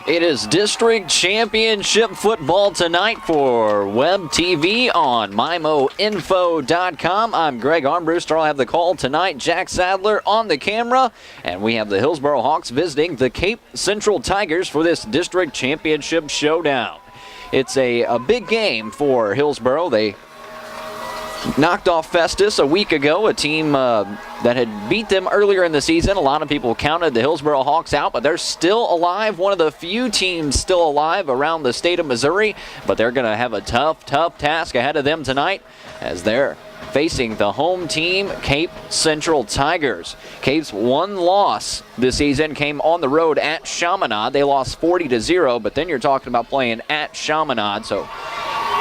It is district championship football tonight for Web TV on MIMOinfo.com. I'm Greg Armbruster. I'll have the call tonight. Jack Sadler on the camera. And we have the Hillsboro Hawks visiting the Cape Central Tigers for this district championship showdown. It's a big game for Hillsboro. They knocked off Festus a week ago, a team that had beat them earlier in the season. A lot of people counted the Hillsboro Hawks out, but they're still alive. One of the few teams still alive around the state of Missouri, but they're going to have a tough task ahead of them tonight as they're facing the home team, Cape Central Tigers. Cape's one loss this season came on the road at Chaminade. They lost 40-0, but then you're talking about playing at Chaminade, so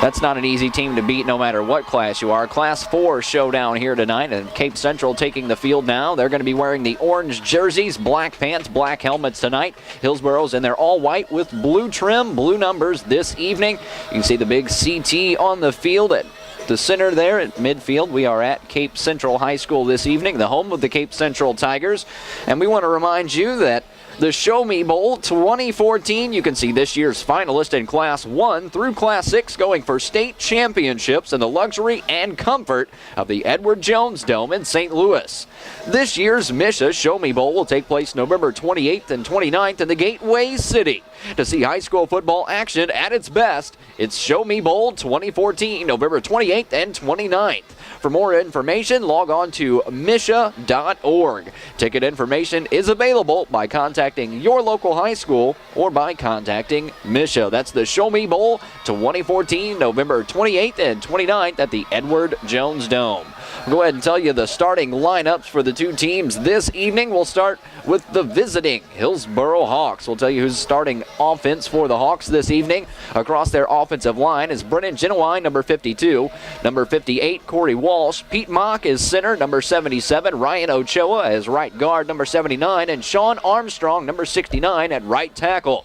that's not an easy team to beat no matter what class you are. Class 4 showdown here tonight, and Cape Central taking the field now. They're going to be wearing the orange jerseys, black pants, black helmets tonight. Hillsboro's in their all white with blue trim, blue numbers this evening. You can see the big CT on the field at the center there at midfield. We are at Cape Central High School this evening, the home of the Cape Central Tigers. And we want to remind you that the Show Me Bowl 2014, you can see this year's finalists in Class 1 through Class 6 going for state championships in the luxury and comfort of the Edward Jones Dome in St. Louis. This year's Misha Show Me Bowl will take place November 28th and 29th in the Gateway City. To see high school football action at its best, it's Show Me Bowl 2014, November 28th and 29th. For more information, log on to misha.org. Ticket information is available by contacting your local high school or by contacting Misha. That's the Show Me Bowl 2014, November 28th and 29th at the Edward Jones Dome. I'll go ahead and tell you the starting lineups for the two teams this evening. We'll start with the visiting Hillsboro Hawks. We'll tell you who's starting offense for the Hawks this evening. Across their offensive line is Brennan Genuine, number 52. Number 58, Corey Walsh. Pete Mock is center, number 77. Ryan Ochoa as right guard, number 79. And Sean Armstrong, number 69, at right tackle.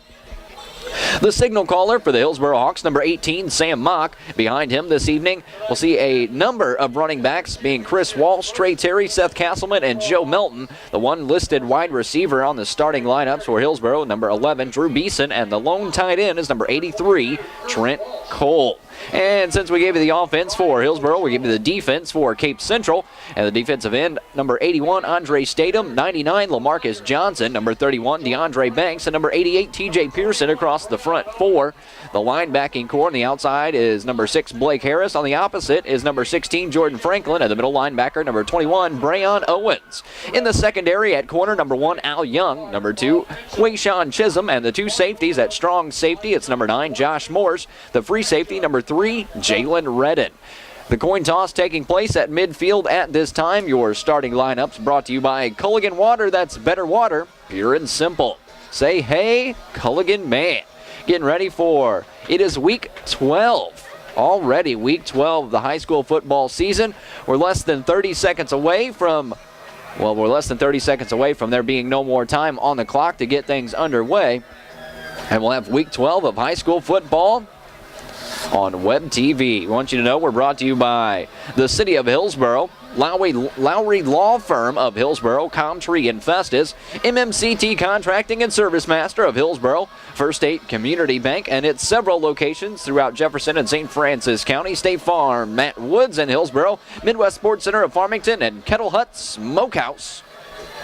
The signal caller for the Hillsboro Hawks, number 18, Sam Mock. Behind him this evening, we'll see a number of running backs being Chris Walsh, Trey Terry, Seth Castleman, and Joe Melton. The one listed wide receiver on the starting lineups for Hillsboro, number 11, Drew Beeson, and the lone tight end is number 83, Trent Cole. And since we gave you the offense for Hillsboro, we give you the defense for Cape Central. And the defensive end, number 81, Andre Statham, 99, LaMarcus Johnson, number 31, DeAndre Banks, and number 88, TJ Pearson across the front four. The linebacking core on the outside is number 6, Blake Harris. On the opposite is number 16, Jordan Franklin, and the middle linebacker, number 21, Brayon Owens. In the secondary at corner, number 1, Al Young, number 2, Quayshawn Chisholm, and the two safeties at strong safety, it's number 9, Josh Morse. The free safety, number 3, Jalen Redden. The coin toss taking place at midfield at this time. Your starting lineups brought to you by Culligan Water. That's better water, pure and simple. Say hey, Culligan man. Getting ready for, it is week 12. Already week 12 of the high school football season. We're less than 30 seconds away from there being no more time on the clock to get things underway. And we'll have week 12 of high school football on Web TV. We want you to know we're brought to you by the City of Hillsboro, Lowry Law Firm of Hillsboro, Comtree and Festus, MMCT Contracting and Service Master of Hillsboro, First State Community Bank, and its several locations throughout Jefferson and St. Francis County, State Farm, Matt Woods in Hillsboro, Midwest Sports Center of Farmington, and Kettle Hut Smokehouse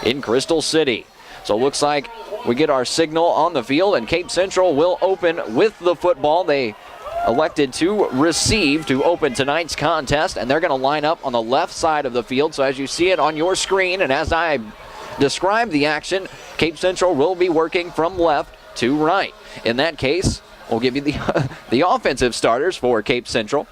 in Crystal City. So it looks like we get our signal on the field, and Cape Central will open with the football. They elected to receive to open tonight's contest, and they're going to line up on the left side of the field. So as you see it on your screen, and as I describe the action, Cape Central will be working from left to right. In that case, we'll give you the offensive starters for Cape Central.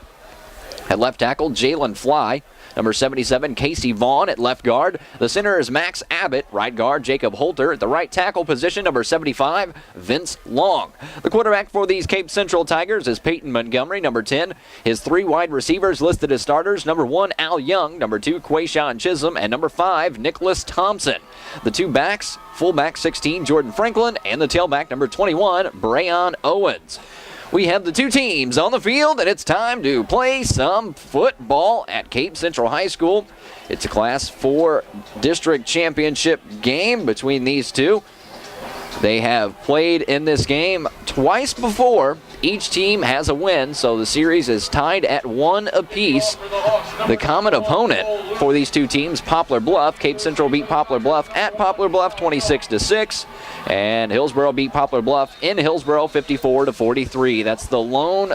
At left tackle, Jalen Fly. Number 77, Casey Vaughn at left guard. The center is Max Abbott. Right guard, Jacob Holter. At the right tackle position, number 75, Vince Long. The quarterback for these Cape Central Tigers is Peyton Montgomery, number 10. His three wide receivers listed as starters, number 1, Al Young, number 2, Quayshawn Chisholm, and number 5, Nicholas Thompson. The two backs, fullback 16, Jordan Franklin, and the tailback, number 21, Brayon Owens. We have the two teams on the field, and it's time to play some football at Cape Central High School. It's a Class 4 district championship game between these two. They have played in this game twice before. Each team has a win, so the series is tied at 1 apiece. The common opponent for these two teams, Poplar Bluff. Cape Central beat Poplar Bluff at Poplar Bluff 26-6, and Hillsboro beat Poplar Bluff in Hillsboro 54-43. That's the lone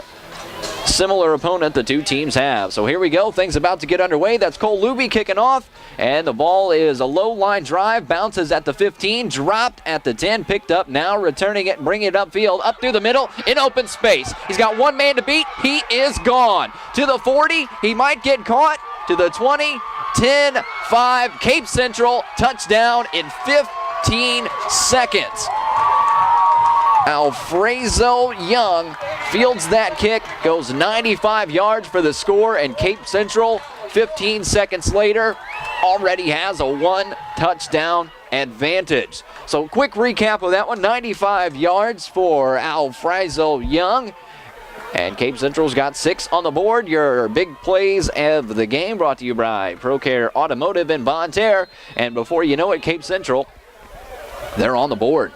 similar opponent the two teams have. So here we go. Things about to get underway. That's Cole Luby kicking off, and the ball is a low line drive. Bounces at the 15, dropped at the 10, picked up now, returning it, bringing it upfield, up through the middle, in open space. He's got one man to beat. He is gone. To the 40, he might get caught. To the 20, 10, 5, Cape Central, touchdown in 15 seconds. Alfredo Young fields that kick, goes 95 yards for the score, and Cape Central, 15 seconds later, already has a 1-touchdown advantage. So quick recap of that one, 95 yards for Alfredo Young, and Cape Central's got 6 on the board. Your big plays of the game brought to you by ProCare Automotive in Bonne Terre, and before you know it, Cape Central, they're on the board.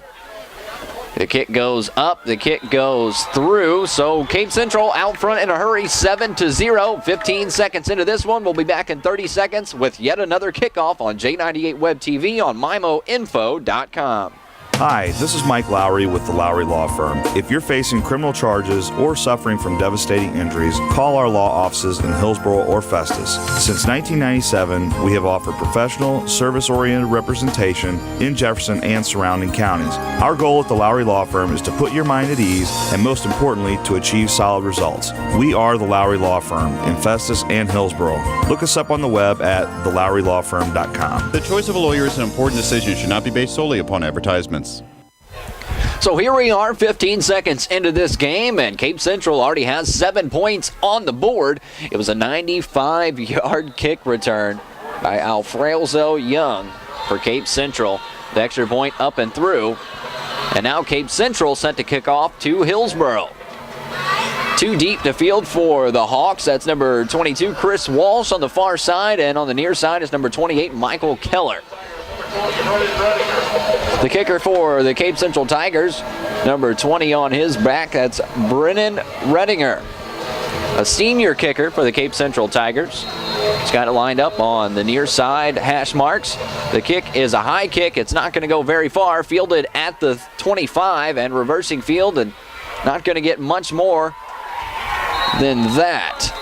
The kick goes up, the kick goes through, so Cape Central out front in a hurry, 7-0. 15 seconds into this one. We'll be back in 30 seconds with yet another kickoff on J98 Web TV on MIMOinfo.com. Hi, this is Mike Lowry with the Lowry Law Firm. If you're facing criminal charges or suffering from devastating injuries, call our law offices in Hillsboro or Festus. Since 1997, we have offered professional, service-oriented representation in Jefferson and surrounding counties. Our goal at the Lowry Law Firm is to put your mind at ease and, most importantly, to achieve solid results. We are the Lowry Law Firm in Festus and Hillsboro. Look us up on the web at thelowrylawfirm.com. The choice of a lawyer is an important decision. It should not be based solely upon advertisements. So here we are, 15 seconds into this game, and Cape Central already has 7 points on the board. It was a 95-yard kick return by Alfredo Young for Cape Central. The extra point up and through. And now Cape Central set to kick off to Hillsboro. Too deep to field for the Hawks. That's number 22, Chris Walsh on the far side, and on the near side is number 28, Michael Keller. The kicker for the Cape Central Tigers, number 20 on his back, that's Brennan Redinger. A senior kicker for the Cape Central Tigers. He's got it lined up on the near side hash marks. The kick is a high kick. It's not going to go very far. Fielded at the 25 and reversing field, and not going to get much more than that.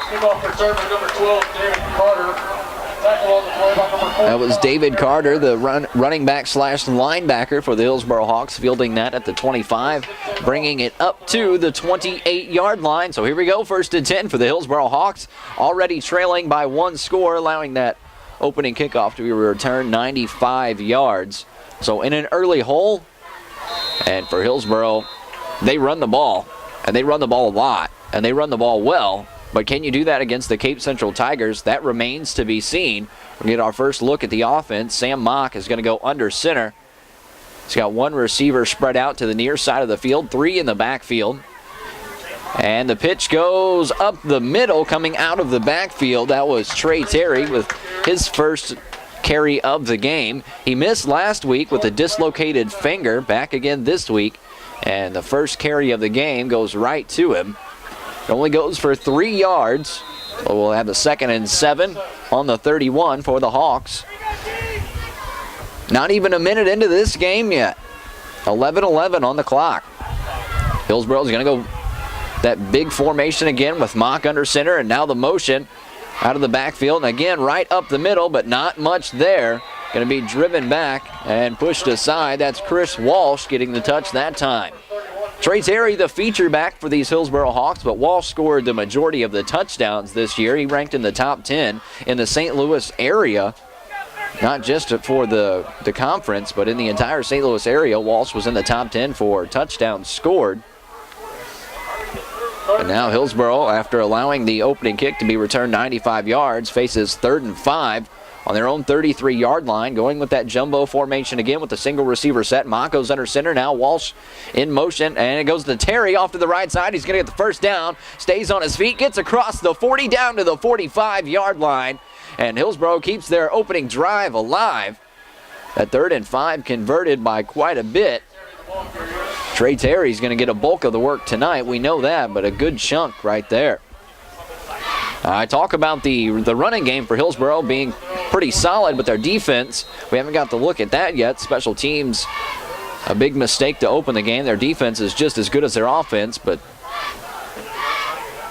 That was David Carter, the running back / linebacker for the Hillsboro Hawks, fielding that at the 25, bringing it up to the 28-yard line. So here we go, 1st and 10 for the Hillsboro Hawks, already trailing by 1 score, allowing that opening kickoff to be returned 95 yards. So in an early hole, and for Hillsboro, they run the ball, and they run the ball a lot, and they run the ball well. But can you do that against the Cape Central Tigers? That remains to be seen. We'll get our first look at the offense. Sam Mock is going to go under center. He's got 1 receiver spread out to the near side of the field, 3 in the backfield. And the pitch goes up the middle, coming out of the backfield. That was Trey Terry with his first carry of the game. He missed last week with a dislocated finger, back again this week. And the first carry of the game goes right to him. It only goes for 3 yards. So we'll have the 2nd and 7 on the 31 for the Hawks. Not even a minute into this game yet. 11-11 on the clock. Hillsboro's going to go that big formation again with Mock under center, and now the motion out of the backfield. And again, right up the middle, but not much there. Going to be driven back and pushed aside. That's Chris Walsh getting the touch that time. Trey Terry, the feature back for these Hillsboro Hawks, but Walsh scored the majority of the touchdowns this year. He ranked in the top 10 in the St. Louis area, not just for the conference, but in the entire St. Louis area. Walsh was in the top 10 for touchdowns scored. And now Hillsboro, after allowing the opening kick to be returned 95 yards, faces 3rd and 5 on their own 33-yard line, going with that jumbo formation again with the single receiver set. Mock goes under center. Now Walsh in motion, and it goes to Terry off to the right side. He's going to get the first down, stays on his feet, gets across the 40 down to the 45-yard line, and Hillsboro keeps their opening drive alive. That 3rd and 5 converted by quite a bit. Trey Terry's going to get a bulk of the work tonight. We know that, but a good chunk right there. I talk about the running game for Hillsboro being pretty solid, but their defense, we haven't got to look at that yet. Special teams, a big mistake to open the game. Their defense is just as good as their offense, but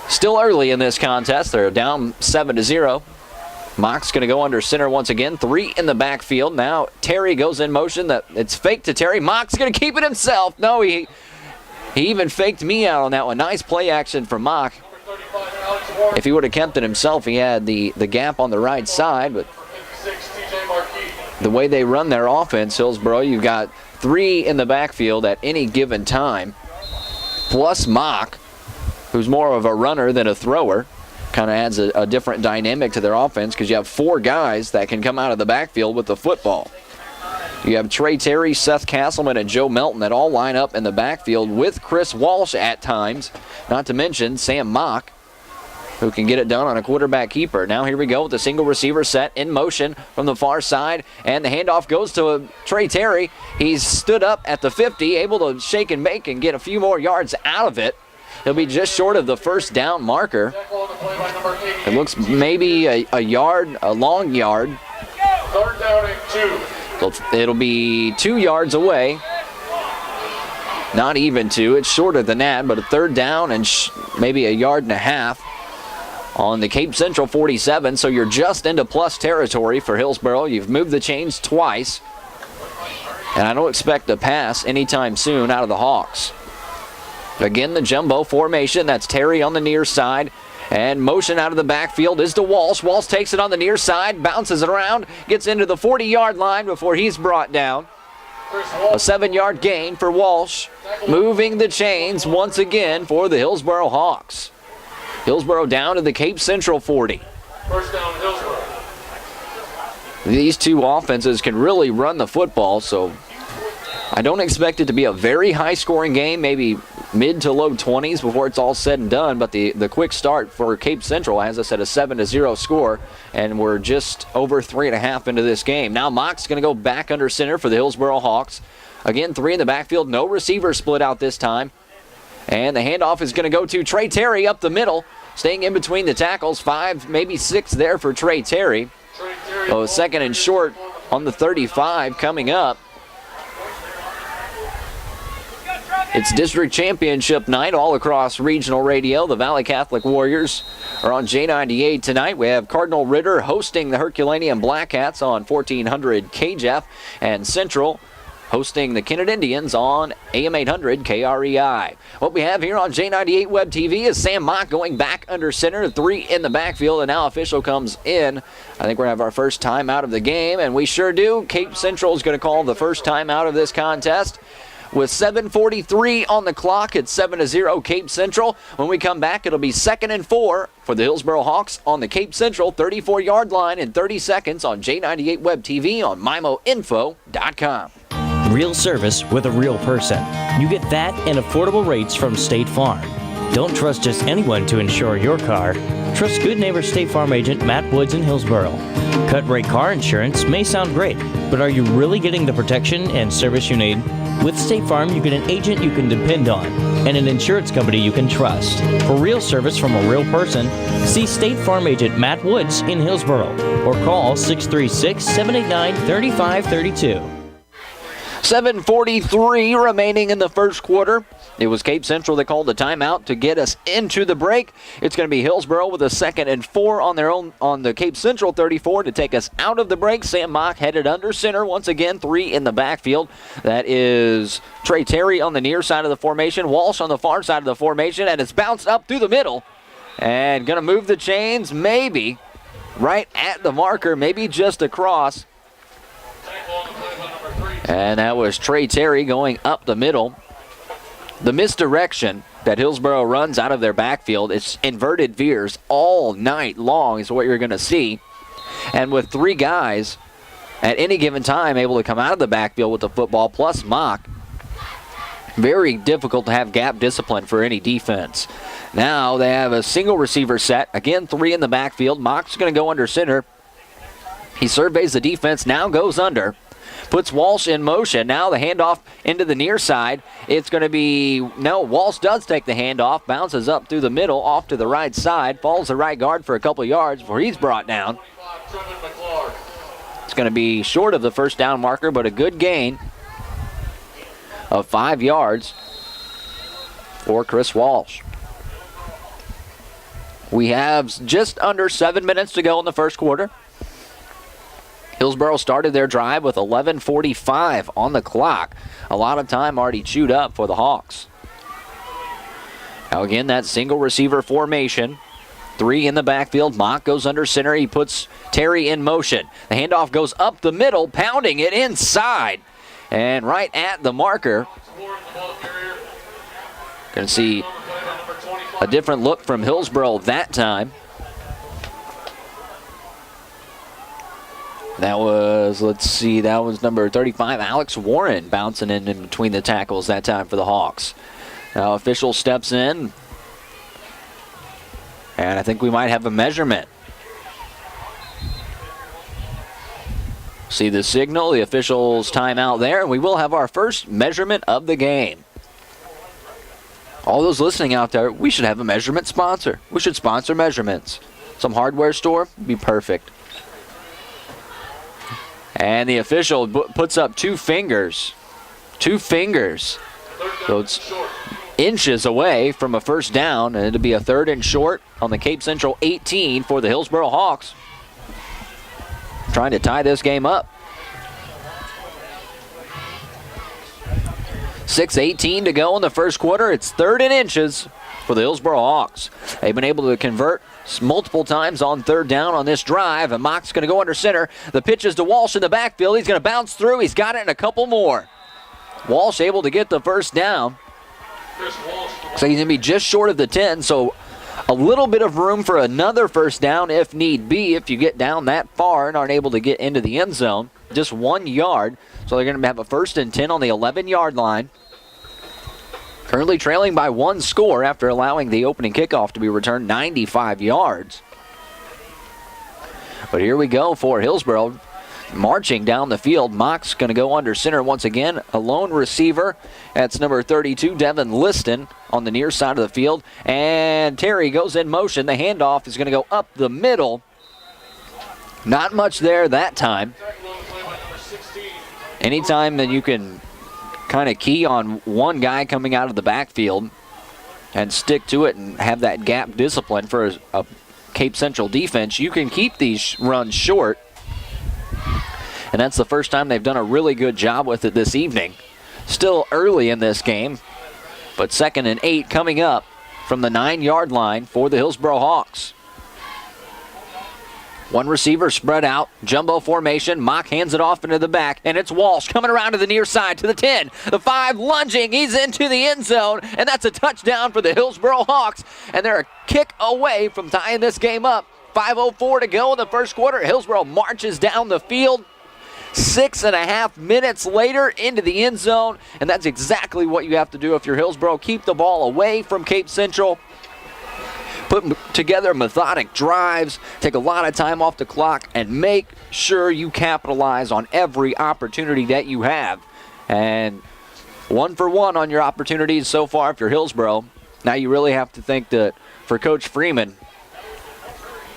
still early in this contest. They're down 7-0. Mock's going to go under center once again. 3 in the backfield. Now Terry goes in motion. It's fake to Terry. Mock's going to keep it himself. No, he even faked me out on that one. Nice play action from Mock. If he would have kept it himself, he had the gap on the right side, but the way they run their offense, Hillsboro, you've got 3 in the backfield at any given time, plus Mock, who's more of a runner than a thrower. Kind of adds a different dynamic to their offense because you have 4 guys that can come out of the backfield with the football. You have Trey Terry, Seth Castleman, and Joe Melton that all line up in the backfield with Chris Walsh at times, not to mention Sam Mock, who can get it done on a quarterback keeper. Now here we go with the single receiver set in motion from the far side, and the handoff goes to Trey Terry. He's stood up at the 50, able to shake and bake and get a few more yards out of it. He'll be just short of the first down marker. It looks maybe a yard, a long yard. 3rd down and 2. It'll be 2 yards away. Not even 2. It's shorter than that, but a 3rd down and maybe a yard and a half on the Cape Central 47. So you're just into plus territory for Hillsboro. You've moved the chains twice. And I don't expect a pass anytime soon out of the Hawks. Again, the jumbo formation. That's Terry on the near side. And motion out of the backfield is to Walsh. Walsh takes it on the near side, bounces it around, gets into the 40-yard line before he's brought down. A 7-yard gain for Walsh. Moving the chains once again for the Hillsboro Hawks. Hillsboro down to the Cape Central 40. First down, Hillsboro. These 2 offenses can really run the football, so I don't expect it to be a very high-scoring game, maybe mid to low 20s before it's all said and done, but the quick start for Cape Central, as I said, a 7-0 score, and we're just over 3.5 into this game. Now Mock's going to go back under center for the Hillsboro Hawks. Again, 3 in the backfield, no receiver split out this time. And the handoff is going to go to Trey Terry up the middle, staying in between the tackles. 5, maybe 6 there for Trey Terry. Oh, 2nd and short on the 35 coming up. It's district championship night all across regional radio. The Valley Catholic Warriors are on J98 tonight. We have Cardinal Ritter hosting the Herculaneum Blackcats on 1400 KJEF, and Central hosting the Kennett Indians on AM 800 KREI. What we have here on J98 Web TV is Sam Mock going back under center, 3 in the backfield, and now official comes in. I think we're going to have our first time out of the game, and we sure do. Cape Central is going to call the first time out of this contest. With 7:43 on the clock, it's 7-0 Cape Central. When we come back, it'll be 2nd and 4 for the Hillsboro Hawks on the Cape Central 34-yard line in 30 seconds on J98 Web TV on MIMOinfo.com. Real service with a real person. You get that and affordable rates from State Farm. Don't trust just anyone to insure your car. Trust good neighbor State Farm agent Matt Woods in Hillsboro. Cut rate car insurance may sound great, but are you really getting the protection and service you need? With State Farm, you get an agent you can depend on and an insurance company you can trust. For real service from a real person, see State Farm agent Matt Woods in Hillsboro or call 636-789-3532. 7:43 remaining in the first quarter. It was Cape Central that called the timeout to get us into the break. It's going to be Hillsboro with a 2nd and 4 on their own on the Cape Central 34 to take us out of the break. Sam Mock headed under center once again, 3 in the backfield. That is Trey Terry on the near side of the formation, Walsh on the far side of the formation, and it's bounced up through the middle and going to move the chains maybe right at the marker, maybe just across. And that was Trey Terry going up the middle. The misdirection that Hillsboro runs out of their backfield, it's inverted veers all night long is what you're going to see. And with 3 guys at any given time able to come out of the backfield with the football, plus Mock, very difficult to have gap discipline for any defense. Now they have a single receiver set. Again, 3 in the backfield. Mock's going to go under center. He surveys the defense, now goes under. puts Walsh in motion. Now the handoff into the near side. It's going to be, no, Walsh does take the handoff, bounces up through the middle, off to the right side, falls the right guard for a couple yards before he's brought down. It's going to be short of the first down marker, but a good gain of 5 yards for Chris Walsh. We have just under 7 minutes to go in the first quarter. Hillsboro started their drive with 11:45 on the clock. A lot of time already chewed up for the Hawks. Now again, that single receiver formation. 3 in the backfield. Mock goes under center. He puts Terry in motion. The handoff goes up the middle, pounding it inside. And right at the marker. Going to see a different look from Hillsboro that time. That was, that was number 35, Alex Warren, bouncing in between the tackles that time for the Hawks. Now official steps in, and I think we might have a measurement. See the signal, the official's timeout there, and we will have our first measurement of the game. All those listening out there, we should have a measurement sponsor. We should sponsor measurements. Some hardware store would be perfect. And the official puts up 2 fingers. 2 fingers. So it's inches away from a first down, and it'll be a 3rd and short on the Cape Central 18 for the Hillsboro Hawks. Trying to tie this game up. 6:18 to go in the first quarter. It's 3rd and inches for the Hillsboro Hawks. They've been able to convert multiple times on 3rd down on this drive, and Mock's going to go under center. The pitch is to Walsh in the backfield. He's going to bounce through. He's got it and a couple more. Walsh able to get the first down. So he's going to be just short of the 10, so a little bit of room for another first down if need be, if you get down that far and aren't able to get into the end zone. Just 1 yard, so they're going to have a 1st and 10 on the 11-yard line. Currently trailing by 1 score after allowing the opening kickoff to be returned 95 yards. But here we go for Hillsboro. Marching down the field. Mock's going to go under center once again. A lone receiver. That's number 32, Devin Liston, on the near side of the field. And Terry goes in motion. The handoff is going to go up the middle. Not much there that time. Anytime that you can kind of key on one guy coming out of the backfield and stick to it and have that gap discipline for a Cape Central defense, you can keep these runs short. And that's the first time they've done a really good job with it this evening. Still early in this game, but 2nd and 8 coming up from the 9-yard line for the Hillsboro Hawks. 1 receiver spread out, jumbo formation. Mock hands it off into the back, and it's Walsh coming around to the near side to the 10. The 5 lunging, he's into the end zone, and that's a touchdown for the Hillsboro Hawks. And they're a kick away from tying this game up. 5:04 to go in the first quarter. Hillsboro marches down the field. 6.5 minutes later into the end zone, and that's exactly what you have to do if you're Hillsboro. Keep the ball away from Cape Central. Put together methodic drives, take a lot of time off the clock, and make sure you capitalize on every opportunity that you have. And 1 for 1 on your opportunities so far if you're Hillsboro. Now you really have to think that for Coach Freeman,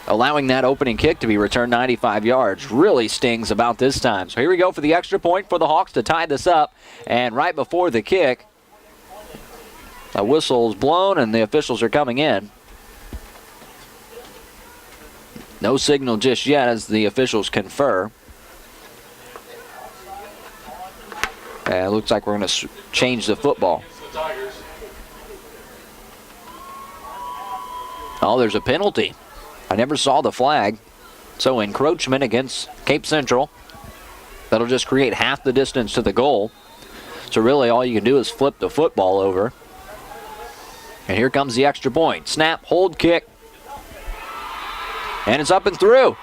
allowing that opening kick to be returned 95 yards really stings about this time. So here we go for the extra point for the Hawks to tie this up. And right before the kick, a whistle's blown and the officials are coming in. No signal just yet as the officials confer. And it looks like we're going to change the football. Oh, there's a penalty. I never saw the flag. So encroachment against Cape Central. That'll just create half the distance to the goal. So really all you can do is flip the football over. And here comes the extra point. Snap, hold, kick. And it's up and through.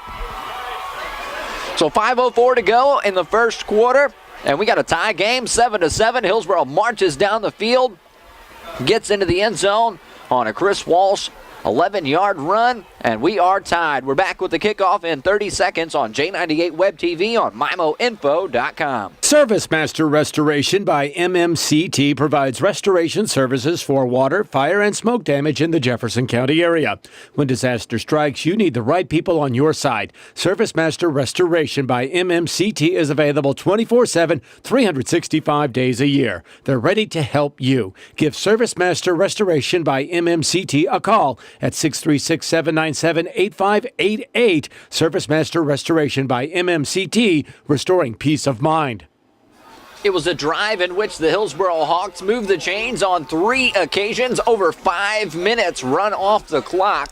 So 5:04 to go in the first quarter. And we got a tie game, 7-7. Hillsboro marches down the field. Gets into the end zone on a Chris Walsh 11-yard run, and we are tied. We're back with the kickoff in 30 seconds on J98 Web TV on MIMOinfo.com. Service Master Restoration by MMCT provides restoration services for water, fire, and smoke damage in the Jefferson County area. When disaster strikes, you need the right people on your side. Service Master Restoration by MMCT is available 24/7, 365 days a year. They're ready to help you. Give Service Master Restoration by MMCT a call at 636-797-8588. Service Master Restoration by MMCT, restoring peace of mind. It was a drive in which the Hillsboro Hawks moved the chains on 3 occasions, over 5 minutes run off the clock.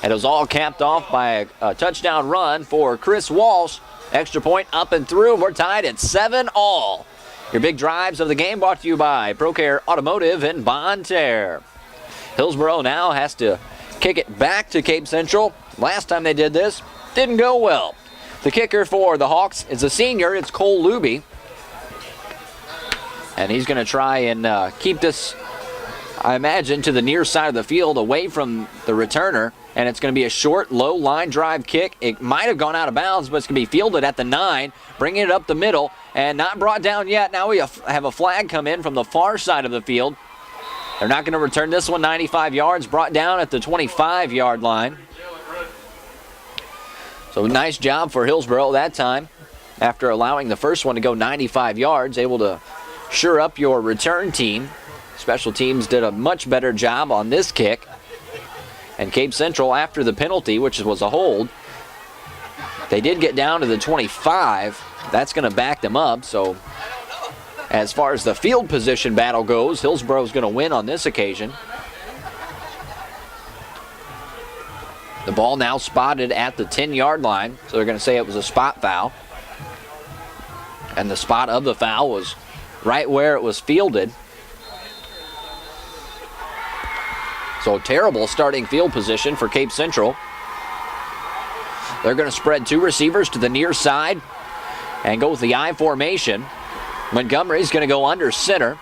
And it was all capped off by a touchdown run for Chris Walsh. Extra point up and through, and we're tied at 7-all. Your big drives of the game brought to you by ProCare Automotive and Bonterre. Hillsboro now has to kick it back to Cape Central. Last time they did this, didn't go well. The kicker for the Hawks is a senior. It's Cole Luby. And he's going to try and keep this, I imagine, to the near side of the field away from the returner. And it's going to be a short, low line drive kick. It might have gone out of bounds, but it's going to be fielded at the 9, bringing it up the middle, and not brought down yet. Now we have a flag come in from the far side of the field. They're not going to return this one 95 yards, brought down at the 25-yard line. So nice job for Hillsboro that time. After allowing the first one to go 95 yards, able to shore up your return team. Special teams did a much better job on this kick. And Cape Central, after the penalty, which was a hold, they did get down to the 25. That's going to back them up. So as far as the field position battle goes, Hillsboro is going to win on this occasion. The ball now spotted at the 10-yard line, so they're going to say it was a spot foul. And the spot of the foul was right where it was fielded. So terrible starting field position for Cape Central. They're going to spread 2 receivers to the near side and go with the I formation. Montgomery's going to go under center.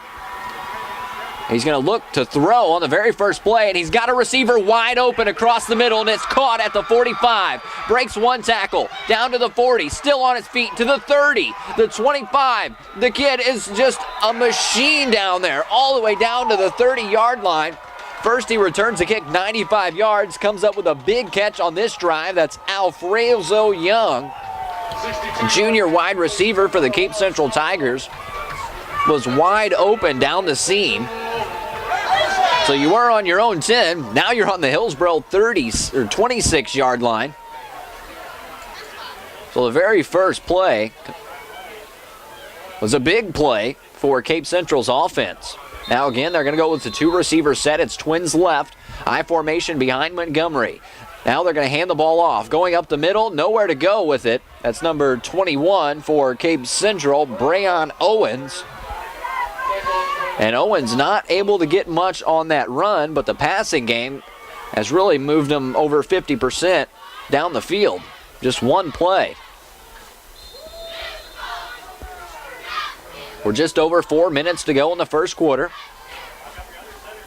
He's going to look to throw on the very first play, and he's got a receiver wide open across the middle, and it's caught at the 45. Breaks 1 tackle, down to the 40, still on his feet, to the 30, the 25. The kid is just a machine down there, all the way down to the 30-yard line. First, he returns the kick 95 yards, comes up with a big catch on this drive. That's Alfredo Young, junior wide receiver for the Cape Central Tigers, was wide open down the seam. So you were on your own 10. Now you're on the Hillsboro 30 or 26-yard line. So the very first play was a big play for Cape Central's offense. Now again, they're going to go with the 2 receiver set. It's twins left. I formation behind Montgomery. Now they're going to hand the ball off. Going up the middle, nowhere to go with it. That's number 21 for Cape Central, Brayon Owens. And Owens not able to get much on that run, but the passing game has really moved him over 50% down the field. Just one play. We're just over 4 minutes to go in the first quarter.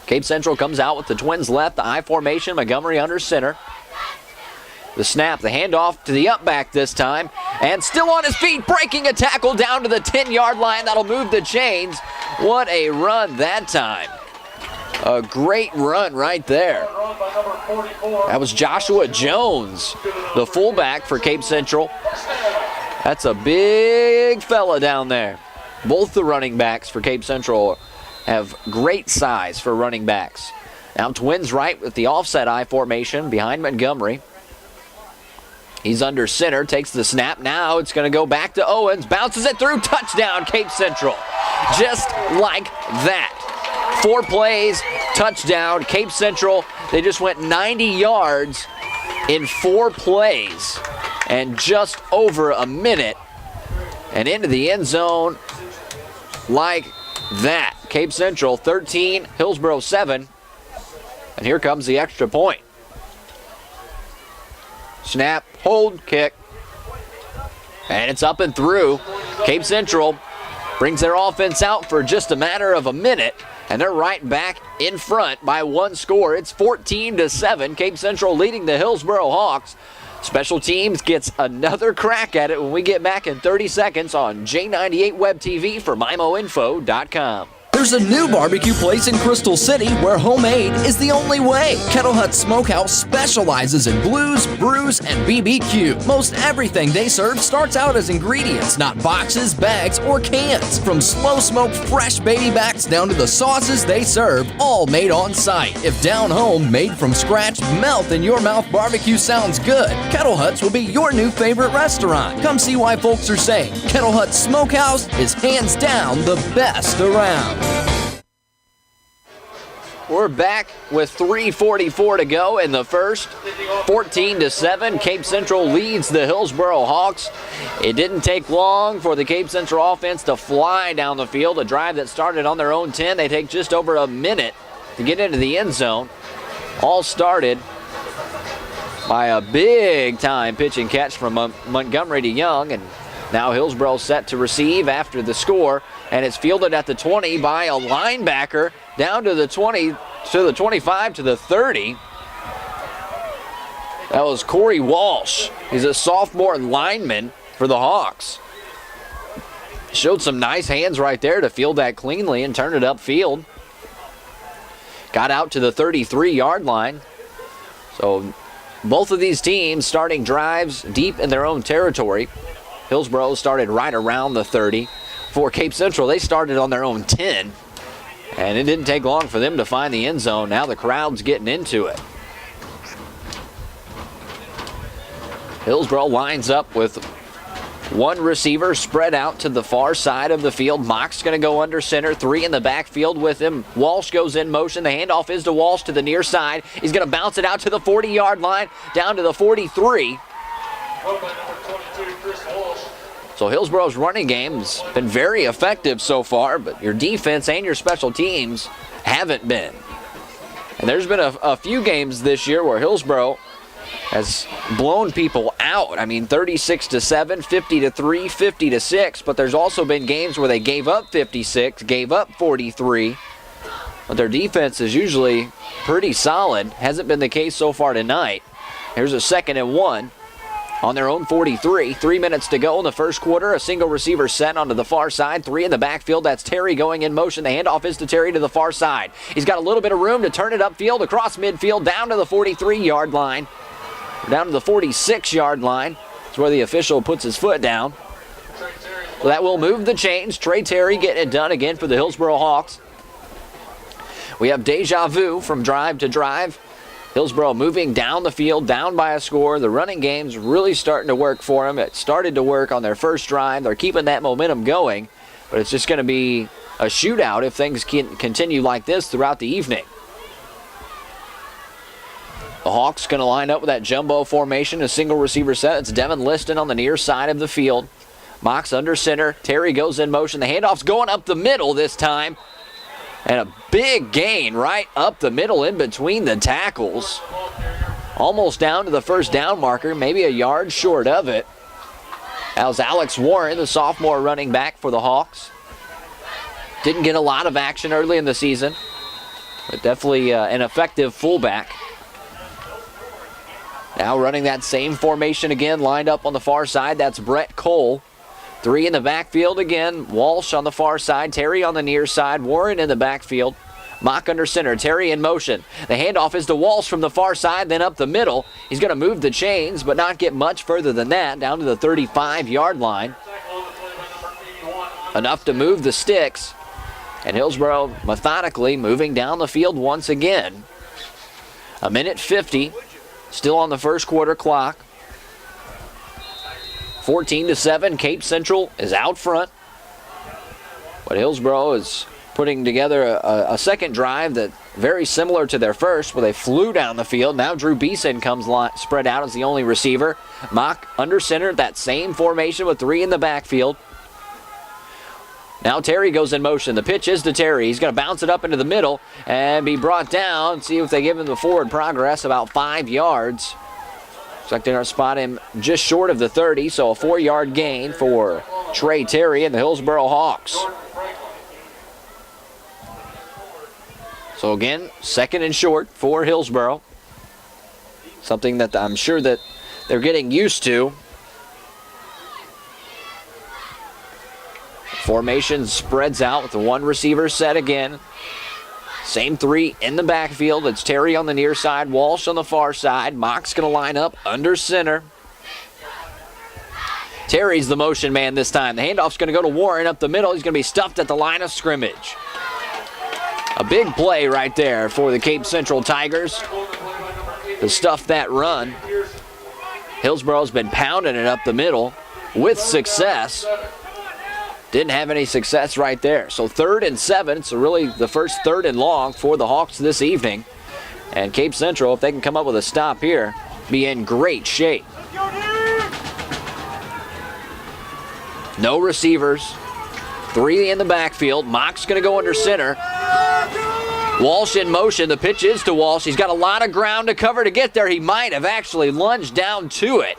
Cape Central comes out with the twins left, the I formation, Montgomery under center. The snap, the handoff to the up back this time, and still on his feet, breaking a tackle down to the 10-yard line. That'll move the chains. What a run that time. A great run right there. That was Joshua Jones, the fullback for Cape Central. That's a big fella down there. Both the running backs for Cape Central have great size for running backs. Now twins right with the offset I formation behind Montgomery. He's under center, takes the snap. Now it's going to go back to Owens, bounces it through, touchdown Cape Central. Just like that. 4 plays, touchdown. Cape Central, they just went 90 yards in 4 plays and just over a minute and into the end zone like that. Cape Central 13, Hillsboro 7, and here comes the extra point. Snap, hold, kick, and it's up and through. Cape Central brings their offense out for just a matter of a minute, And they're right back in front by one score. It's 14-7. Cape Central leading the Hillsboro Hawks. Special Teams gets another crack at it when we get back in 30 seconds on J98 Web TV for MIMOinfo.com. There's a new barbecue place in Crystal City where homemade is the only way. Kettle Hut Smokehouse specializes in blues, brews, and BBQ. Most everything they serve starts out as ingredients, not boxes, bags, or cans. From slow-smoked fresh baby backs down to the sauces they serve, all made on site. If down home, made from scratch, melt-in-your-mouth barbecue sounds good, Kettle Hut's will be your new favorite restaurant. Come see why folks are saying Kettle Hut Smokehouse is hands down the best around. We're back with 3:44 to go in the first. 14-7. Cape Central leads the Hillsboro Hawks. It didn't take long for the Cape Central offense to fly down the field. A drive that started on their own 10. They take just over a minute to get into the end zone. All started by a big-time pitch and catch from Montgomery to Young. And now Hillsboro set to receive after the score. And it's fielded at the 20 by a linebacker down to the 20, to the 25, to the 30. That was Corey Walsh. He's a sophomore lineman for the Hawks. Showed some nice hands right there to field that cleanly and turn it upfield. Got out to the 33-yard line. So both of these teams starting drives deep in their own territory. Hillsboro started right around the 30. For Cape Central, they started on their own 10. And it didn't take long for them to find the end zone. Now the crowd's getting into it. Hillsboro lines up with one receiver spread out to the far side of the field. Mock's going to go under center. 3 in the backfield with him. Walsh goes in motion. The handoff is to Walsh to the near side. He's going to bounce it out to the 40-yard line, down to the 43. So Hillsboro's running game's been very effective so far, but your defense and your special teams haven't been. And there's been a few games this year where Hillsboro has blown people out. I mean, 36-7, 50-3, 50-6, but there's also been games where they gave up 56, gave up 43. But their defense is usually pretty solid. Hasn't been the case so far tonight. Here's a 2nd and 1. On their own 43. 3 minutes to go in the first quarter. A single receiver set onto the far side. 3 in the backfield. That's Terry going in motion. The handoff is to Terry to the far side. He's got a little bit of room to turn it upfield, across midfield, down to the 43-yard line. Down to the 46-yard line. That's where the official puts his foot down. So that will move the chains. Trey Terry getting it done again for the Hillsboro Hawks. We have deja vu from drive to drive. Hillsboro moving down the field, down by a score. The running game's really starting to work for them. It started to work on their first drive. They're keeping that momentum going, but it's just going to be a shootout if things can continue like this throughout the evening. The Hawks going to line up with that jumbo formation, a single receiver set. It's Devin Liston on the near side of the field. Mox under center. Terry goes in motion. The handoff's going up the middle this time. And a big gain right up the middle in between the tackles. Almost down to the first down marker, maybe a yard short of it. That was Alex Warren, the sophomore running back for the Hawks. Didn't get a lot of action early in the season, but definitely an effective fullback. Now running that same formation again, lined up on the far side, that's Brett Cole. 3 in the backfield again. Walsh on the far side. Terry on the near side. Warren in the backfield. Mock under center. Terry in motion. The handoff is to Walsh from the far side, then up the middle. He's going to move the chains, but not get much further than that, down to the 35-yard line. Enough to move the sticks. And Hillsboro methodically moving down the field once again. 1:50 still on the first quarter clock. 14-7, Cape Central is out front. But Hillsboro is putting together a second drive that very similar to their first, where they flew down the field. Now Drew Beeson comes spread out as the only receiver. Mock under center, that same formation with 3 in the backfield. Now Terry goes in motion. The pitch is to Terry. He's going to bounce it up into the middle and be brought down. See if they give him the forward progress, about 5 yards. Looks like they're going to spot him just short of the 30, so a 4-yard gain for Trey Terry and the Hillsboro Hawks. So again, second and short for Hillsboro. Something that I'm sure that they're getting used to. Formation spreads out with the one receiver set again. Same three in the backfield. It's Terry on the near side, Walsh on the far side. Mock's going to line up under center. Terry's the motion man this time. The handoff's going to go to Warren up the middle. He's going to be stuffed at the line of scrimmage. A big play right there for the Cape Central Tigers to stuff that run. Hillsboro's been pounding it up the middle with success. Didn't have any success right there. So 3rd and 7, so really the first 3rd and long for the Hawks this evening. And Cape Central, if they can come up with a stop here, be in great shape. No receivers. 3 in the backfield. Mock's going to go under center. Walsh in motion. The pitch is to Walsh. He's got a lot of ground to cover to get there. He might have actually lunged down to it.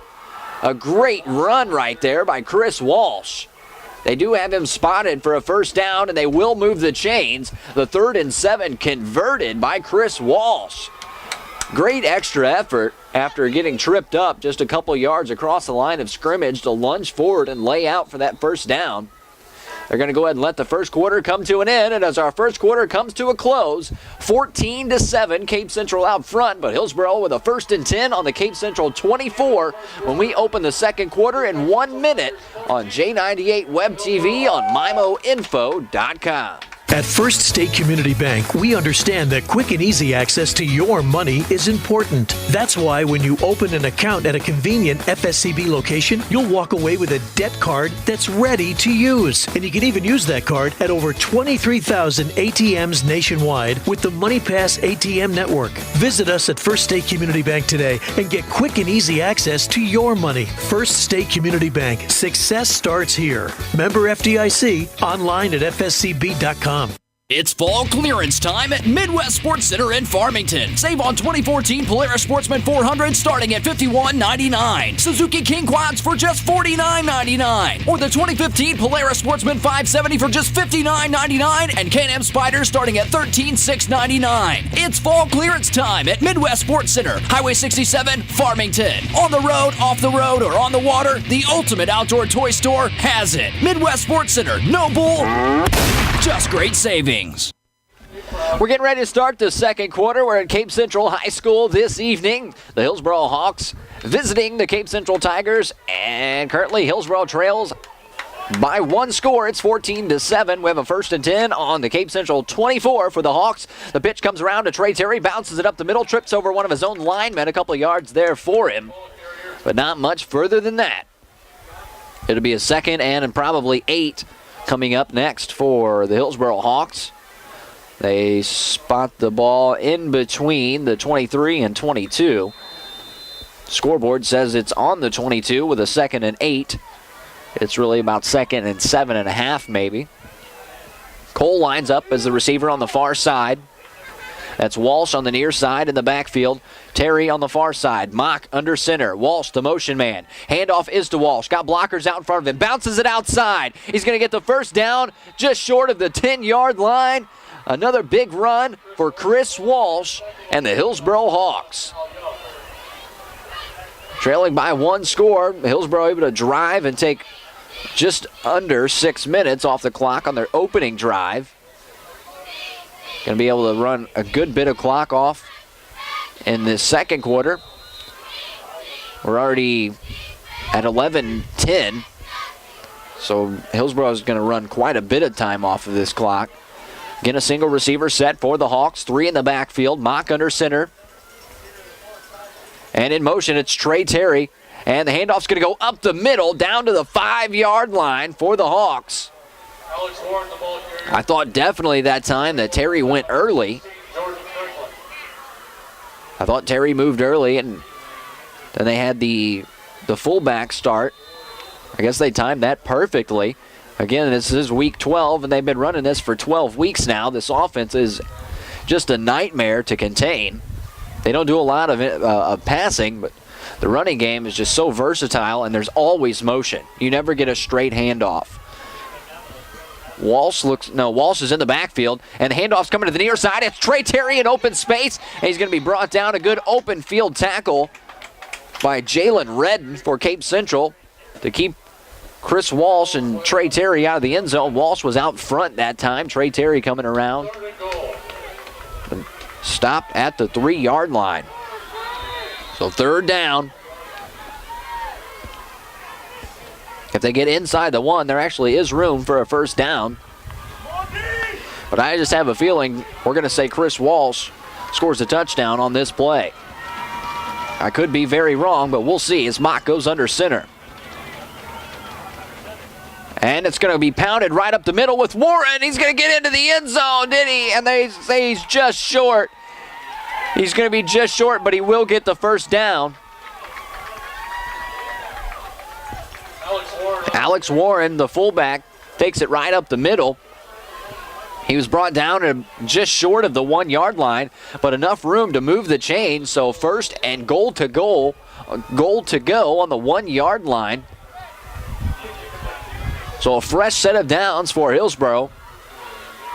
A great run right there by Chris Walsh. They do have him spotted for a first down, and they will move the chains. The 3rd and 7 converted by Chris Walsh. Great extra effort after getting tripped up just a couple yards across the line of scrimmage to lunge forward and lay out for that first down. They're going to go ahead and let the first quarter come to an end, and as our first quarter comes to a close, 14-7, Cape Central out front, but Hillsboro with a 1st and 10 on the Cape Central 24 when we open the second quarter in 1 minute on J98 Web TV on MIMOinfo.com. At First State Community Bank, we understand that quick and easy access to your money is important. That's why when you open an account at a convenient FSCB location, you'll walk away with a debt card that's ready to use. And you can even use that card at over 23,000 ATMs nationwide with the MoneyPass ATM network. Visit us at First State Community Bank today and get quick and easy access to your money. First State Community Bank. Success starts here. Member FDIC, online at fscb.com. It's fall clearance time at Midwest Sports Center in Farmington. Save on 2014 Polaris Sportsman 400 starting at $51.99. Suzuki King Quads for just $49.99. Or the 2015 Polaris Sportsman 570 for just $59.99. And Can-Am Spyder starting at $13,699. It's fall clearance time at Midwest Sports Center, Highway 67, Farmington. On the road, off the road, or on the water, the ultimate outdoor toy store has it. Midwest Sports Center, no bull, just great savings. We're getting ready to start the second quarter. We're at Cape Central High School this evening. The Hillsboro Hawks visiting the Cape Central Tigers, and currently Hillsboro trails by 1 score. It's 14-7. We have a 1st and 10 on the Cape Central 24 for the Hawks. The pitch comes around to Trey Terry, bounces it up the middle, trips over one of his own linemen. A couple of yards there for him, but not much further than that. It'll be a 2nd and probably 8 coming up next for the Hillsboro Hawks. They spot the ball in between the 23 and 22. Scoreboard says it's on the 22 with a 2nd and 8. It's really about 2nd and 7.5 maybe. Cole lines up as the receiver on the far side. That's Walsh on the near side in the backfield. Terry on the far side. Mock under center. Walsh, the motion man. Handoff is to Walsh. Got blockers out in front of him. Bounces it outside. He's going to get the first down just short of the 10-yard line. Another big run for Chris Walsh and the Hillsboro Hawks. Trailing by 1 score. Hillsboro able to drive and take just under 6 minutes off the clock on their opening drive. Going to be able to run a good bit of clock off in this second quarter. We're already at 11:10. So Hillsboro is going to run quite a bit of time off of this clock. Again, a single receiver set for the Hawks. 3 in the backfield. Mock under center. And in motion, it's Trey Terry. And the handoff's going to go up the middle, down to the 5-yard line for the Hawks. I thought definitely that time that Terry went early. I thought Terry moved early, and then they had the fullback start. I guess they timed that perfectly. Again, this is week 12, and they've been running this for 12 weeks now. This offense is just a nightmare to contain. They don't do a lot of passing, but the running game is just so versatile, and there's always motion. You never get a straight handoff. Walsh is in the backfield, and the handoff's coming to the near side. It's Trey Terry in open space, and he's going to be brought down. A good open field tackle by Jalen Redden for Cape Central to keep Chris Walsh and Trey Terry out of the end zone. Walsh was out front that time. Trey Terry coming around. Stop at the 3-yard line. So third down. If they get inside the 1, there actually is room for a first down. But I just have a feeling we're going to say Chris Walsh scores a touchdown on this play. I could be very wrong, but we'll see as Mock goes under center. And it's going to be pounded right up the middle with Warren. He's going to get into the end zone, did he? And they say he's just short. He's going to be just short, but he will get the first down. Alex Warren, the fullback, takes it right up the middle. He was brought down just short of the 1-yard line, but enough room to move the chains. So first and goal to go on the 1-yard line. So a fresh set of downs for Hillsboro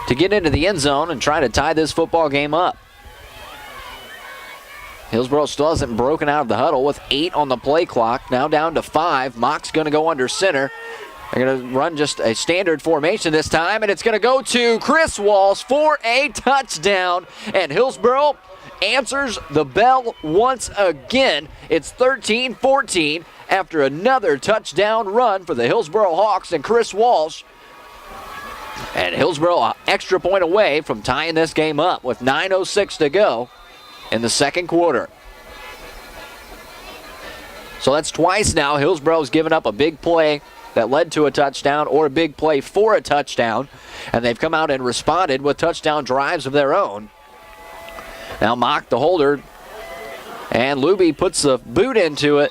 to get into the end zone and try to tie this football game up. Hillsboro still hasn't broken out of the huddle with 8 on the play clock. Now down to 5. Mock's going to go under center. They're going to run just a standard formation this time, and it's going to go to Chris Walsh for a touchdown. And Hillsboro answers the bell once again. It's 13-14 after another touchdown run for the Hillsboro Hawks and Chris Walsh. And Hillsboro an extra point away from tying this game up with 9:06 to go in the second quarter. So that's twice now Hillsboro's given up a big play that led to a touchdown or a big play for a touchdown, and they've come out and responded with touchdown drives of their own. Now Mock, the holder, and Luby puts the boot into it,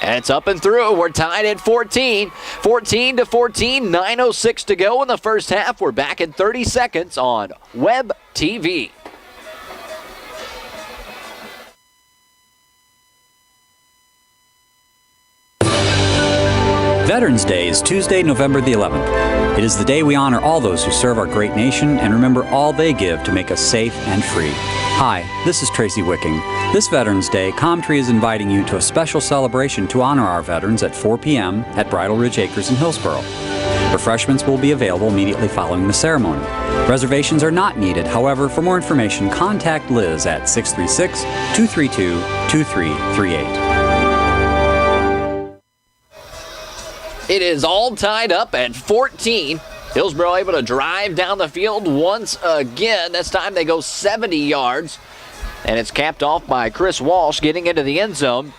and it's up and through. We're tied at 14. 14-14, 9:06 to go in the first half. We're back in 30 seconds on Web TV. Veterans Day is Tuesday, November the 11th. It is the day we honor all those who serve our great nation and remember all they give to make us safe and free. Hi, this is Tracy Wicking. This Veterans Day, Comtree is inviting you to a special celebration to honor our veterans at 4 p.m. at Bridal Ridge Acres in Hillsboro. Refreshments will be available immediately following the ceremony. Reservations are not needed. However, for more information, contact Liz at 636-232-2338. It is all tied up at 14. Hillsboro able to drive down the field once again. This time they go 70 yards. And it's capped off by Chris Walsh getting into the end zone.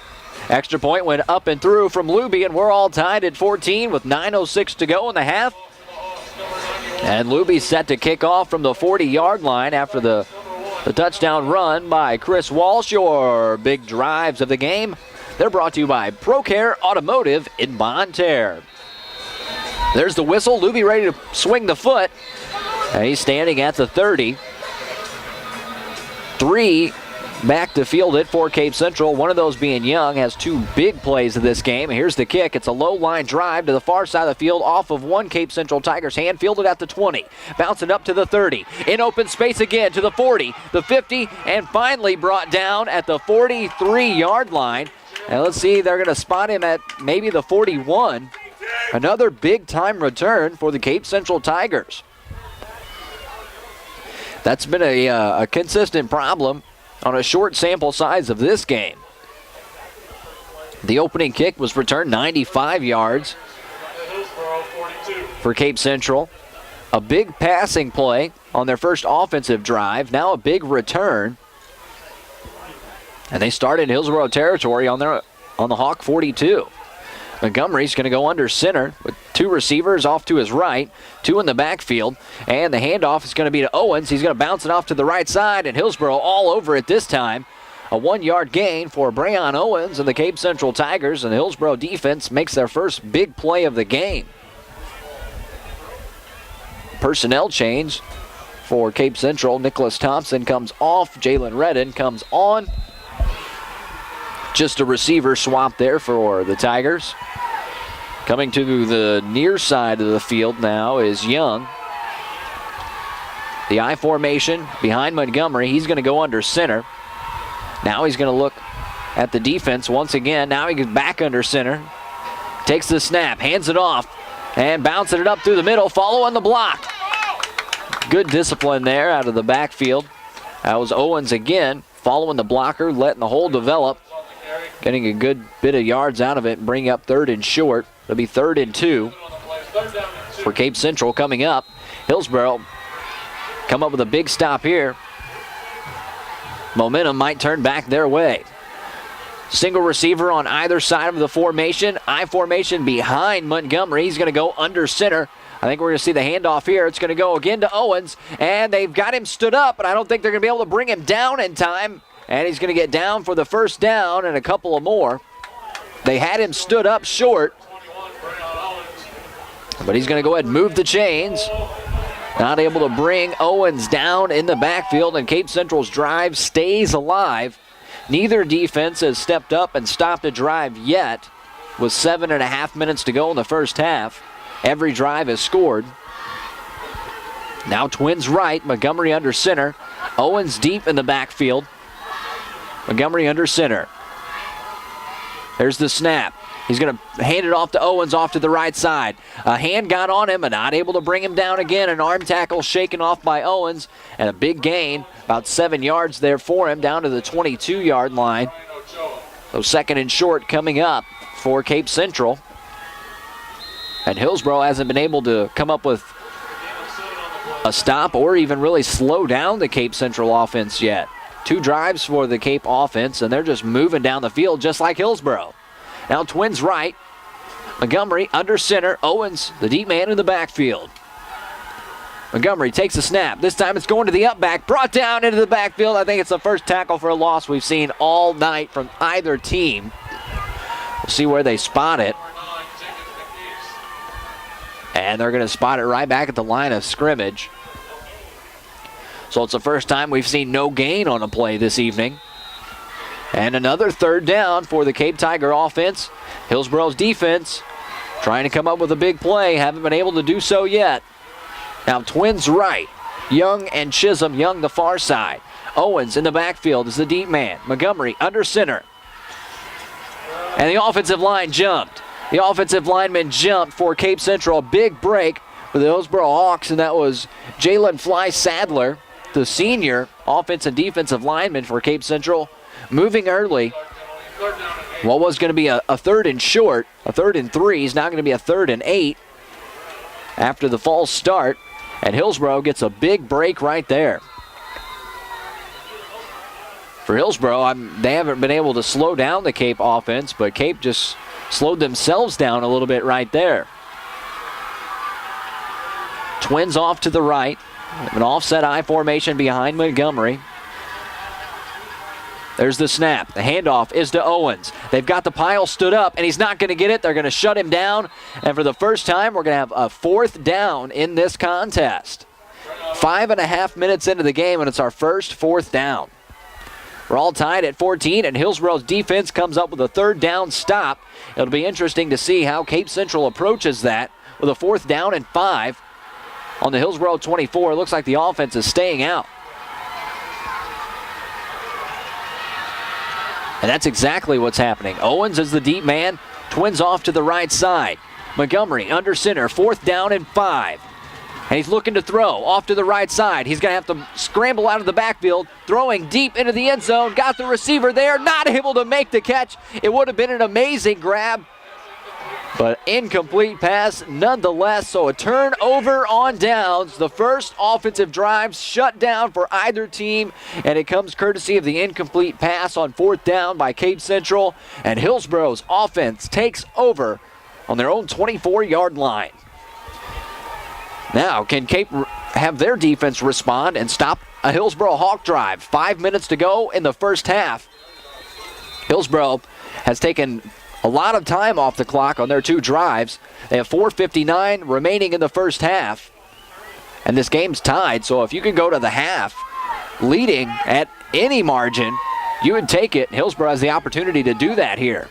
Extra point went up and through from Luby, and we're all tied at 14 with 9:06 to go in the half. And Luby set to kick off from the 40-yard line after the touchdown run by Chris Walsh. Your big drives of the game, they're brought to you by ProCare Automotive in Bonne Terre. There's the whistle. Luby ready to swing the foot. And he's standing at the 30. 3 back to field it for Cape Central. One of those being Young has 2 big plays of this game. Here's the kick. It's a low line drive to the far side of the field off of one Cape Central Tigers hand. Fielded at the 20. Bouncing up to the 30. In open space again to the 40, the 50, and finally brought down at the 43-yard line. And let's see, they're going to spot him at maybe the 41. Another big-time return for the Cape Central Tigers. That's been a consistent problem on a short sample size of this game. The opening kick was returned 95 yards for Cape Central. A big passing play on their first offensive drive. Now a big return. And they start in Hillsboro territory on the Hawk 42. Montgomery's going to go under center with 2 receivers off to his right, 2 in the backfield, and the handoff is going to be to Owens. He's going to bounce it off to the right side, and Hillsboro all over it this time. A 1-yard gain for Brayon Owens and the Cape Central Tigers, and the Hillsboro defense makes their first big play of the game. Personnel change for Cape Central. Nicholas Thompson comes off. Jalen Redden comes on. Just a receiver swap there for the Tigers. Coming to the near side of the field now is Young. The I formation behind Montgomery. He's going to go under center. Now he's going to look at the defense once again. Now he gets back under center. Takes the snap, hands it off, and bouncing it up through the middle, following the block. Good discipline there out of the backfield. That was Owens again, following the blocker, letting the hole develop. Getting a good bit of yards out of it, bringing up 3rd and short. It'll be 3rd and 2 for Cape Central coming up. Hillsboro come up with a big stop here. Momentum might turn back their way. Single receiver on either side of the formation. I formation behind Montgomery. He's going to go under center. I think we're going to see the handoff here. It's going to go again to Owens, and they've got him stood up, but I don't think they're going to be able to bring him down in time. And he's going to get down for the first down and a couple of more. They had him stood up short, but he's going to go ahead and move the chains. Not able to bring Owens down in the backfield, and Cape Central's drive stays alive. Neither defense has stepped up and stopped a drive yet, with 7.5 minutes to go in the first half. Every drive has scored. Now Twins right, Montgomery under center. Owens deep in the backfield. Montgomery under center. There's the snap. He's going to hand it off to Owens off to the right side. A hand got on him and not able to bring him down again. An arm tackle shaken off by Owens, and a big gain, about 7 yards there for him, down to the 22-yard line. So 2nd and short coming up for Cape Central. And Hillsboro hasn't been able to come up with a stop or even really slow down the Cape Central offense yet. 2 drives for the Cape offense, and they're just moving down the field just like Hillsboro. Now Twins right. Montgomery under center. Owens, the deep man in the backfield. Montgomery takes a snap. This time it's going to the up back. Brought down into the backfield. I think it's the first tackle for a loss we've seen all night from either team. We'll see where they spot it. And they're going to spot it right back at the line of scrimmage. So it's the first time we've seen no gain on a play this evening. And another 3rd down for the Cape Tiger offense. Hillsboro's defense trying to come up with a big play. Haven't been able to do so yet. Now Twins right. Young and Chisholm. Young the far side. Owens in the backfield is the deep man. Montgomery under center. And the offensive line jumped. The offensive lineman jumped for Cape Central. A big break for the Hillsboro Hawks, and that was Jalen Fly Sadler, the senior offensive and defensive lineman for Cape Central, moving early. What was going to be a 3rd and short, a 3rd and 3 is now going to be a 3rd and 8 after the false start, and Hillsboro gets a big break right there. For Hillsboro, they haven't been able to slow down the Cape offense, but Cape just slowed themselves down a little bit right there. Twins off to the right. An offset I formation behind Montgomery. There's the snap. The handoff is to Owens. They've got the pile stood up, and he's not going to get it. They're going to shut him down. And for the first time, we're going to have a 4th down in this contest. 5.5 minutes into the game, and it's our first 4th down. We're all tied at 14, and Hillsboro's defense comes up with a 3rd down stop. It'll be interesting to see how Cape Central approaches that with a 4th down and 5 on the Hillsboro 24. It looks like the offense is staying out. And that's exactly what's happening. Owens is the deep man. Twins off to the right side. Montgomery under center, 4th down and 5. And he's looking to throw off to the right side. He's going to have to scramble out of the backfield, throwing deep into the end zone. Got the receiver there, not able to make the catch. It would have been an amazing grab, but incomplete pass nonetheless. So a turnover on downs. The first offensive drive shut down for either team, and it comes courtesy of the incomplete pass on 4th down by Cape Central. And Hillsboro's offense takes over on their own 24-yard line. Now, can Cape have their defense respond and stop a Hillsboro Hawk drive? 5 minutes to go in the first half. Hillsboro has taken a lot of time off the clock on their 2 drives. They have 4:59 remaining in the first half. And this game's tied, so if you can go to the half leading at any margin, you would take it. Hillsboro has the opportunity to do that here.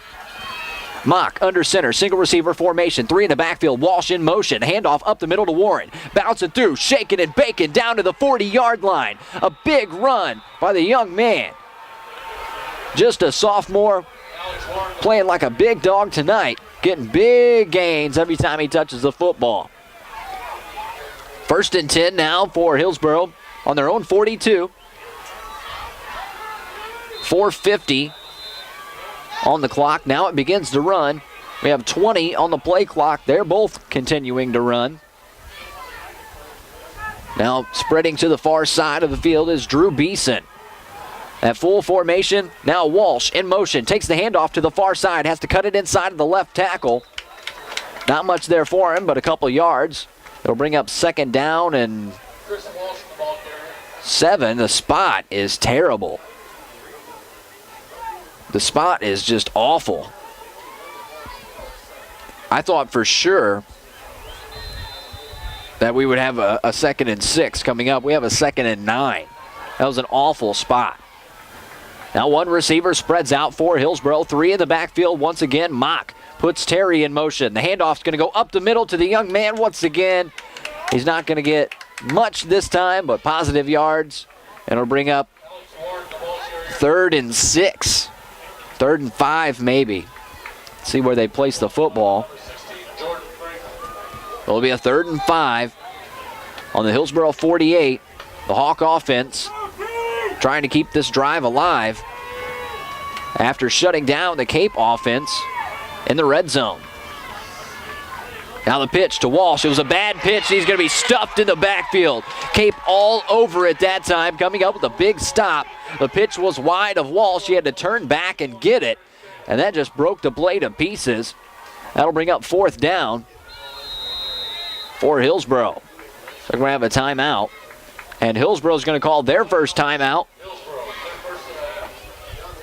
Mock under center, single receiver formation, 3 in the backfield, Walsh in motion, handoff up the middle to Warren, bouncing through, shaking and baking down to the 40-yard line. A big run by the young man. Just a sophomore, playing like a big dog tonight, getting big gains every time he touches the football. 1st and 10 now for Hillsboro on their own 42. 4:50 on the clock. Now it begins to run. We have 20 on the play clock. They're both continuing to run. Now spreading to the far side of the field is Drew Beeson. At full formation, now Walsh in motion. Takes the handoff to the far side. Has to cut it inside of the left tackle. Not much there for him, but a couple yards. It'll bring up 2nd down and 7. The spot is terrible. The spot is just awful. I thought for sure that we would have a 2nd and 6 coming up. We have a 2nd and 9. That was an awful spot. Now one receiver spreads out for Hillsboro. 3 in the backfield once again. Mock puts Terry in motion. The handoff's going to go up the middle to the young man once again. He's not going to get much this time, but positive yards. And it'll bring up 3rd and 6. 3rd and 5 maybe. See where they place the football. It'll be a 3rd and 5 on the Hillsboro 48. The Hawk offense trying to keep this drive alive after shutting down the Cape offense in the red zone. Now the pitch to Walsh. It was a bad pitch. He's going to be stuffed in the backfield. Cape all over it that time, coming up with a big stop. The pitch was wide of Walsh. He had to turn back and get it, and that just broke the play to pieces. That'll bring up 4th down for Hillsboro. So we're going to have a timeout, and Hillsboro's going to call their first timeout.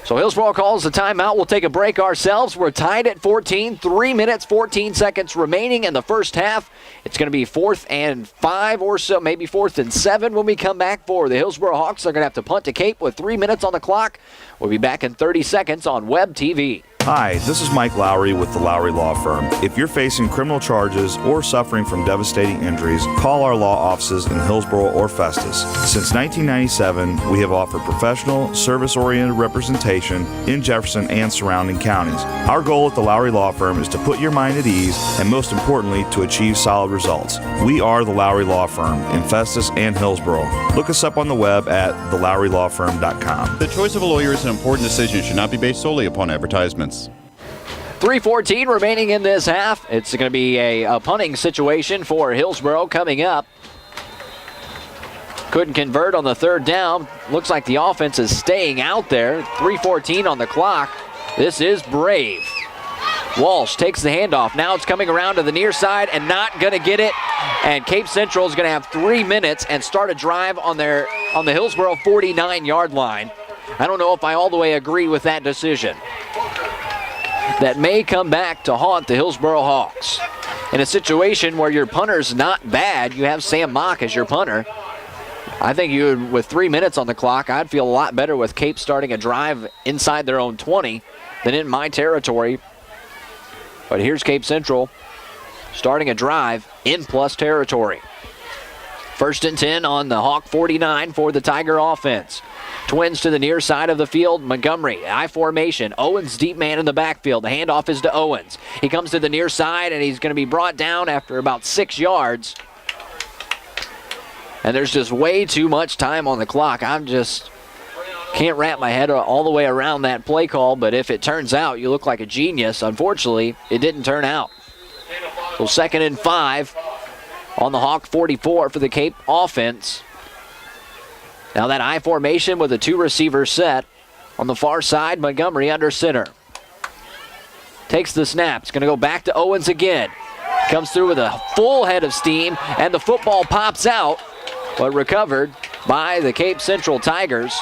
So Hillsboro calls the timeout. We'll take a break ourselves. We're tied at 14, 3 minutes, 14 seconds remaining in the first half. It's going to be 4th and 5 or so, maybe 4th and 7 when we come back for the Hillsboro Hawks. They're going to have to punt to Cape with 3 minutes on the clock. We'll be back in 30 seconds on Web TV. Hi, this is Mike Lowry with the Lowry Law Firm. If you're facing criminal charges or suffering from devastating injuries, call our law offices in Hillsboro or Festus. Since 1997, we have offered professional, service-oriented representation in Jefferson and surrounding counties. Our goal at the Lowry Law Firm is to put your mind at ease and, most importantly, to achieve solid results. We are the Lowry Law Firm in Festus and Hillsboro. Look us up on the web at thelowrylawfirm.com. The choice of a lawyer is an important decision. It should not be based solely upon advertisements. 3:14 remaining in this half. It's going to be a punting situation for Hillsboro coming up. Couldn't convert on the 3rd down. Looks like the offense is staying out there. 3:14 on the clock. This is brave. Walsh takes the handoff. Now it's coming around to the near side and not going to get it. And Cape Central is going to have 3 minutes and start a drive on the Hillsboro 49-yard line. I don't know if I all the way agree with that decision. That may come back to haunt the Hillsboro Hawks. In a situation where your punter's not bad, you have Sam Mock as your punter. I think you would, with 3 minutes on the clock, I'd feel a lot better with Cape starting a drive inside their own 20 than in my territory. But here's Cape Central starting a drive in plus territory. 1st and 10 on the Hawk 49 for the Tiger offense. Twins to the near side of the field. Montgomery, I formation. Owens deep man in the backfield. The handoff is to Owens. He comes to the near side, and he's going to be brought down after about 6 yards. And there's just way too much time on the clock. I'm just can't wrap my head all the way around that play call, but if it turns out you look like a genius, unfortunately, it didn't turn out. So 2nd and 5 on the Hawk 44 for the Cape offense. Now that I formation with a 2-receiver set. On the far side, Montgomery under center. Takes the snap. It's going to go back to Owens again. Comes through with a full head of steam, and the football pops out, but recovered by the Cape Central Tigers.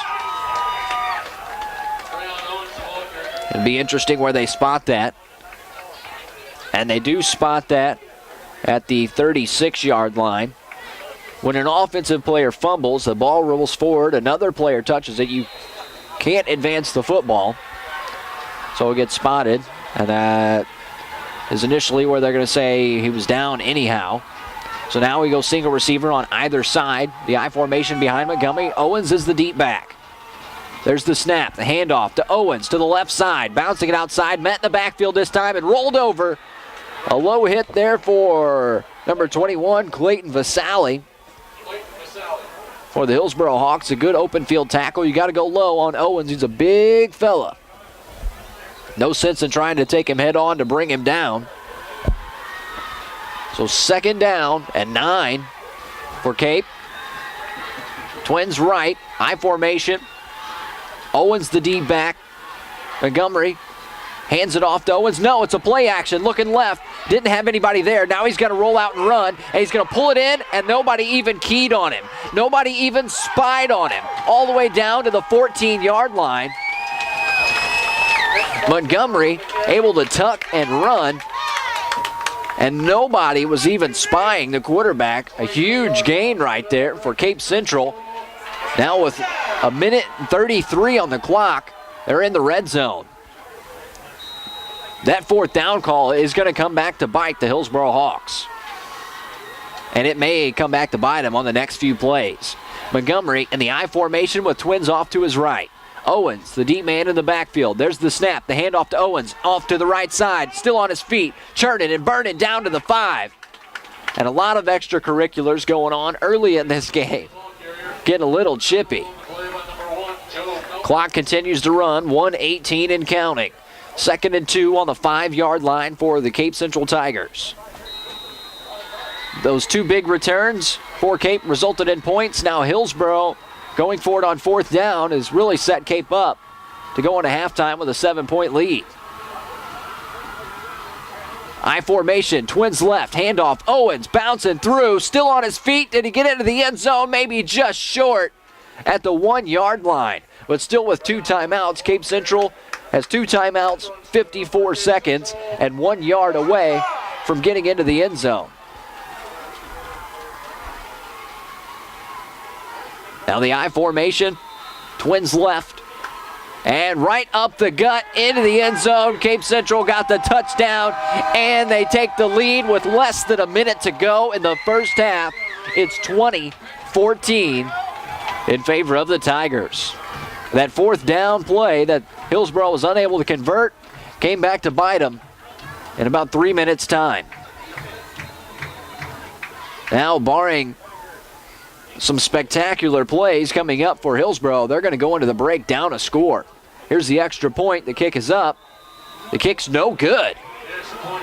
It'll be interesting where they spot that. And they do spot that at the 36-yard line. When an offensive player fumbles, the ball rolls forward, another player touches it, you can't advance the football. So it gets spotted And that is initially where they're going to say he was down anyhow. So now we go single receiver on either side. The I formation behind Montgomery. Owens is the deep back. There's the snap, the handoff to Owens to the left side. Bouncing it outside, met in the backfield this time and rolled over. A low hit there for number 21, Clayton Vasali. For the Hillsboro Hawks, a good open field tackle. You got to go low on Owens. He's a big fella. No sense in trying to take him head on to bring him down. So 2nd down and 9 for Cape. Twins right, I formation. Owens the deep back. Montgomery hands it off to Owens. No, it's a play action. Looking left. Didn't have anybody there. Now he's going to roll out and run. And he's going to pull it in, and nobody even keyed on him. Nobody even spied on him. All the way down to the 14-yard line. Montgomery able to tuck and run. And nobody was even spying the quarterback. A huge gain right there for Cape Central. Now with a minute and 33 on the clock, they're in the red zone. That 4th down call is going to come back to bite the Hillsboro Hawks. And it may come back to bite them on the next few plays. Montgomery in the I formation with Twins off to his right. Owens, the deep man in the backfield. There's the snap, the handoff to Owens, off to the right side, still on his feet, churning and burning down to the 5. And a lot of extracurriculars going on early in this game. Getting a little chippy. Clock continues to run, 1:18 and counting. 2nd and 2 on the 5-yard line for the Cape Central Tigers. Those 2 big returns for Cape resulted in points. Now Hillsboro going for it on 4th down has really set Cape up to go into halftime with a 7-point lead. I formation, Twins left, handoff, Owens bouncing through, still on his feet. Did he get into the end zone? Maybe just short at the 1-yard line. But still with 2 timeouts, Cape Central has 2 timeouts, 54 seconds, and 1 yard away from getting into the end zone. Now the I formation, Twins left, and right up the gut into the end zone. Cape Central got the touchdown, and they take the lead with less than a minute to go in the first half. It's 20-14 in favor of the Tigers. That 4th down play that Hillsboro was unable to convert came back to bite them in about 3 minutes' time. Now, barring some spectacular plays coming up for Hillsboro, they're going to go into the break down a score. Here's the extra point. The kick is up. The kick's no good.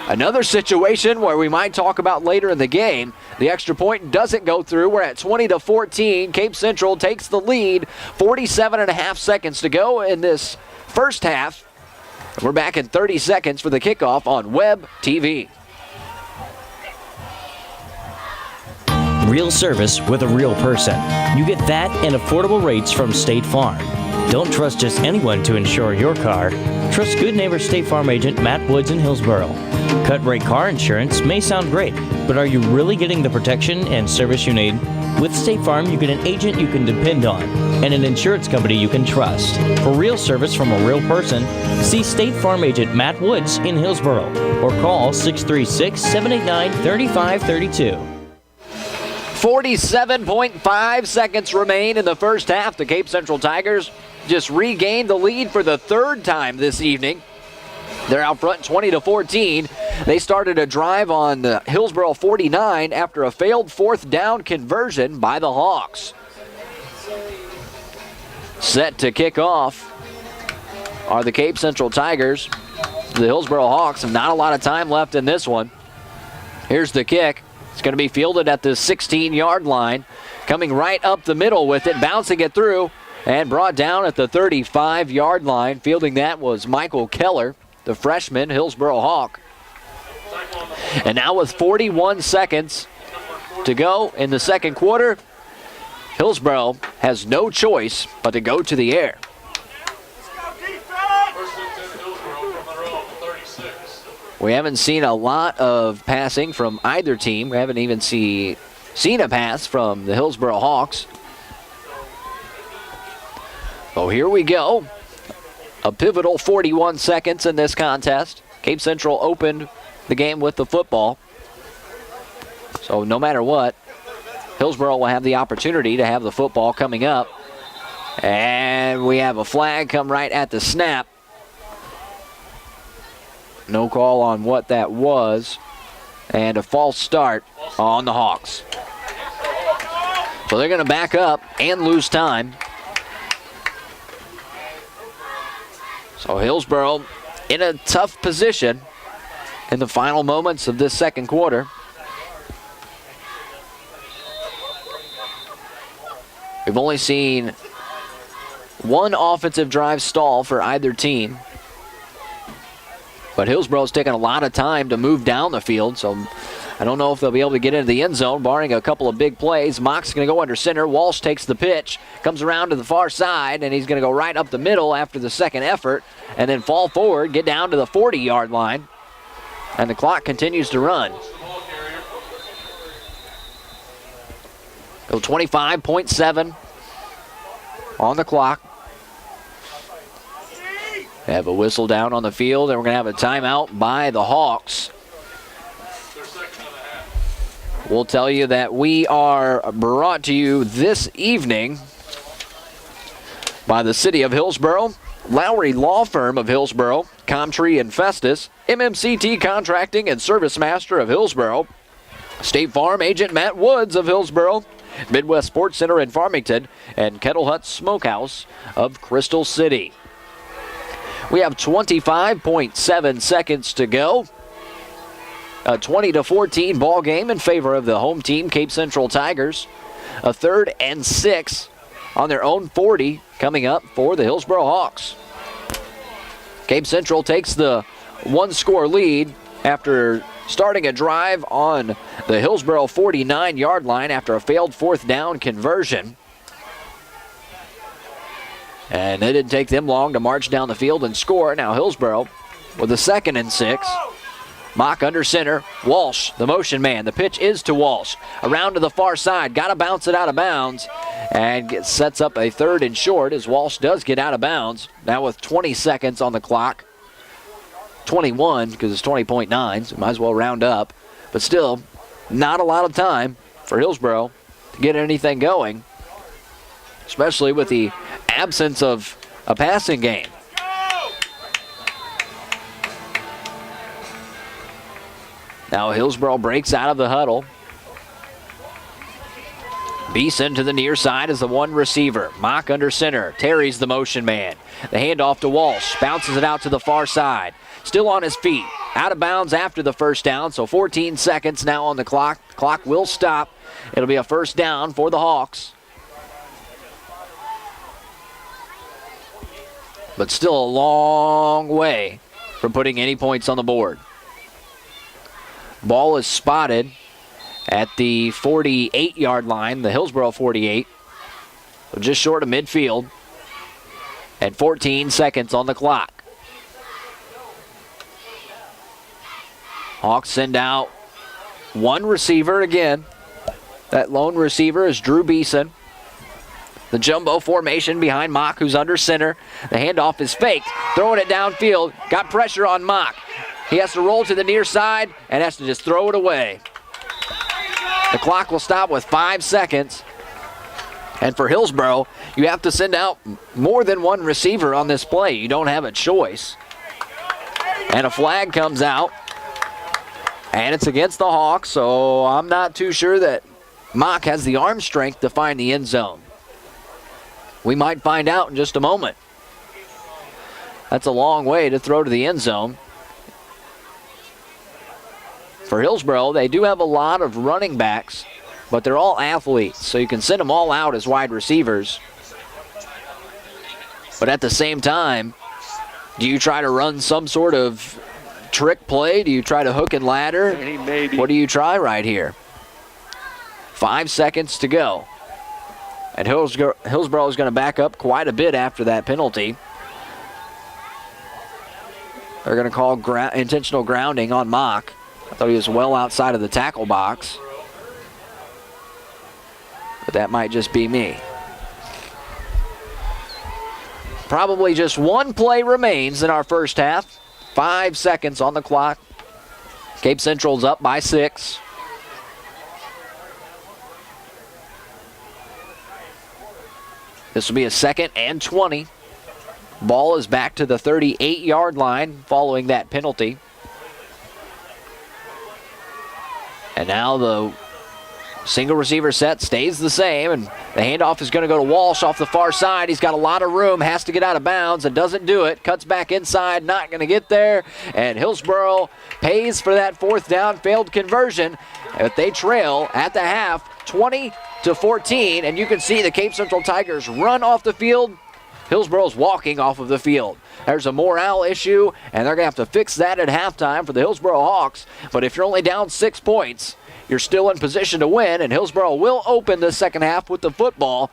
Another situation where we might talk about later in the game. The extra point doesn't go through. We're at 20-14. Cape Central takes the lead. 47.5 seconds to go in this first half. We're back in 30 seconds for the kickoff on Web TV. Real service with a real person. You get that and affordable rates from State Farm. Don't trust just anyone to insure your car. Trust good neighbor State Farm agent Matt Woods in Hillsboro. Cut rate car insurance may sound great, but are you really getting the protection and service you need? With State Farm, you get an agent you can depend on and an insurance company you can trust. For real service from a real person, see State Farm agent Matt Woods in Hillsboro or call 636-789-3532. 47.5 seconds remain in the first half. The Cape Central Tigers just regained the lead for the 3rd time this evening. They're out front 20-14. They started a drive on the Hillsboro 49 after a failed 4th down conversion by the Hawks. Set to kick off are the Cape Central Tigers. The Hillsboro Hawks have not a lot of time left in this one. Here's the kick. It's going to be fielded at the 16-yard line. Coming right up the middle with it, bouncing it through, and brought down at the 35-yard line. Fielding that was Michael Keller, the freshman Hillsboro Hawk. And now with 41 seconds to go in the second quarter, Hillsboro has no choice but to go to the air. We haven't seen a lot of passing from either team. We haven't even seen a pass from the Hillsboro Hawks. Oh, here we go. A pivotal 41 seconds in this contest. Cape Central opened the game with the football. So no matter what, Hillsboro will have the opportunity to have the football coming up. And we have a flag come right at the snap. No call on what that was. And a false start on the Hawks. So they're going to back up and lose time. So Hillsboro in a tough position in the final moments of this second quarter. We've only seen one offensive drive stall for either team. But Hillsboro's taken a lot of time to move down the field, so I don't know if they'll be able to get into the end zone, barring a couple of big plays. Mock's going to go under center. Walsh takes the pitch, comes around to the far side, and he's going to go right up the middle after the second effort, and then fall forward, get down to the 40-yard line, and the clock continues to run. So 25.7 on the clock. They have a whistle down on the field, and we're going to have a timeout by the Hawks. We'll tell you that we are brought to you this evening by the City of Hillsboro, Lowry Law Firm of Hillsboro, Comtree and Festus, MMCT Contracting and Service Master of Hillsboro, State Farm Agent Matt Woods of Hillsboro, Midwest Sports Center in Farmington, and Kettle Hut Smokehouse of Crystal City. We have 25.7 seconds to go. A 20-14 ball game in favor of the home team, Cape Central Tigers. A 3rd and 6 on their own 40 coming up for the Hillsboro Hawks. Cape Central takes the one-score lead after starting a drive on the Hillsboro 49-yard line after a failed 4th down conversion. And it didn't take them long to march down the field and score. Now Hillsboro with a 2nd and 6. Mock under center. Walsh, the motion man. The pitch is to Walsh. Around to the far side. Got to bounce it out of bounds. And sets up a 3rd and short as Walsh does get out of bounds. Now with 20 seconds on the clock. 21 because it's 20.9, so might as well round up. But still, not a lot of time for Hillsboro to get anything going, especially with the absence of a passing game. Now Hillsboro breaks out of the huddle. Beeson to the near side as the one receiver. Mock under center. Terry's the motion man. The handoff to Walsh. Bounces it out to the far side. Still on his feet. Out of bounds after the first down, so 14 seconds now on the clock. The clock will stop. It'll be a 1st down for the Hawks. But still a long way from putting any points on the board. Ball is spotted at the 48-yard line, the Hillsboro 48. So just short of midfield. And 14 seconds on the clock. Hawks send out one receiver again. That lone receiver is Drew Beeson. The jumbo formation behind Mock, who's under center. The handoff is faked. Throwing it downfield. Got pressure on Mock. He has to roll to the near side and has to just throw it away. The clock will stop with 5 seconds. And for Hillsboro, you have to send out more than one receiver on this play. You don't have a choice. And a flag comes out. And it's against the Hawks, so I'm not too sure that Mock has the arm strength to find the end zone. We might find out in just a moment. That's a long way to throw to the end zone. For Hillsboro, they do have a lot of running backs, but they're all athletes, so you can send them all out as wide receivers. But at the same time, do you try to run some sort of trick play? Do you try to hook and ladder? What do you try right here? 5 seconds to go. And Hillsboro is going to back up quite a bit after that penalty. They're going to call intentional grounding on Mock. I thought he was well outside of the tackle box. But that might just be me. Probably just one play remains in our first half. 5 seconds on the clock. Cape Central's up by 6. This will be a 2nd and 20. Ball is back to the 38-yard line following that penalty. And now the single receiver set stays the same, and the handoff is going to go to Walsh off the far side. He's got a lot of room, has to get out of bounds, and doesn't do it. Cuts back inside, not going to get there. And Hillsboro pays for that 4th down failed conversion. But they trail at the half, 20-14, and you can see the Cape Central Tigers run off the field. Hillsboro's walking off of the field. There's a morale issue, and they're going to have to fix that at halftime for the Hillsboro Hawks. But if you're only down 6 points, you're still in position to win, and Hillsboro will open the second half with the football.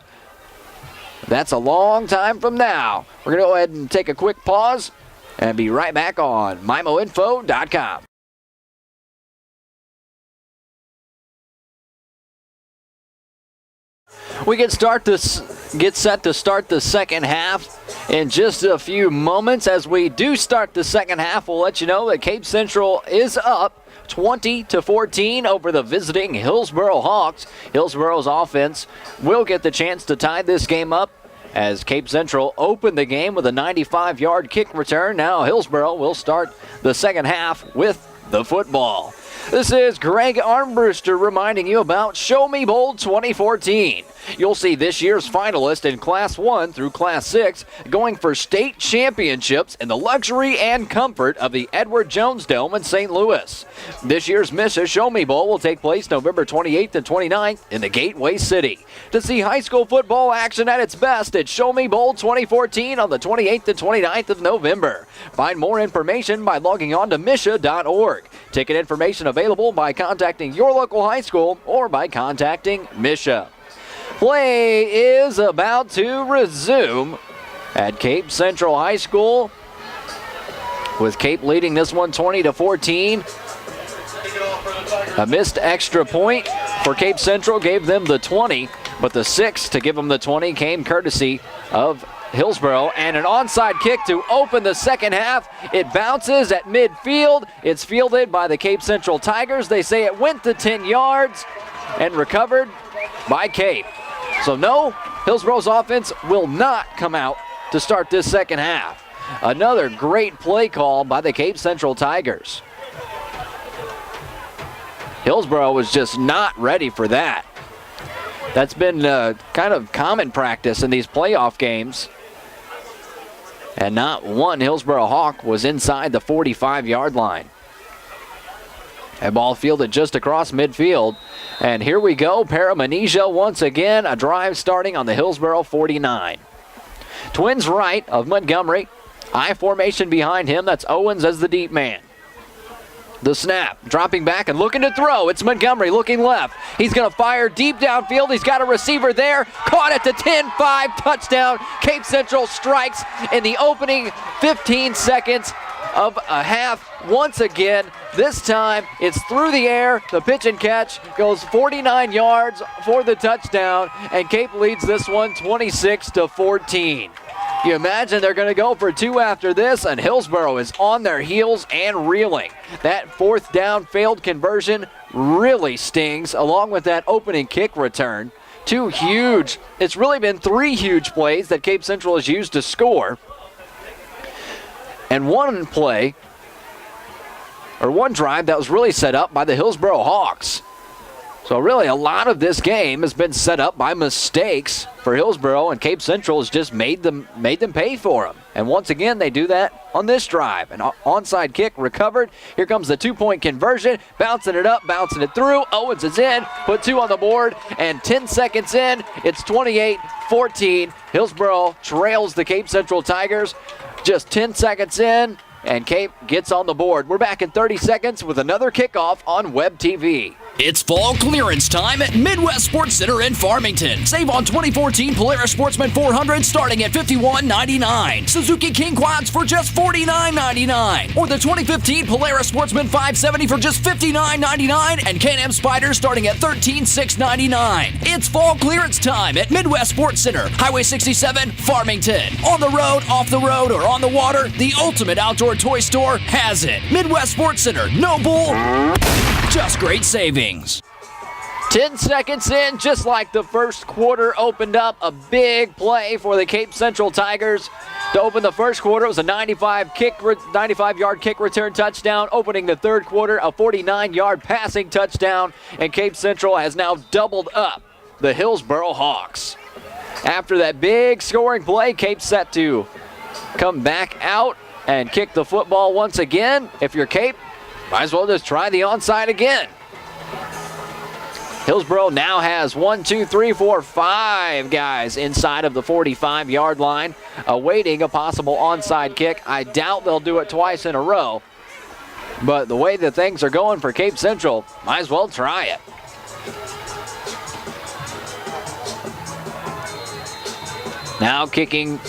That's a long time from now. We're going to go ahead and take a quick pause and be right back on MIMOinfo.com. We get set to start the second half in just a few moments. As we do start the second half, we'll let you know that Cape Central is up 20-14 over the visiting Hillsboro Hawks. Hillsboro's offense will get the chance to tie this game up as Cape Central opened the game with a 95-yard kick return. Now Hillsboro will start the second half with the football. This is Greg Armbruster reminding you about Show Me Bowl 2014. You'll see this year's finalists in Class 1 through Class 6 going for state championships in the luxury and comfort of the Edward Jones Dome in St. Louis. This year's Mrs. Show Me Bowl will take place November 28th and 29th in the Gateway City. To see high school football action at its best, it's Show Me Bowl 2014 on the 28th and 29th of November. Find more information by logging on to misha.org. Ticket information available by contacting your local high school or by contacting Misha. Play is about to resume at Cape Central High School, with Cape leading this one 20-14. A missed extra point for Cape Central gave them the 20, but the 6 to give them the 20 came courtesy of Hillsboro, and an onside kick to open the second half. It bounces at midfield. It's fielded by the Cape Central Tigers. They say it went to 10 yards and recovered by Cape. So no, Hillsboro's offense will not come out to start this second half. Another great play call by the Cape Central Tigers. Hillsboro was just not ready for that. That's been kind of common practice in these playoff games. And not one Hillsboro Hawk was inside the 45-yard line. A ball fielded just across midfield. And here we go, Paramenesia once again, a drive starting on the Hillsboro 49. Twins right of Montgomery. I formation behind him, that's Owens as the deep man. The snap, dropping back and looking to throw. It's Montgomery looking left. He's going to fire deep downfield. He's got a receiver there. Caught at the 10-5, touchdown. Cape Central strikes in the opening 15 seconds of a half once again. This time it's through the air. The pitch and catch goes 49 yards for the touchdown, and Cape leads this one 26-14. You imagine they're going to go for 2 after this, and Hillsboro is on their heels and reeling. That 4th down failed conversion really stings, along with that opening kick return. 2 huge, it's really been 3 huge plays that Cape Central has used to score. And one drive that was really set up by the Hillsboro Hawks. So really a lot of this game has been set up by mistakes for Hillsboro, and Cape Central has just made them pay for them. And once again, they do that on this drive. An onside kick recovered. Here comes the 2-point conversion. Bouncing it up, bouncing it through. Owens is in, put 2 on the board, and 10 seconds in, it's 28-14. Hillsboro trails the Cape Central Tigers. Just 10 seconds in, and Cape gets on the board. We're back in 30 seconds with another kickoff on Web TV. It's fall clearance time at Midwest Sports Center in Farmington. Save on 2014 Polaris Sportsman 400 starting at $51.99. Suzuki King Quads for just $49.99. Or the 2015 Polaris Sportsman 570 for just $59.99. And Can-Am Spyder starting at $13,699. It's fall clearance time at Midwest Sports Center, Highway 67, Farmington. On the road, off the road, or on the water, the ultimate outdoor toy store has it. Midwest Sports Center, no bull, just great savings. 10 seconds in, just like the first quarter opened up, a big play for the Cape Central Tigers. To open the first quarter, it was a 95-yard kick return touchdown. Opening the third quarter, a 49-yard passing touchdown, and Cape Central has now doubled up the Hillsboro Hawks. After that big scoring play, Cape's set to come back out and kick the football once again. If you're Cape, might as well just try the onside again. Hillsboro now has 5 guys inside of the 45-yard line, awaiting a possible onside kick. I doubt they'll do it twice in a row, but the way that things are going for Cape Central, might as well try it. Now kicking,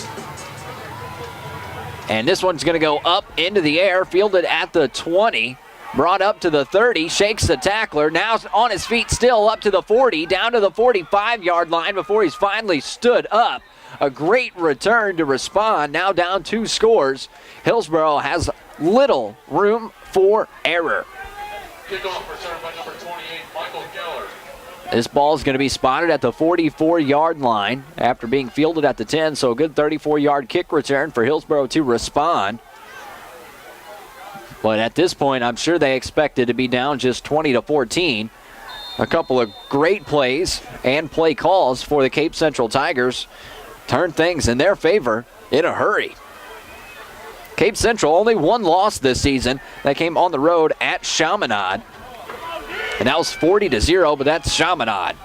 and this one's going to go up into the air, fielded at the 20. Brought up to the 30, shakes the tackler, now on his feet still up to the 40, down to the 45-yard line before he's finally stood up. A great return to respond, now down 2 scores. Hillsboro has little room for error. Kickoff return by number 28, Michael Geller. This ball is going to be spotted at the 44-yard line after being fielded at the 10, so a good 34-yard kick return for Hillsboro to respond. But at this point, I'm sure they expected to be down just 20-14. A couple of great plays and play calls for the Cape Central Tigers turned things in their favor in a hurry. Cape Central only one loss this season. That came on the road at Chaminade. And that was 40-0, but that's Chaminade.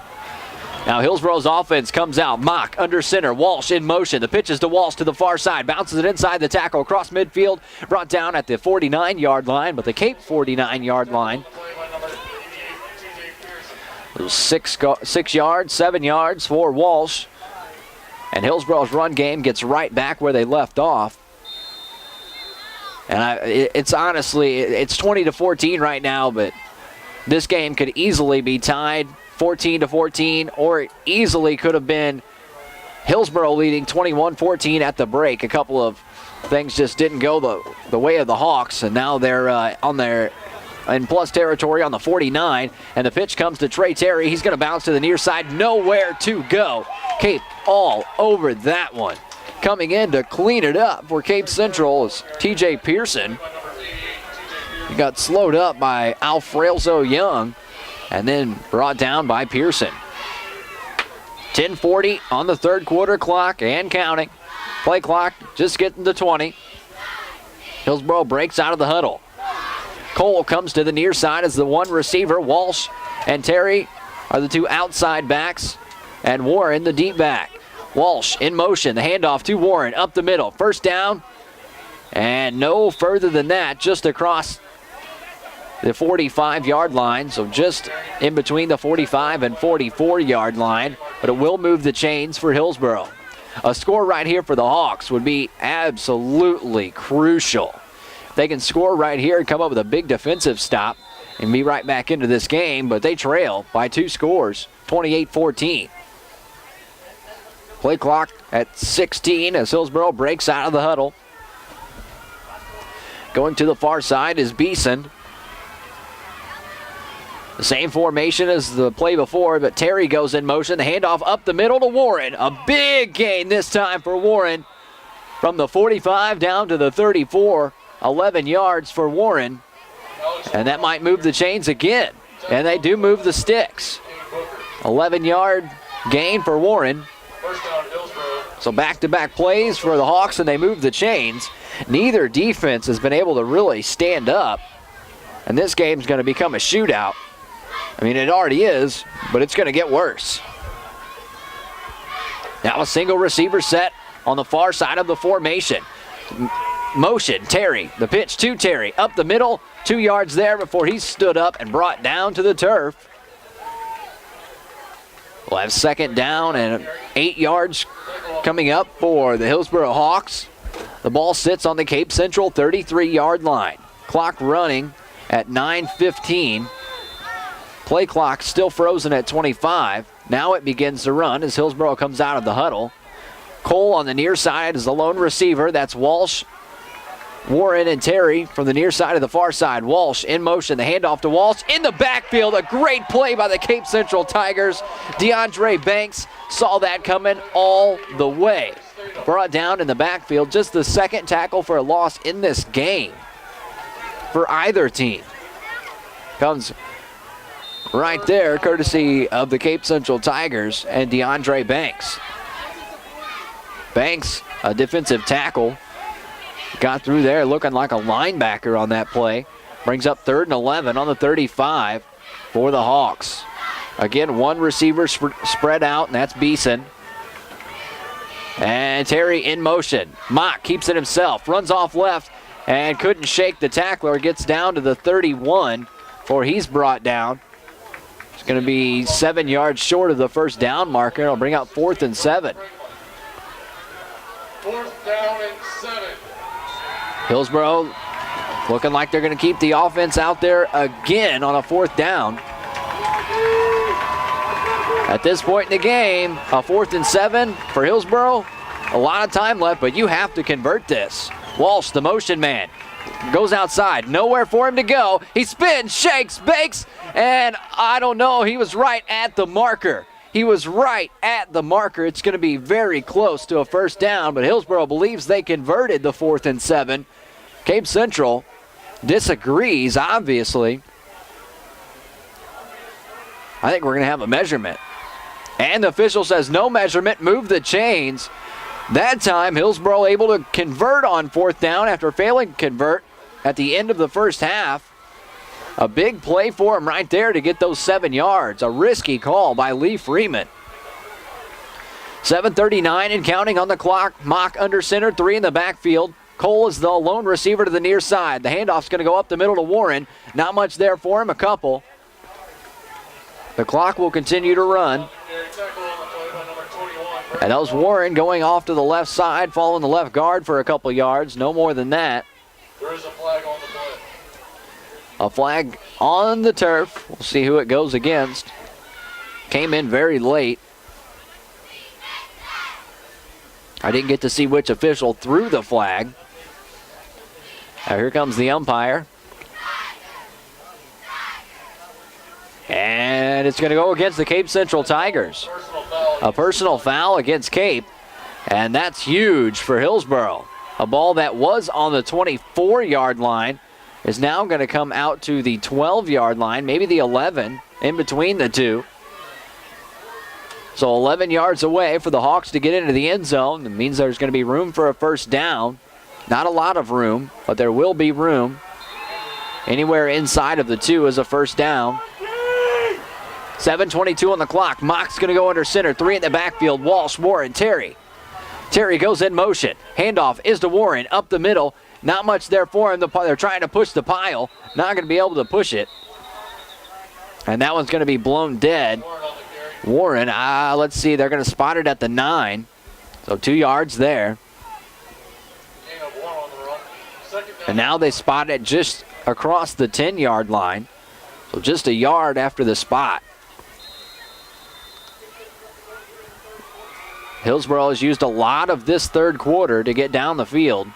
Now Hillsboro's offense comes out. Mock under center. Walsh in motion. The pitch is to Walsh to the far side. Bounces it inside the tackle across midfield. Brought down at the 49-yard line, but the Cape 49-yard line. It was 7 yards for Walsh. And Hillsboro's run game gets right back where they left off. And it's honestly, it's 20-14 right now, but this game could easily be tied 14-14, or it easily could have been Hillsboro leading 21-14 at the break. A couple of things just didn't go the way of the Hawks, and now they're in plus territory on the 49, and the pitch comes to Trey Terry. He's going to bounce to the near side, nowhere to go. Cape all over that one. Coming in to clean it up for Cape Central is TJ Pearson. He got slowed up by Alfredo Young, and then brought down by Pearson. 10:40 on the third quarter clock and counting. Play clock just getting to 20. Hillsboro breaks out of the huddle. Cole comes to the near side as the one receiver. Walsh and Terry are the 2 outside backs, and Warren the deep back. Walsh in motion, the handoff to Warren up the middle. First down, and no further than that, just across the 45-yard line, so just in between the 45 and 44-yard line, but it will move the chains for Hillsboro. A score right here for the Hawks would be absolutely crucial. If they can score right here and come up with a big defensive stop and be right back into this game, but they trail by 2 scores, 28-14. Play clock at 16 as Hillsboro breaks out of the huddle. Going to the far side is Beeson. The same formation as the play before, but Terry goes in motion. The handoff up the middle to Warren. A big gain this time for Warren. From the 45 down to the 34. 11 yards for Warren. And that might move the chains again. And they do move the sticks. 11-yard gain for Warren. So back-to-back plays for the Hawks, and they move the chains. Neither defense has been able to really stand up. And this game's going to become a shootout. I mean, it already is, but it's going to get worse. Now a single receiver set on the far side of the formation. Motion, Terry, the pitch to Terry, up the middle, 2 yards there before he stood up and brought down to the turf. We'll have second down and 8 yards coming up for the Hillsboro Hawks. The ball sits on the Cape Central 33-yard line. Clock running at 9:15. Play clock still frozen at 25. Now it begins to run as Hillsboro comes out of the huddle. Cole on the near side is the lone receiver. That's Walsh, Warren, and Terry from the near side to the far side. Walsh in motion. The handoff to Walsh in the backfield. A great play by the Cape Central Tigers. DeAndre Banks saw that coming all the way. Brought down in the backfield. Just the second tackle for a loss in this game for either team. Comes right there, courtesy of the Cape Central Tigers and DeAndre Banks. Banks, a defensive tackle, got through there looking like a linebacker on that play. Brings up 3rd and 11 on the 35 for the Hawks. Again, one receiver spread out, and that's Beeson. And Terry in motion. Mock keeps it himself, runs off left, and couldn't shake the tackler. Gets down to the 31 before he's brought down. It's going to be 7 yards short of the first down marker. It'll bring out 4th and 7. 4th down and 7. Hillsboro looking like they're going to keep the offense out there again on a 4th down. At this point in the game, a 4th and 7 for Hillsboro. A lot of time left, but you have to convert this. Walsh, the motion man, goes outside. Nowhere for him to go. He spins, shakes, bakes, and I don't know. He was right at the marker. He was right at the marker. It's going to be very close to a first down, but Hillsboro believes they converted the 4th and 7. Cape Central disagrees, obviously. I think we're going to have a measurement. And the official says no measurement, move the chains. That time, Hillsboro able to convert on 4th down after failing to convert at the end of the first half. A big play for him right there to get those 7 yards. A risky call by Lee Freeman. 7:39 and counting on the clock. Mock under center, 3 in the backfield. Cole is the lone receiver to the near side. The handoff's going to go up the middle to Warren. Not much there for him, a couple. The clock will continue to run. And that was Warren going off to the left side, following the left guard for a couple yards. No more than that. There is a flag on the play. A flag on the turf. We'll see who it goes against. Came in very late. I didn't get to see which official threw the flag. Now here comes the umpire. And it's going to go against the Cape Central Tigers. A personal foul against Cape. And that's huge for Hillsboro. A ball that was on the 24-yard line is now going to come out to the 12-yard line, maybe the 11, in between the two. So 11 yards away for the Hawks to get into the end zone. It means there's going to be room for a first down. Not a lot of room, but there will be room. Anywhere inside of the 2 is a first down. 7:22 on the clock. Mock's going to go under center. 3 in the backfield. Walsh, Warren, Terry. Terry goes in motion. Handoff is to Warren up the middle. Not much there for him. They're trying to push the pile. Not going to be able to push it. And that one's going to be blown dead. Warren, let's see. They're going to spot it at the 9. So 2 yards there. And now they spot it just across the 10-yard line. So just a yard after the spot. Hillsboro has used a lot of this third quarter to get down the field.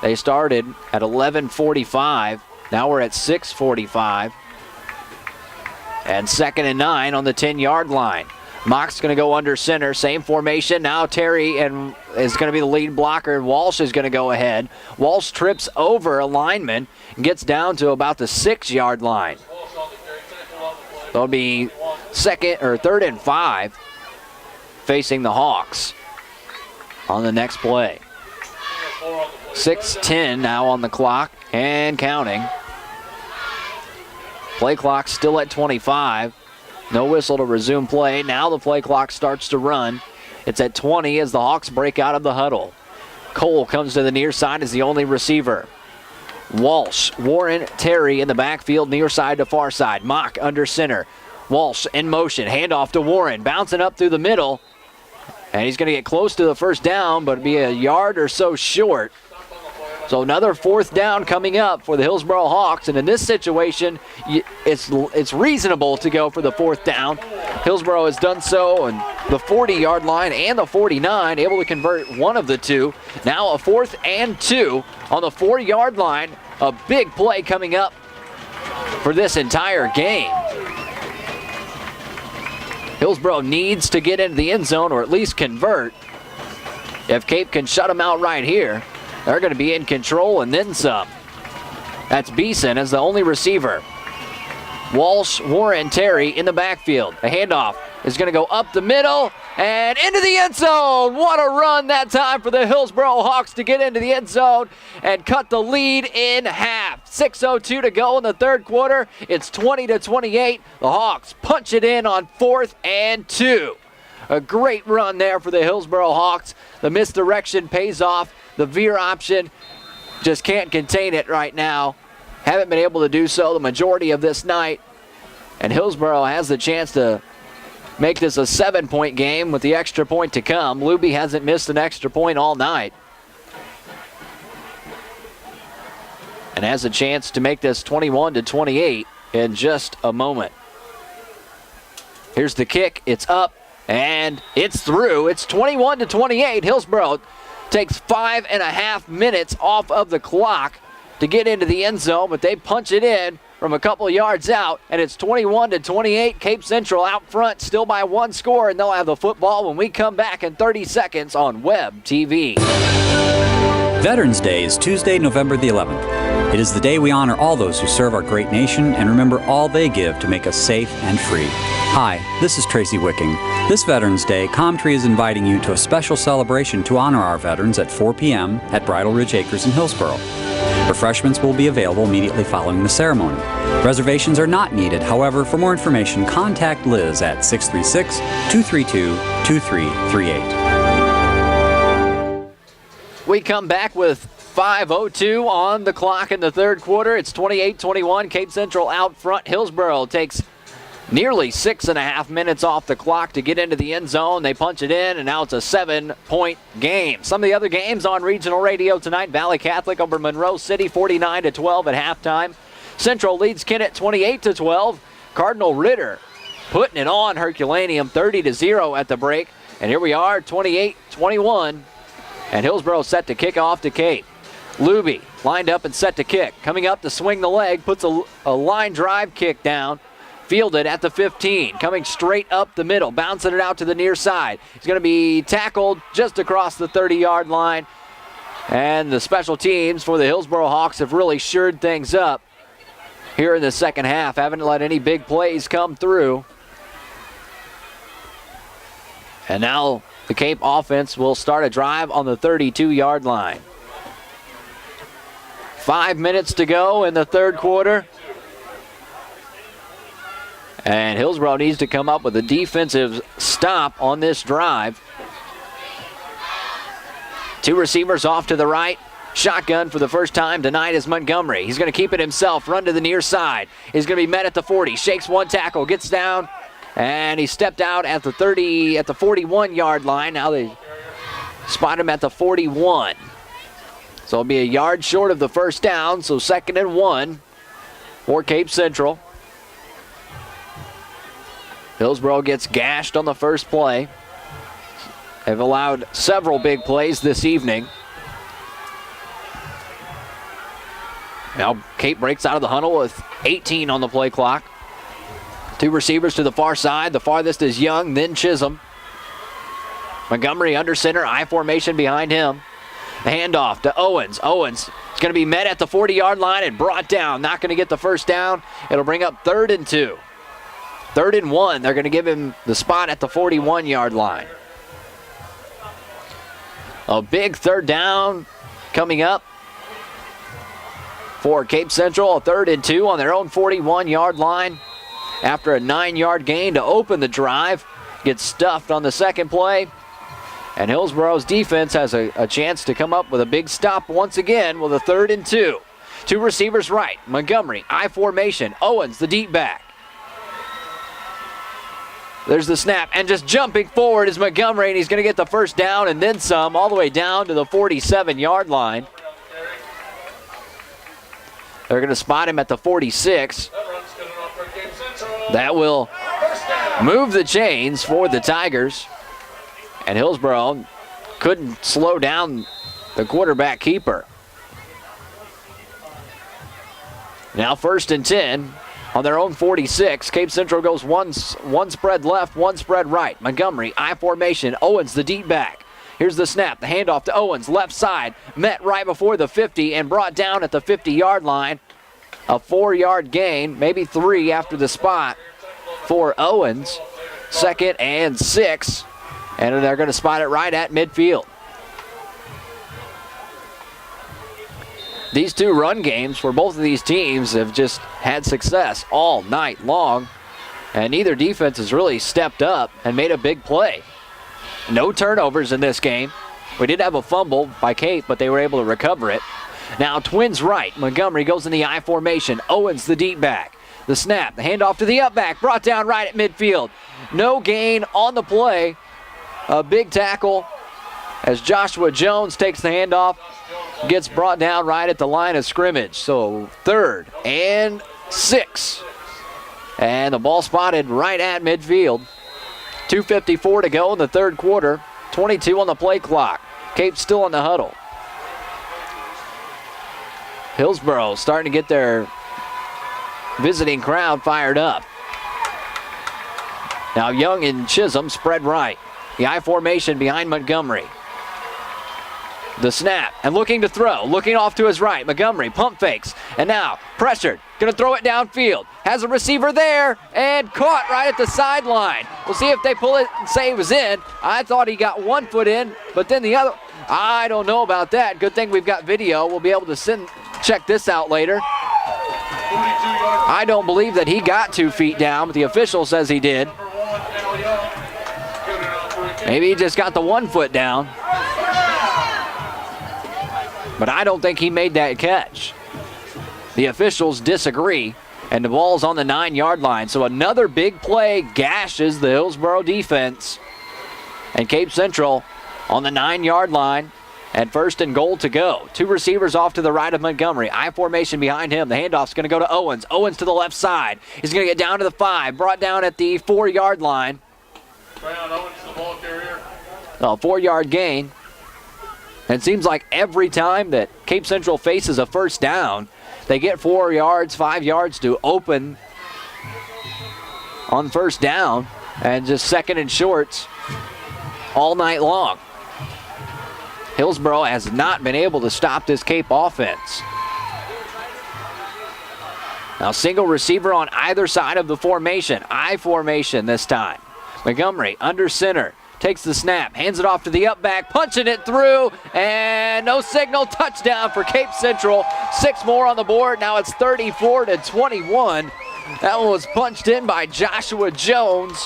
They started at 11:45. Now we're at 6:45. And 2nd and 9 on the 10-yard line. Mock's going to go under center. Same formation. Now Terry is going to be the lead blocker, and Walsh is going to go ahead. Walsh trips over a lineman and gets down to about the 6-yard line. That'll be 3rd and 5 facing the Hawks on the next play. 6:10 now on the clock and counting. Play clock still at 25. No whistle to resume play. Now the play clock starts to run. It's at 20 as the Hawks break out of the huddle. Cole comes to the near side as the only receiver. Walsh, Warren, Terry in the backfield, near side to far side. Mock under center. Walsh in motion, handoff to Warren, bouncing up through the middle. And he's going to get close to the first down, but be a yard or so short. So another fourth down coming up for the Hillsboro Hawks. And in this situation, it's reasonable to go for the fourth down. Hillsboro has done so on the 40-yard line and the 49, able to convert one of the two. Now a 4th and 2 on the 4-yard line. A big play coming up for this entire game. Hillsboro needs to get into the end zone or at least convert. If Cape can shut them out right here, they're going to be in control and then some. That's Beeson as the only receiver. Walsh, Warren, Terry in the backfield. The handoff is going to go up the middle and into the end zone. What a run that time for the Hillsboro Hawks to get into the end zone and cut the lead in half. 6:02 to go in the third quarter. It's 20-28. The Hawks punch it in on 4th and 2. A great run there for the Hillsboro Hawks. The misdirection pays off. The veer option just can't contain it right now. Haven't been able to do so the majority of this night. And Hillsboro has the chance to make this a 7-point game with the extra point to come. Luby hasn't missed an extra point all night. And has a chance to make this 21-28 in just a moment. Here's the kick. It's up and it's through. It's 21-28. Hillsboro takes 5.5 minutes off of the clock to get into the end zone, but they punch it in from a couple yards out, and it's 21-28. Cape Central out front, still by 1 score, and they'll have the football when we come back in 30 seconds on Web TV. Veterans Day is Tuesday, November the 11th. It is the day we honor all those who serve our great nation and remember all they give to make us safe and free. Hi, this is Tracy Wicking. This Veterans Day, Comtree is inviting you to a special celebration to honor our veterans at 4 p.m. at Bridal Ridge Acres in Hillsboro. Refreshments will be available immediately following the ceremony. Reservations are not needed. However, for more information, contact Liz at 636-232-2338. We come back with 5:02 on the clock in the third quarter. It's 28-21. Cape Central out front. Hillsboro takes nearly 6.5 minutes off the clock to get into the end zone. They punch it in, and now it's a 7-point game. Some of the other games on regional radio tonight: Valley Catholic over Monroe City, 49-12 at halftime. Central leads Kennett 28-12. Cardinal Ritter putting it on Herculaneum 30-0 at the break. And here we are, 28-21. And Hillsboro set to kick off to Cape. Luby lined up and set to kick. Coming up to swing the leg, puts a line drive kick down. Fielded at the 15, coming straight up the middle, bouncing it out to the near side. He's going to be tackled just across the 30-yard line. And the special teams for the Hillsboro Hawks have really shored things up here in the second half. Haven't let any big plays come through. And now the Cape offense will start a drive on the 32-yard line. 5 minutes to go in the third quarter. And Hillsboro needs to come up with a defensive stop on this drive. 2 receivers off to the right. Shotgun for the first time tonight is Montgomery. He's going to keep it himself, run to the near side. He's going to be met at the 40, shakes one tackle, gets down, and he stepped out at the 41-yard line. Now they spot him at the 41. So it'll be a yard short of the first down, so 2nd and 1 for Cape Central. Hillsboro gets gashed on the first play. They've allowed several big plays this evening. Now Cape breaks out of the huddle with 18 on the play clock. 2 receivers to the far side. The farthest is Young, then Chisholm. Montgomery under center, I formation behind him. The handoff to Owens. Owens is going to be met at the 40-yard line and brought down. Not going to get the first down. It'll bring up 3rd and 2. 3rd and 1. They're going to give him the spot at the 41-yard line. A big 3rd down coming up for Cape Central. A 3rd and 2 on their own 41-yard line. After a 9-yard gain to open the drive. Gets stuffed on the second play. And Hillsboro's defense has a chance to come up with a big stop once again with a 3rd and 2. 2 receivers right. Montgomery, I formation. Owens, the deep back. There's the snap, and just jumping forward is Montgomery, and he's going to get the first down and then some, all the way down to the 47-yard line. They're going to spot him at the 46. That will move the chains for the Tigers. And Hillsboro couldn't slow down the quarterback keeper. Now 1st and 10 on their own 46. Cape Central goes one spread left, one spread right. Montgomery, I formation. Owens, the deep back. Here's the snap. The handoff to Owens, left side. Met right before the 50 and brought down at the 50-yard line. A 4-yard gain, maybe 3 after the spot for Owens. 2nd and 6. And they're going to spot it right at midfield. These two run games for both of these teams have just had success all night long, and neither defense has really stepped up and made a big play. No turnovers in this game. We did have a fumble by Cape, but they were able to recover it. Now Twins right. Montgomery goes in the I formation. Owens the deep back. The snap, the handoff to the up back, brought down right at midfield. No gain on the play. A big tackle as Joshua Jones takes the handoff. Gets brought down right at the line of scrimmage. So 3rd and 6. And the ball spotted right at midfield. 2:54 to go in the 3rd quarter. 22 on the play clock. Cape still in the huddle. Hillsboro starting to get their visiting crowd fired up. Now Young and Chisholm spread right. The I formation behind Montgomery. The snap, and looking to throw, looking off to his right. Montgomery pump fakes, and now pressured, gonna throw it downfield. Has a receiver there, and caught right at the sideline. We'll see if they pull it and say it was in. I thought he got one foot in, but then the other, I don't know about that. Good thing we've got video. We'll be able to check this out later. I don't believe that he got 2 feet down, but the official says he did. Maybe he just got the 1 foot down. But I don't think he made that catch. The officials disagree, and the ball's on the 9-yard line. So another big play gashes the Hillsboro defense. And Cape Central on the 9-yard line, and 1st and goal to go. 2 receivers off to the right of Montgomery. I formation behind him. The handoff's going to go to Owens. Owens to the left side. He's going to get down to the 5, brought down at the 4-yard line. Owens, the ball carrier. A 4-yard gain. And it seems like every time that Cape Central faces a first down, they get 4 yards, 5 yards to open on first down, and just 2nd and shorts all night long. Hillsboro has not been able to stop this Cape offense. Now single receiver on either side of the formation. I formation this time. Montgomery under center. Takes the snap, hands it off to the up back, punching it through, and no signal. Touchdown for Cape Central. 6 more on the board. Now it's 34-21. That one was punched in by Joshua Jones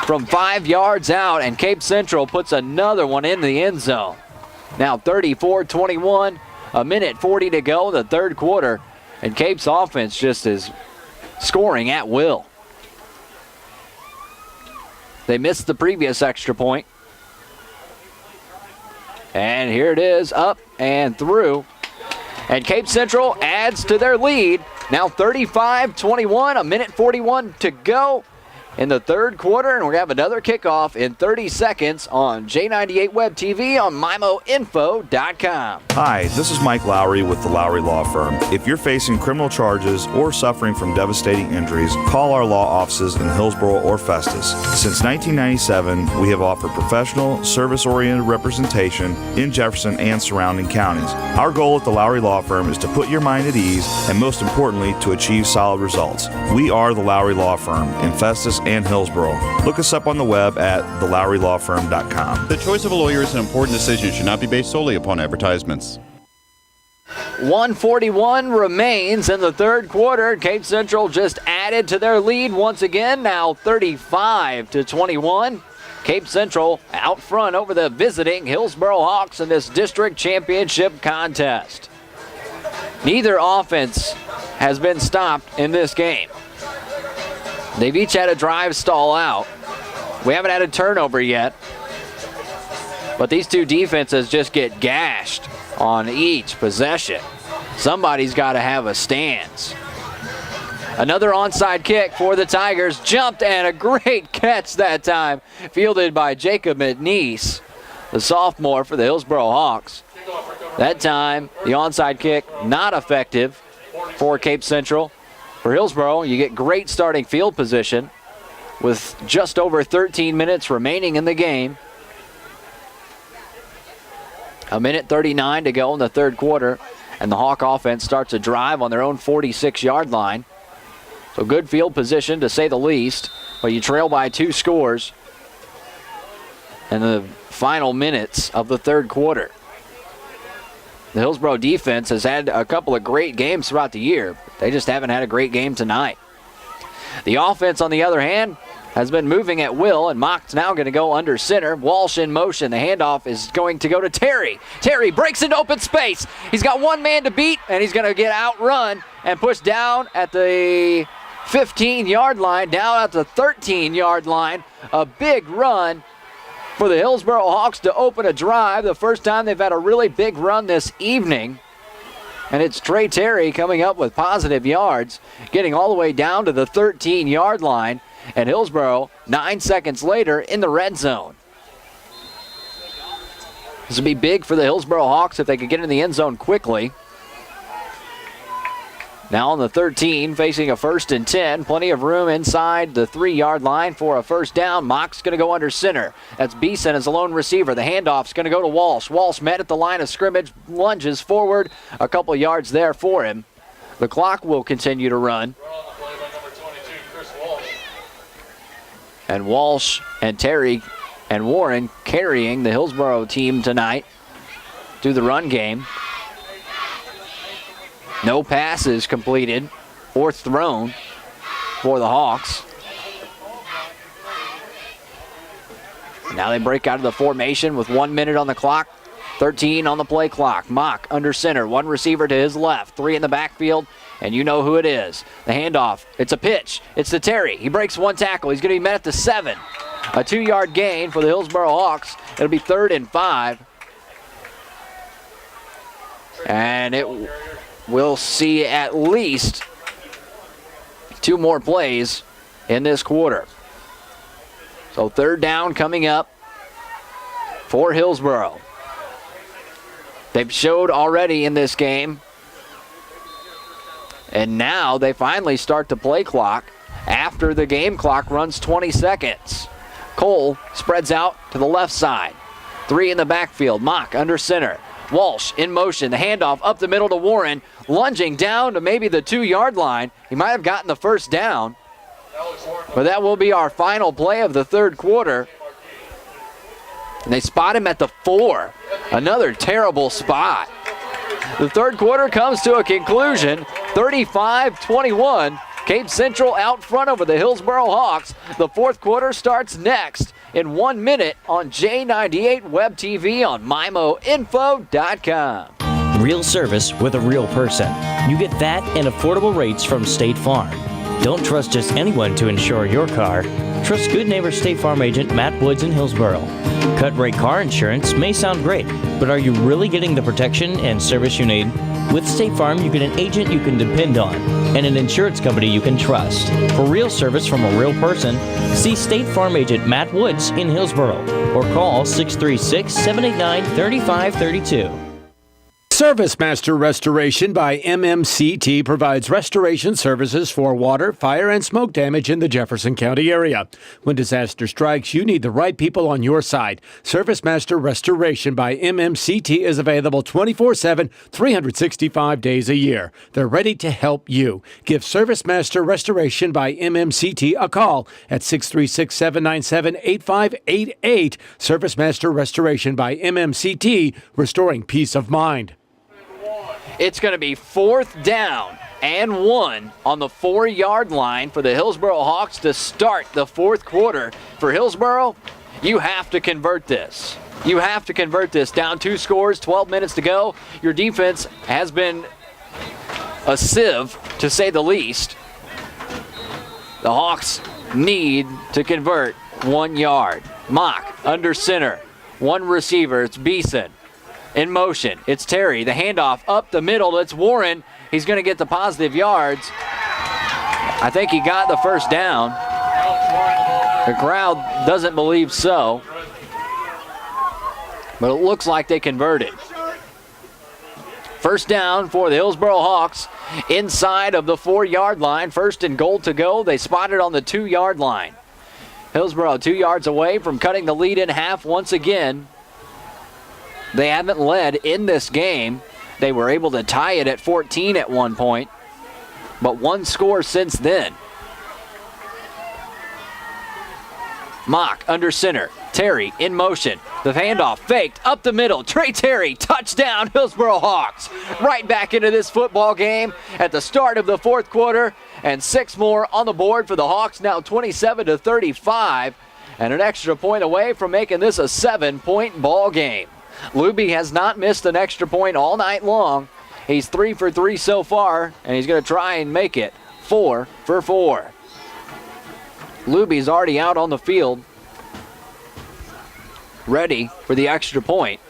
from 5 yards out, and Cape Central puts another one in the end zone. Now 34-21, a minute 40 to go in the 3rd quarter, and Cape's offense just is scoring at will. They missed the previous extra point. And here it is, up and through. And Cape Central adds to their lead. Now 35-21, a minute 41 to go in the 3rd quarter. And we're going to have another kickoff in 30 seconds on J98 Web TV on MIMOinfo.com. Hi, this is Mike Lowry with the Lowry Law Firm. If you're facing criminal charges or suffering from devastating injuries, call our law offices in Hillsboro or Festus. Since 1997, we have offered professional, service-oriented representation in Jefferson and surrounding counties. Our goal at the Lowry Law Firm is to put your mind at ease and, most importantly, to achieve solid results. We are the Lowry Law Firm in Festus and Hillsboro. Look us up on the web at thelowrylawfirm.com. The choice of a lawyer is an important decision. It should not be based solely upon advertisements. 141 remains in the 3rd quarter. Cape Central just added to their lead once again, now 35-21. Cape Central out front over the visiting Hillsboro Hawks in this district championship contest. Neither offense has been stopped in this game. They've each had a drive stall out. We haven't had a turnover yet. But these two defenses just get gashed on each possession. Somebody's got to have a stance. Another onside kick for the Tigers. Jumped, and a great catch that time, fielded by Jacob McNeese, the sophomore for the Hillsboro Hawks. That time, the onside kick not effective for Cape Central. For Hillsboro, you get great starting field position with just over 13 minutes remaining in the game. A minute 39 to go in the third quarter, and the Hawk offense starts a drive on their own 46-yard line. So good field position, to say the least, but you trail by 2 scores in the final minutes of the third quarter. The Hillsboro defense has had a couple of great games throughout the year. They just haven't had a great game tonight. The offense, on the other hand, has been moving at will, and Mock's now going to go under center. Walsh in motion. The handoff is going to go to Terry. Terry breaks into open space. He's got one man to beat, and he's going to get outrun and pushed down at the 15-yard line, down at the 13-yard line. A big run for the Hillsboro Hawks to open a drive. The first time they've had a really big run this evening. And it's Trey Terry coming up with positive yards, getting all the way down to the 13-yard line. And Hillsboro, 9 seconds later, in the red zone. This would be big for the Hillsboro Hawks if they could get in the end zone quickly. Now on the 13, facing a 1st and 10. Plenty of room inside the 3-yard line for a first down. Mock's going to go under center. That's Beeson as a lone receiver. The handoff's going to go to Walsh. Walsh met at the line of scrimmage, lunges forward. A couple yards there for him. The clock will continue to run. And Walsh and Terry and Warren carrying the Hillsboro team tonight through the run game. No passes completed or thrown for the Hawks. Now they break out of the formation with 1 minute on the clock, 13 on the play clock. Mock under center, one receiver to his left, 3 in the backfield, and you know who it is. The handoff, it's a pitch. It's to Terry. He breaks one tackle. He's going to be met at the 7. A 2-yard gain for the Hillsboro Hawks. It'll be 3rd and 5. And we'll see at least 2 more plays in this quarter. So 3rd down coming up for Hillsboro. They've showed already in this game. And now they finally start the play clock after the game clock runs 20 seconds. Cole spreads out to the left side. 3 in the backfield. Mock under center. Walsh in motion. The handoff up the middle to Warren. Lunging down to maybe the 2-yard line. He might have gotten the first down. But that will be our final play of the third quarter. And they spot him at the 4. Another terrible spot. The third quarter comes to a conclusion. 35-21. Cape Central out front over the Hillsboro Hawks. The fourth quarter starts next in 1 minute on J98 Web TV on MIMOinfo.com. Real service with a real person. You get that and affordable rates from State Farm. Don't trust just anyone to insure your car. Trust Good Neighbor State Farm agent Matt Woods in Hillsboro. Cut rate car insurance may sound great, but are you really getting the protection and service you need? With State Farm, you get an agent you can depend on and an insurance company you can trust. For real service from a real person, see State Farm agent Matt Woods in Hillsboro or call 636-789-3532. Service Master Restoration by MMCT provides restoration services for water, fire, and smoke damage in the Jefferson County area. When disaster strikes, you need the right people on your side. Service Master Restoration by MMCT is available 24/7, 365 days a year. They're ready to help you. Give Service Master Restoration by MMCT a call at 636-797-8588. Service Master Restoration by MMCT, restoring peace of mind. It's going to be 4th down and 1 on the 4-yard line for the Hillsboro Hawks to start the fourth quarter. For Hillsboro, you have to convert this. You have to convert this. Down 2 scores, 12 minutes to go. Your defense has been a sieve, to say the least. The Hawks need to convert 1 yard. Mock under center. One receiver. It's Beeson. In motion. It's Terry. The handoff up the middle. It's Warren. He's going to get the positive yards. I think he got the first down. The crowd doesn't believe so. But it looks like they converted. First down for the Hillsboro Hawks inside of the 4-yard line. First and goal to go. They spotted on the 2-yard line. Hillsboro 2 yards away from cutting the lead in half once again. They haven't led in this game. They were able to tie it at 14 at one point, but one score since then. Mock under center. Terry in motion. The handoff faked up the middle. Trey Terry, touchdown, Hillsboro Hawks. Right back into this football game at the start of the fourth quarter, and 6 more on the board for the Hawks, now 27-35, and an extra point away from making this a 7-point ball game. Luby has not missed an extra point all night long. He's 3 for 3 so far, and he's going to try and make it 4 for 4. Luby's already out on the field, ready for the extra point.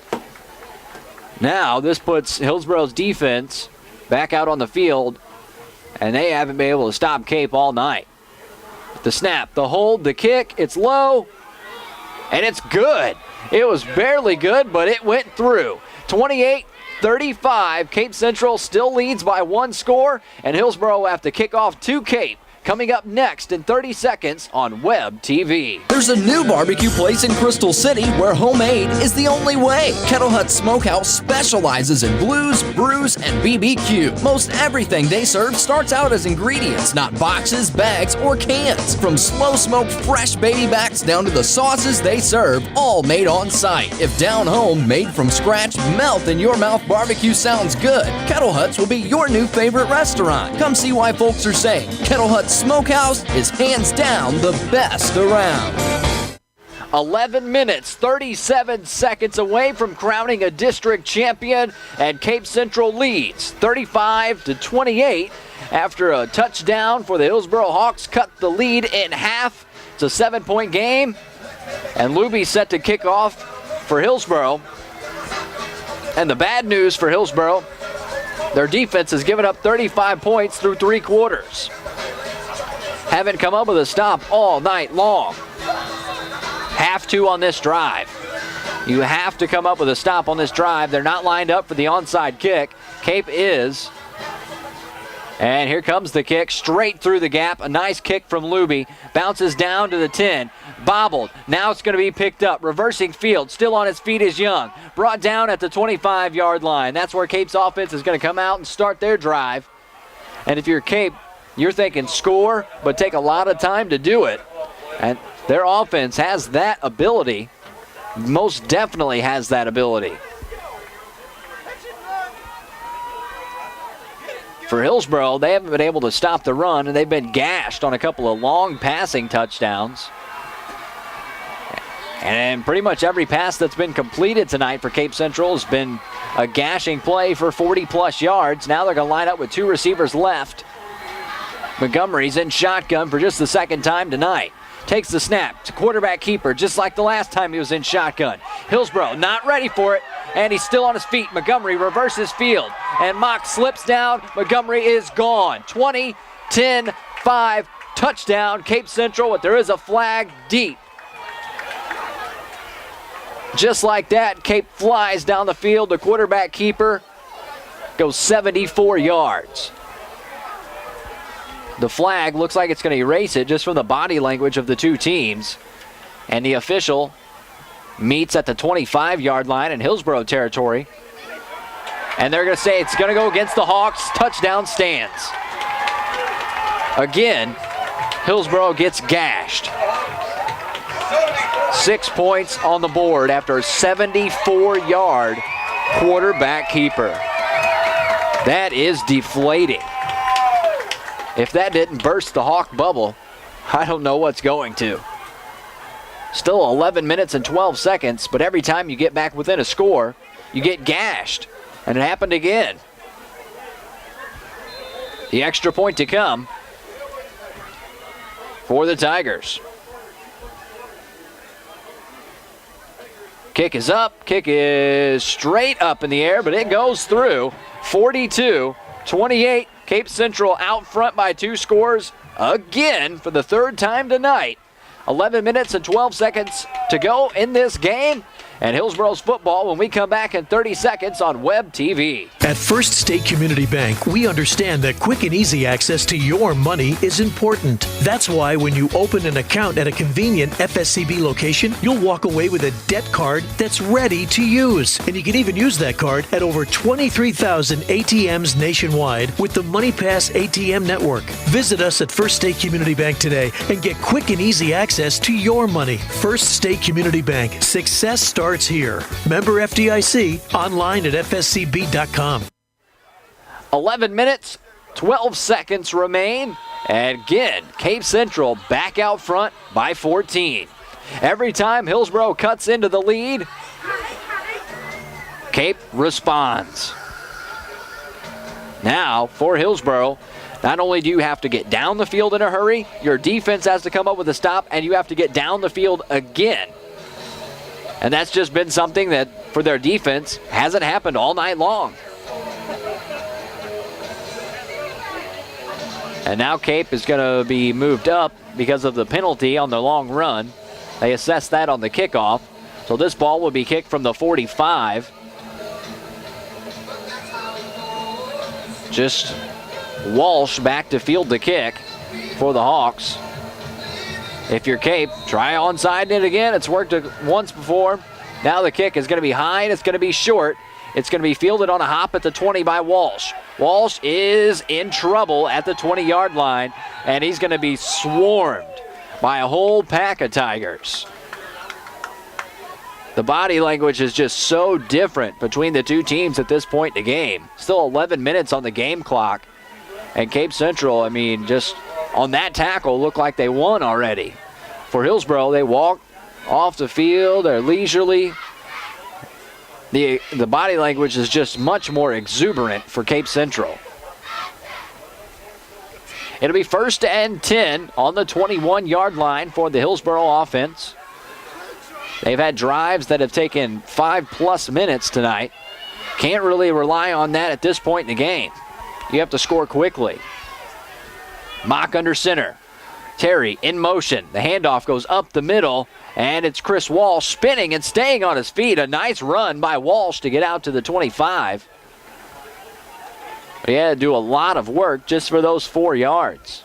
Now this puts Hillsboro's defense back out on the field, and they haven't been able to stop Cape all night. The snap, the hold, the kick, it's low, and it's good. It was barely good, but it went through. 28-35, Cape Central still leads by 1 score, and Hillsboro will have to kick off to Cape. Coming up next in 30 seconds on Web TV. There's a new barbecue place in Crystal City where homemade is the only way. Kettle Hut Smokehouse specializes in blues, brews, and BBQ. Most everything they serve starts out as ingredients, not boxes, bags, or cans. From slow-smoked fresh baby backs down to the sauces they serve, all made on site. If down home, made from scratch, melt-in-your-mouth barbecue sounds good, Kettle Hut's will be your new favorite restaurant. Come see why folks are saying Kettle Hut Smokehouse is hands down the best around. 11 minutes, 37 seconds away from crowning a district champion, and Cape Central leads 35-28 after a touchdown for the Hillsboro Hawks cut the lead in half. It's a 7-point game, and Luby set to kick off for Hillsboro. And the bad news for Hillsboro, their defense has given up 35 points through 3 quarters. Haven't come up with a stop all night long. Have to on this drive. You have to come up with a stop on this drive. They're not lined up for the onside kick. Cape is. And here comes the kick straight through the gap. A nice kick from Luby. Bounces down to the 10. Bobbled. Now it's going to be picked up. Reversing field. Still on his feet is Young. Brought down at the 25-yard line. That's where Cape's offense is going to come out and start their drive. And if you're Cape, you're thinking score, but take a lot of time to do it. And their offense has that ability. Most definitely has that ability. For Hillsboro, they haven't been able to stop the run, and they've been gashed on a couple of long passing touchdowns. And pretty much every pass that's been completed tonight for Cape Central has been a gashing play for 40-plus yards. Now they're going to line up with 2 receivers left. Montgomery's in shotgun for just the second time tonight. Takes the snap to quarterback keeper, just like the last time he was in shotgun. Hillsboro not ready for it, and he's still on his feet. Montgomery reverses field, and Mock slips down. Montgomery is gone. 20, 10, 5, touchdown, Cape Central, but there is a flag deep. Just like that, Cape flies down the field. The quarterback keeper goes 74 yards. The flag looks like it's going to erase it just from the body language of the 2 teams. And the official meets at the 25-yard line in Hillsboro territory. And they're going to say it's going to go against the Hawks. Touchdown stands. Again, Hillsboro gets gashed. 6 points on the board after a 74-yard quarterback keeper. That is deflating. If that didn't burst the Hawk bubble, I don't know what's going to. Still 11 minutes and 12 seconds, but every time you get back within a score, you get gashed. And it happened again. The extra point to come. for the Tigers. Kick is up. Kick is straight up in the air, but it goes through. 42-28. Cape Central out front by 2 scores again for the 3rd time tonight. 11 minutes and 12 seconds to go in this game. And Hillsboro's football when we come back in 30 seconds on Web TV. At First State Community Bank, we understand that quick and easy access to your money is important. That's why when you open an account at a convenient FSCB location, you'll walk away with a debt card that's ready to use. And you can even use that card at over 23,000 ATMs nationwide with the MoneyPass ATM network. Visit us at First State Community Bank today and get quick and easy access to your money. First State Community Bank. Success starts here. Member FDIC, online at fscb.com. 11 minutes, 12 seconds remain. And again, Cape Central back out front by 14. Every time Hillsboro cuts into the lead, Cape responds. Now, for Hillsboro, not only do you have to get down the field in a hurry, your defense has to come up with a stop, and you have to get down the field again. And that's just been something that, for their defense, hasn't happened all night long. And now Cape is going to be moved up because of the penalty on the long run. They assess that on the kickoff. So this ball will be kicked from the 45. Just Walsh back to field the kick for the Hawks. If you're Cape, try onside it again. It's worked once before. Now the kick is going to be high and it's going to be short. It's going to be fielded on a hop at the 20 by Walsh. Walsh is in trouble at the 20-yard line, and he's going to be swarmed by a whole pack of Tigers. The body language is just so different between the two teams at this point in the game. Still 11 minutes on the game clock. And Cape Central, I mean, just on that tackle, looked like they won already. For Hillsboro, they walk off the field. They're leisurely. The body language is just much more exuberant for Cape Central. It'll be 1st and 10 on the 21-yard line for the Hillsboro offense. They've had drives that have taken 5+ minutes tonight. Can't really rely on that at this point in the game. You have to score quickly. Mock under center. Terry in motion. The handoff goes up the middle, and it's Chris Walsh spinning and staying on his feet. A nice run by Walsh to get out to the 25. But he had to do a lot of work just for those 4 yards.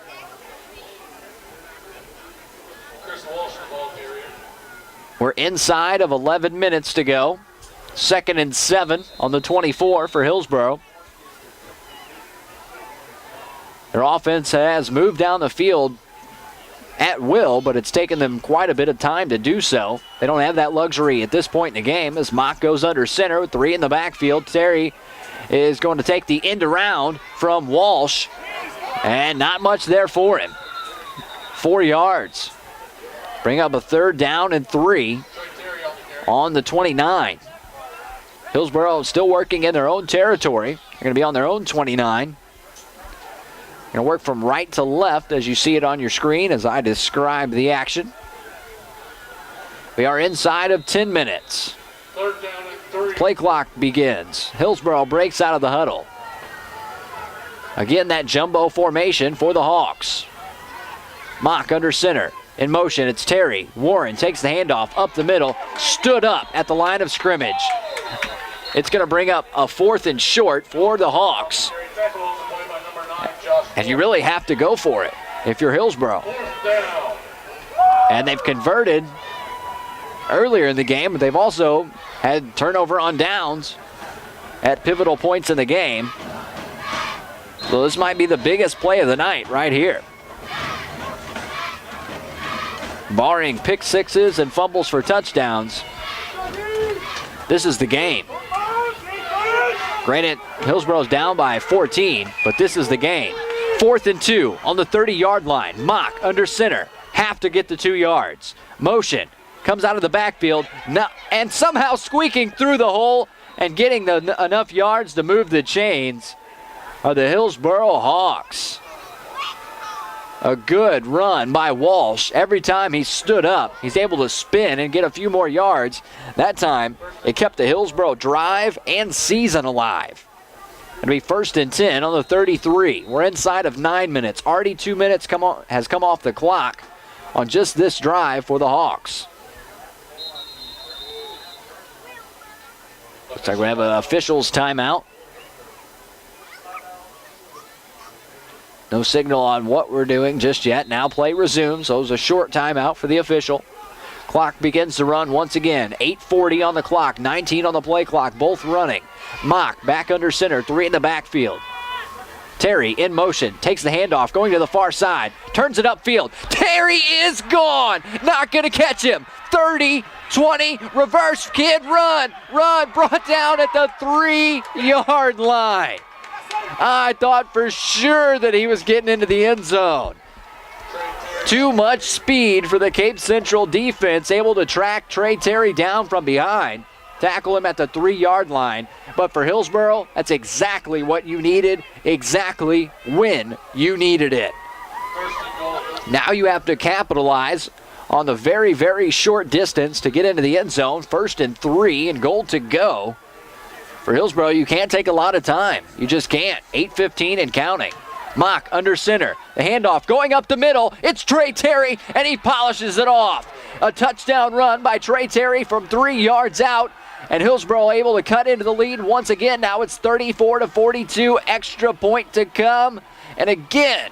We're inside of 11 minutes to go. 2nd and 7 on the 24 for Hillsboro. Their offense has moved down the field at will, but it's taken them quite a bit of time to do so. They don't have that luxury at this point in the game as Mock goes under center with 3 in the backfield. Terry is going to take the end around from Walsh, and not much there for him. 4 yards. Bring up a 3rd down and 3 on the 29. Hillsboro still working in their own territory. They're going to be on their own 29. Going to work from right to left as you see it on your screen as I describe the action. We are inside of 10 minutes. 3rd down and 3. Play clock begins. Hillsboro breaks out of the huddle. Again, that jumbo formation for the Hawks. Mock under center. In motion, it's Terry. Warren takes the handoff up the middle. Stood up at the line of scrimmage. It's going to bring up a 4th and short for the Hawks. And you really have to go for it if you're Hillsboro. And they've converted earlier in the game, but they've also had turnover on downs at pivotal points in the game. So this might be the biggest play of the night right here. Barring pick sixes and fumbles for touchdowns, this is the game. Granted, Hillsboro's down by 14, but this is the game. 4th and 2 on the 30-yard line. Mock under center. Have to get the 2 yards. Motion. Comes out of the backfield. And somehow squeaking through the hole and getting enough yards to move the chains are the Hillsboro Hawks. A good run by Walsh. Every time he stood up, he's able to spin and get a few more yards. That time, it kept the Hillsboro drive and season alive. It'll be 1st and 10 on the 33. We're inside of 9 minutes. Already 2 minutes has come off the clock on just this drive for the Hawks. Looks like we have an officials timeout. No signal on what we're doing just yet. Now play resumes, so it was a short timeout for the official. Clock begins to run once again. 8:40 on the clock, 19 on the play clock, both running. Mock back under center, 3 in the backfield. Terry in motion, takes the handoff, going to the far side, turns it upfield. Terry is gone, not going to catch him. 30, 20, reverse, kid, run, brought down at the 3-yard line. I thought for sure that he was getting into the end zone. Too much speed for the Cape Central defense, able to track Trey Terry down from behind, tackle him at the 3-yard line. But for Hillsboro, that's exactly what you needed, exactly when you needed it. Now you have to capitalize on the very, very short distance to get into the end zone. 1st and 3 and goal to go. For Hillsboro, you can't take a lot of time. You just can't. 8:15 and counting. Mock under center. The handoff going up the middle. It's Trey Terry, and he polishes it off. A touchdown run by Trey Terry from 3 yards out, and Hillsboro able to cut into the lead once again. Now it's 34-42. Extra point to come. And again,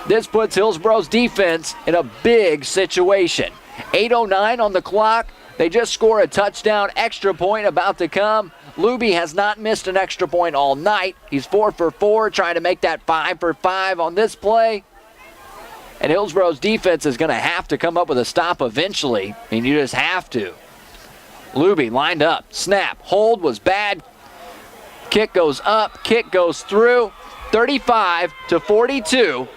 this puts Hillsboro's defense in a big situation. 8:09 on the clock. They just score a touchdown. Extra point about to come. Luby has not missed an extra point all night. He's 4 for 4, trying to make that 5 for 5 on this play. And Hillsboro's defense is going to have to come up with a stop eventually. I mean, you just have to. Luby lined up. Snap. Hold was bad. Kick goes up. Kick goes through. 35-42.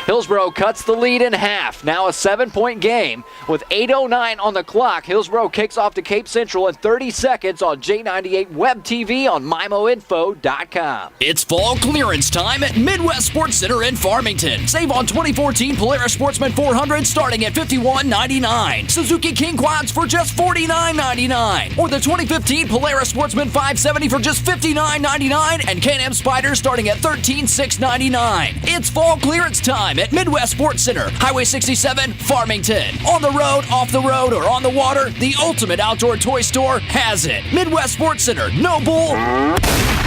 Hillsboro cuts the lead in half. Now a 7-point game with 8:09 on the clock. Hillsboro kicks off to Cape Central in 30 seconds on J98 Web TV on MIMOinfo.com. It's fall clearance time at Midwest Sports Center in Farmington. Save on 2014 Polaris Sportsman 400 starting at $51.99. Suzuki King Quads for just $49.99. Or the 2015 Polaris Sportsman 570 for just $59.99. And Can-Am Spyder starting at $13,699. It's fall clearance time at Midwest Sports Center, Highway 67, Farmington. On the road, off the road, or on the water, the ultimate outdoor toy store has it. Midwest Sports Center, no bull,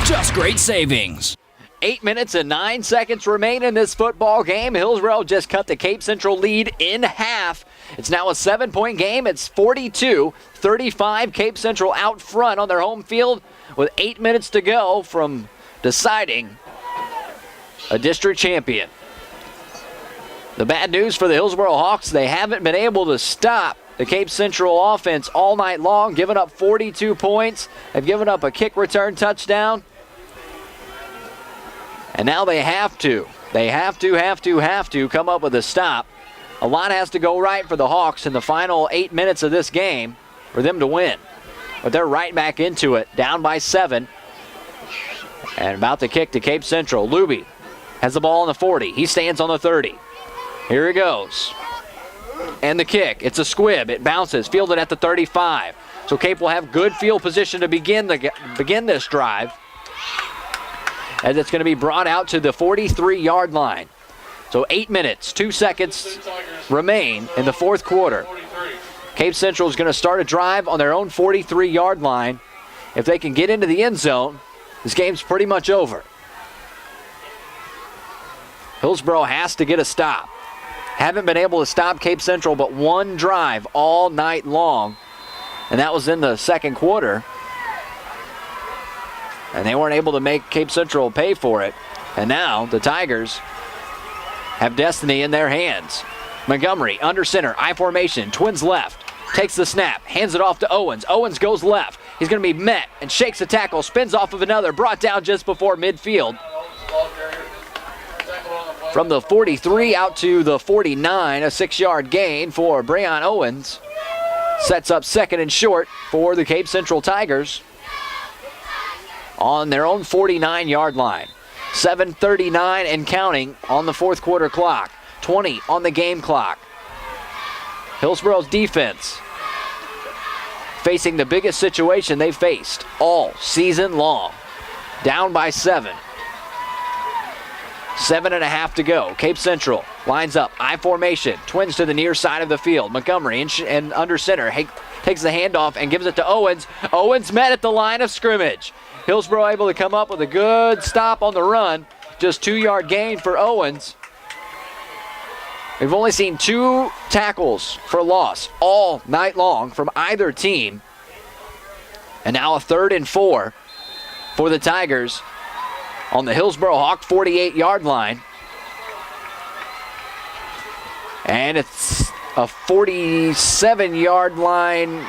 just great savings. 8 minutes and 9 seconds remain in this football game. Hillsboro just cut the Cape Central lead in half. It's now a 7-point game. It's 42-35. Cape Central out front on their home field with 8 minutes to go from deciding a district champion. The bad news for the Hillsboro Hawks, they haven't been able to stop the Cape Central offense all night long, giving up 42 points. They've given up a kick return touchdown. And now they have to. They have to come up with a stop. A lot has to go right for the Hawks in the final 8 minutes of this game for them to win. But they're right back into it, down by 7. And about to kick to Cape Central. Luby has the ball on the 40. He stands on the 30. Here he goes. And the kick. It's a squib. It bounces. Fielded at the 35. So Cape will have good field position to begin this drive. As it's going to be brought out to the 43-yard line. So 8 minutes, 2 seconds remain in the fourth quarter. Cape Central is going to start a drive on their own 43-yard line. If they can get into the end zone, this game's pretty much over. Hillsboro has to get a stop. Haven't been able to stop Cape Central but one drive all night long, and that was in the second quarter. And they weren't able to make Cape Central pay for it. And now the Tigers have destiny in their hands. Montgomery under center, I formation, twins left. Takes the snap, hands it off to Owens. Owens goes left. He's going to be met and shakes a tackle, spins off of another, brought down just before midfield. From the 43 out to the 49, a 6-yard gain for Breon Owens. Sets up second and short for the Cape Central Tigers on their own 49-yard line. 7:39 and counting on the fourth quarter clock. 20 on the game clock. Hillsboro's defense facing the biggest situation they faced all season long. Down by 7. 7.5 to go. Cape Central lines up. I formation. Twins to the near side of the field. Montgomery and under center. Takes the handoff and gives it to Owens. Owens met at the line of scrimmage. Hillsboro able to come up with a good stop on the run. Just 2-yard gain for Owens. We've only seen 2 tackles for loss all night long from either team. And now a 3rd and 4 for the Tigers on the Hillsboro Hawk 48-yard line. And it's a 47-yard line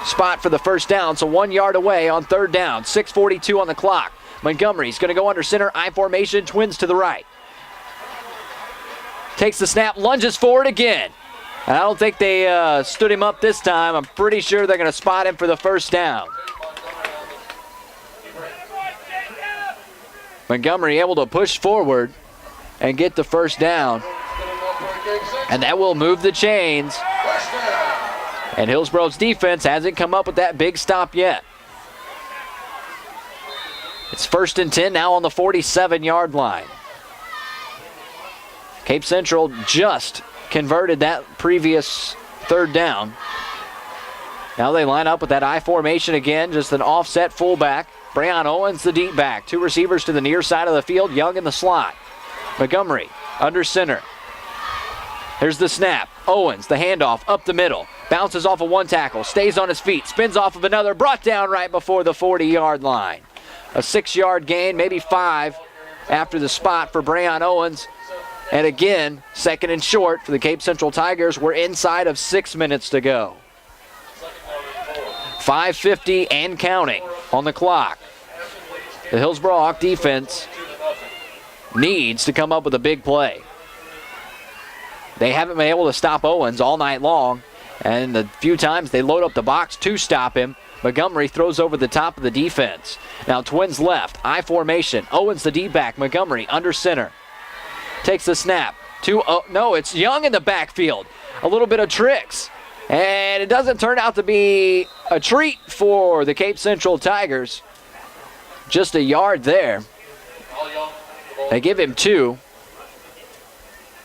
spot for the first down, so 1 yard away on 3rd down. 6:42 on the clock. Montgomery's going to go under center, I formation, Twins to the right. Takes the snap, lunges forward again. I don't think they stood him up this time. I'm pretty sure they're going to spot him for the first down. Montgomery able to push forward and get the first down. And that will move the chains. And Hillsboro's defense hasn't come up with that big stop yet. It's 1st and 10 now on the 47-yard line. Cape Central just converted that previous 3rd down. Now they line up with that I formation again, just an offset fullback. Brayon Owens, the deep back. 2 receivers to the near side of the field, Young in the slot. Montgomery under center. Here's the snap. Owens, the handoff up the middle. Bounces off of 1 tackle, stays on his feet, spins off of another, brought down right before the 40-yard line. A 6-yard gain, maybe 5 after the spot for Brayon Owens. And again, 2nd and short for the Cape Central Tigers. We're inside of 6 minutes to go. 5:50 and counting on the clock. The Hillsboro Hawk defense needs to come up with a big play. They haven't been able to stop Owens all night long, and the few times they load up the box to stop him, Montgomery throws over the top of the defense. Now Twins left, I formation. Owens the D-back, Montgomery under center. Takes the snap. No, it's Young in the backfield. A little bit of tricks. And it doesn't turn out to be a treat for the Cape Central Tigers. Just a yard there. They give him 2.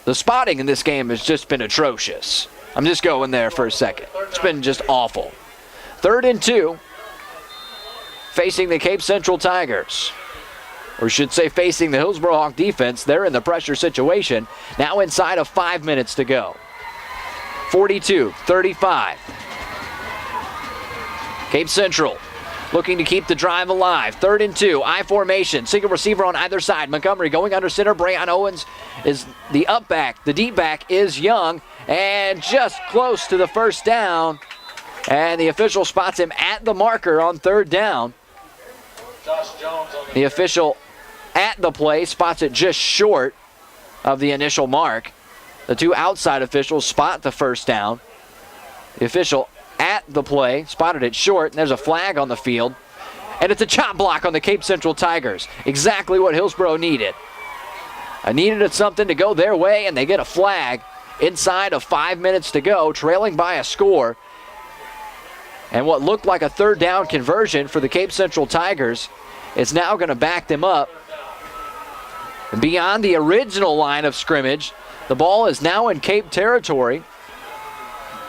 The spotting in this game has just been atrocious. I'm just going there for a second. It's been just awful. 3rd and 2. Facing the Cape Central Tigers. Or should say facing the Hillsboro Hawk defense. They're in the pressure situation. Now inside of 5 minutes to go. 42-35. Cape Central looking to keep the drive alive. 3rd and 2, I formation. Single receiver on either side. Montgomery going under center. Brayon Owens is the up back. The deep back is Young. And just close to the first down. And the official spots him at the marker on 3rd down. The official at the play spots it just short of the initial mark. The 2 outside officials spot the first down. The official at the play spotted it short, and there's a flag on the field. And it's a chop block on the Cape Central Tigers. Exactly what Hillsboro needed. I needed something to go their way, and they get a flag inside of 5 minutes to go, trailing by a score. And what looked like a 3rd down conversion for the Cape Central Tigers is now going to back them up. And beyond the original line of scrimmage, the ball is now in Cape territory.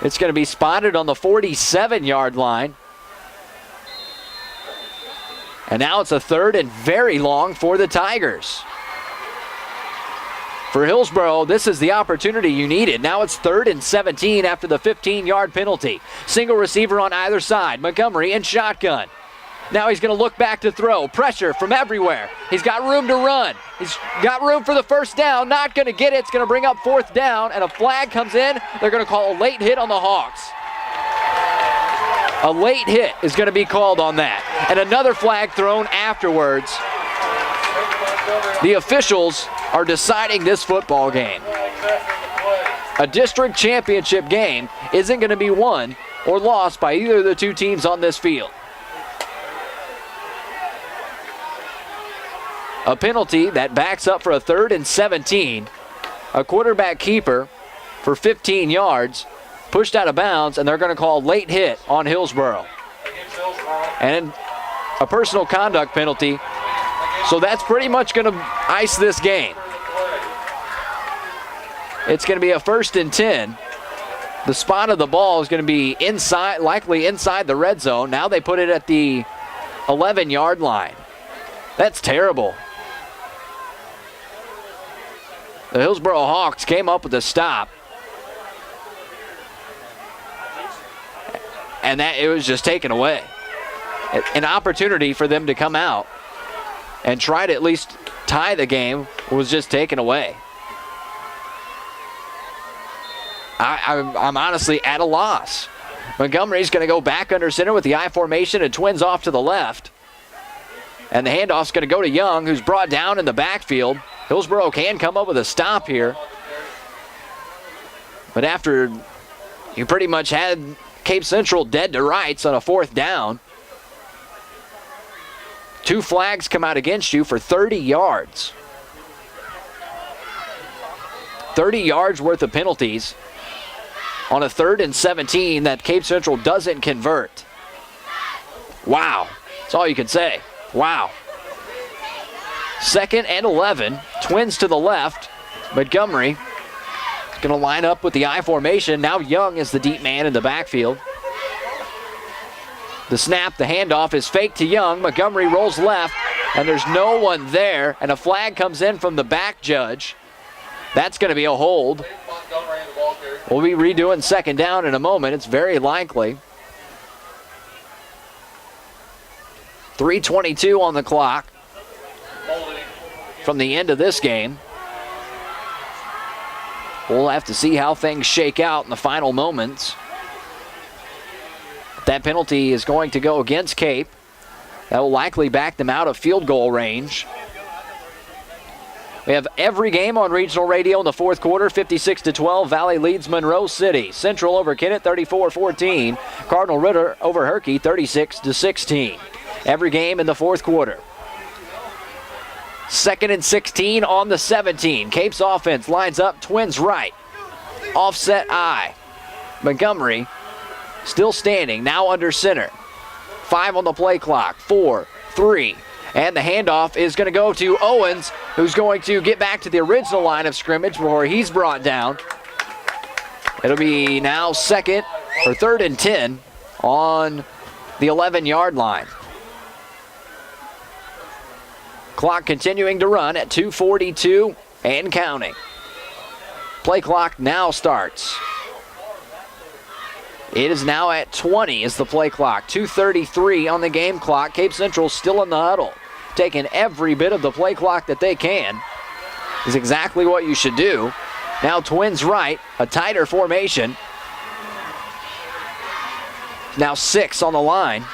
It's going to be spotted on the 47-yard line. And now it's a 3rd and very long for the Tigers. For Hillsboro, this is the opportunity you needed. Now it's 3rd and 17 after the 15-yard penalty. Single receiver on either side. Montgomery in shotgun. Now he's going to look back to throw. Pressure from everywhere. He's got room to run. He's got room for the first down. Not going to get it. It's going to bring up 4th down, and a flag comes in. They're going to call a late hit on the Hawks. A late hit is going to be called on that. And another flag thrown afterwards. The officials are deciding this football game. A district championship game isn't going to be won or lost by either of the 2 teams on this field. a penalty that backs up for a 3rd and 17. A quarterback keeper for 15 yards, pushed out of bounds, and they're going to call late hit on Hillsboro. And a personal conduct penalty. So that's pretty much going to ice this game. It's going to be a 1st and 10. The spot of the ball is going to be inside, likely inside the red zone. Now they put it at the 11-yard line. That's terrible. The Hillsboro Hawks came up with a stop. And that it was just taken away. An opportunity for them to come out and try to at least tie the game was just taken away. I'm honestly at a loss. Montgomery's going to go back under center with the I formation and twins off to the left. And the handoff's going to go to Young, who's brought down in the backfield. Hillsboro can come up with a stop here. But after you pretty much had Cape Central dead to rights on a 4th down, 2 flags come out against you for 30 yards. 30 yards worth of penalties on a 3rd and 17 that Cape Central doesn't convert. Wow. That's all you can say. Wow. 2nd and 11. Twins to the left. Montgomery is going to line up with the I formation. Now Young is the deep man in the backfield. The snap, the handoff is fake to Young. Montgomery rolls left, and there's no one there. And a flag comes in from the back judge. That's going to be a hold. We'll be redoing 2nd down in a moment. It's very likely. 3:22 on the clock from the end of this game. We'll have to see how things shake out in the final moments. That penalty is going to go against Cape. That will likely back them out of field goal range. We have every game on regional radio in the 4th quarter. 56-12, Valley leads Monroe City. Central over Kennett, 34-14. Cardinal Ritter over Herky, 36-16. Every game in the 4th quarter. 2nd and 16 on the 17. Cape's offense lines up, twins right. Offset I. Montgomery still standing, now under center. 5 on the play clock, 4, 3. And the handoff is going to go to Owens, who's going to get back to the original line of scrimmage before he's brought down. It'll be now 2nd or 3rd and 10 on the 11-yard line. Clock continuing to run at 2:42 and counting. Play clock now starts. It is now at 20 is the play clock. 2:33 on the game clock. Cape Central still in the huddle. Taking every bit of the play clock that they can. Is exactly what you should do. Now twins right, a tighter formation. Now 6 on the line.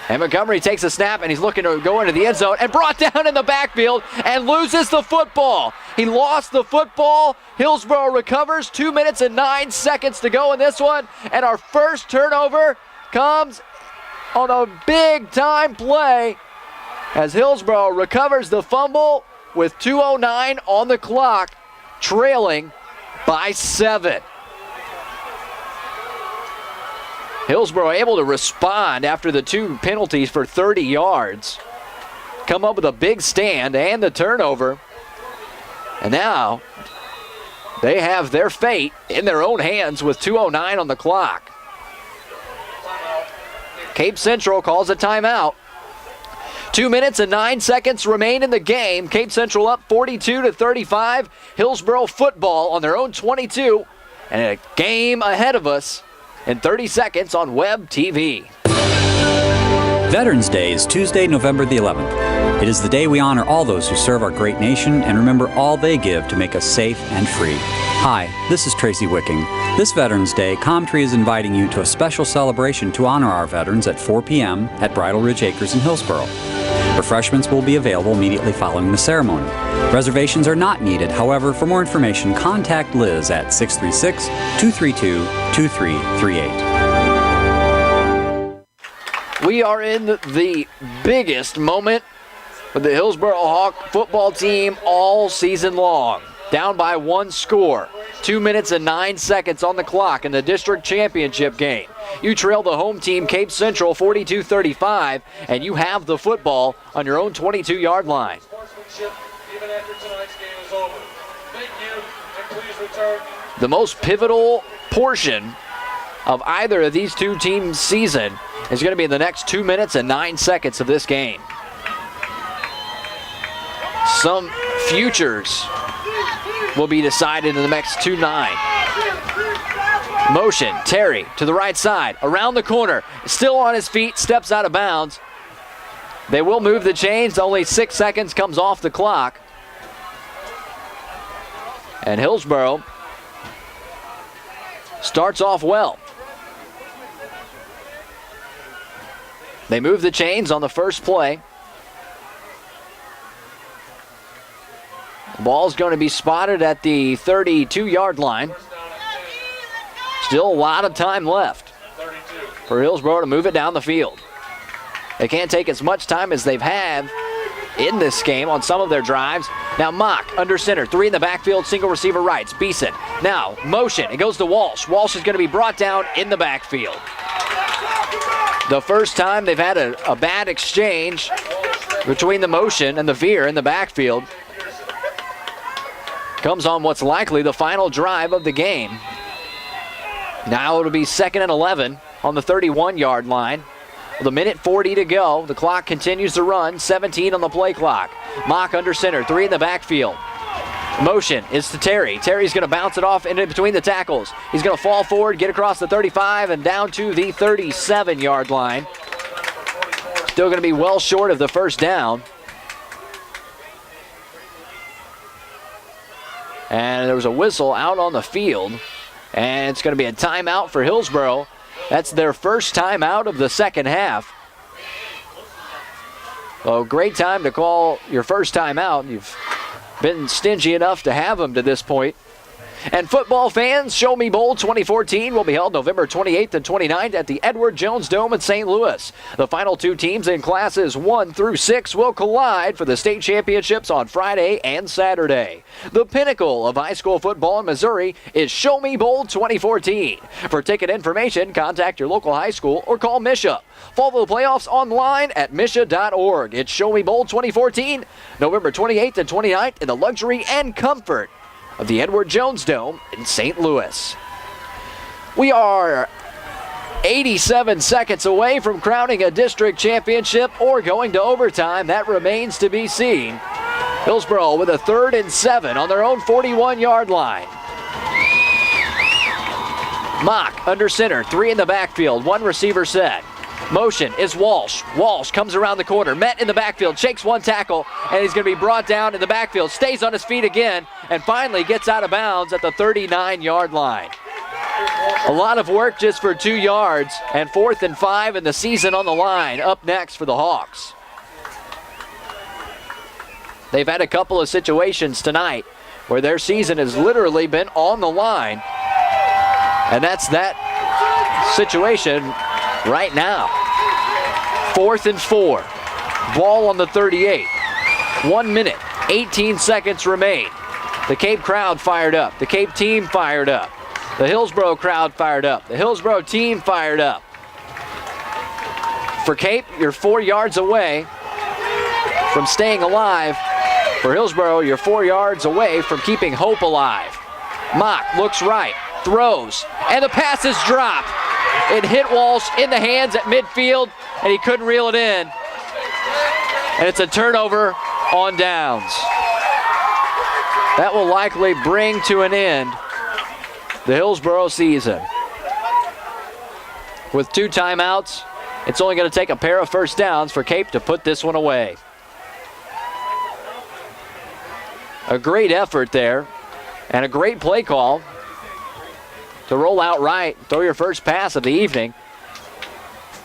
And Montgomery takes a snap, and he's looking to go into the end zone and brought down in the backfield and loses the football. He lost the football. Hillsboro recovers. 2 minutes and 9 seconds to go in this one. And our first turnover comes on a big-time play as Hillsboro recovers the fumble with 2:09 on the clock, trailing by 7. Hillsboro able to respond after the 2 penalties for 30 yards. Come up with a big stand and the turnover. And now they have their fate in their own hands with 2:09 on the clock. Cape Central calls a timeout. 2 minutes and 9 seconds remain in the game. Cape Central up 42-35. Hillsboro football on their own 22. And a game ahead of us in 30 seconds on Web TV. Veterans Day is Tuesday, November the 11th. It is the day we honor all those who serve our great nation and remember all they give to make us safe and free. Hi, this is Tracy Wicking. This Veterans Day, Comtree is inviting you to a special celebration to honor our veterans at 4 p.m. at Bridal Ridge Acres in Hillsboro. Refreshments will be available immediately following the ceremony. Reservations are not needed. However, for more information, contact Liz at 636-232-2338. We are in the biggest moment with the Hillsboro Hawk football team all season long. Down by 1 score. 2 minutes and 9 seconds on the clock in the district championship game. You trail the home team, Cape Central, 42-35, and you have the football on your own 22-yard line. Even after tonight's game is over. Thank you, and please return. The most pivotal portion of either of these two teams' season is going to be in the next 2 minutes and 9 seconds of this game. Some futures will be decided in the next 2-9. Motion, Terry to the right side, around the corner, still on his feet, steps out of bounds. They will move the chains, only 6 seconds comes off the clock. And Hillsboro starts off well. They move the chains on the first play. The ball's going to be spotted at the 32-yard line. Still a lot of time left for Hillsboro to move it down the field. They can't take as much time as they've had in this game on some of their drives. Now Mock under center, 3 in the backfield, single receiver rights. Beeson now motion, it goes to Walsh. Walsh is going to be brought down in the backfield. The first time they've had a bad exchange between the motion and the veer in the backfield. Comes on what's likely the final drive of the game. Now it'll be 2nd and 11 on the 31-yard line. With 1:40 to go, the clock continues to run, 17 on the play clock. Mock under center, 3 in the backfield. Motion is to Terry. Terry's going to bounce it off in between the tackles. He's going to fall forward, get across the 35, and down to the 37-yard line. Still going to be well short of the first down. And there was a whistle out on the field. And it's going to be a timeout for Hillsboro. That's their first timeout of the second half. Well, great time to call your first timeout. You've been stingy enough to have them to this point. And football fans, Show Me Bowl 2014 will be held November 28th and 29th at the Edward Jones Dome in St. Louis. The final 2 teams in classes 1 through 6 will collide for the state championships on Friday and Saturday. The pinnacle of high school football in Missouri is Show Me Bowl 2014. For ticket information, contact your local high school or call Misha. Follow the playoffs online at misha.org. It's Show Me Bowl 2014, November 28th and 29th in the luxury and comfort of the Edward Jones Dome in St. Louis. We are 87 seconds away from crowning a district championship or going to overtime. That remains to be seen. Hillsboro with a 3rd and 7 on their own 41-yard line. Mock under center, 3 in the backfield, 1 receiver set. Motion is Walsh. Walsh comes around the corner, met in the backfield, shakes 1 tackle, and he's going to be brought down in the backfield, stays on his feet again, and finally gets out of bounds at the 39-yard line. A lot of work just for 2 yards, and 4th and 5 and the season on the line. Up next for the Hawks. They've had a couple of situations tonight where their season has literally been on the line, and that's that situation right now. 4th and 4. Ball on the 38. 1 minute, 18 seconds remain. The Cape crowd fired up. The Cape team fired up. The Hillsboro crowd fired up. The Hillsboro team fired up. For Cape, you're 4 yards away from staying alive. For Hillsboro, you're 4 yards away from keeping hope alive. Mock looks right, throws, and the pass is dropped. It hit Walsh in the hands at midfield, and he couldn't reel it in. And it's a turnover on downs. That will likely bring to an end the Hillsboro season. With 2 timeouts, it's only going to take a pair of first downs for Cape to put this one away. A great effort there, and a great play call to roll out right, throw your first pass of the evening.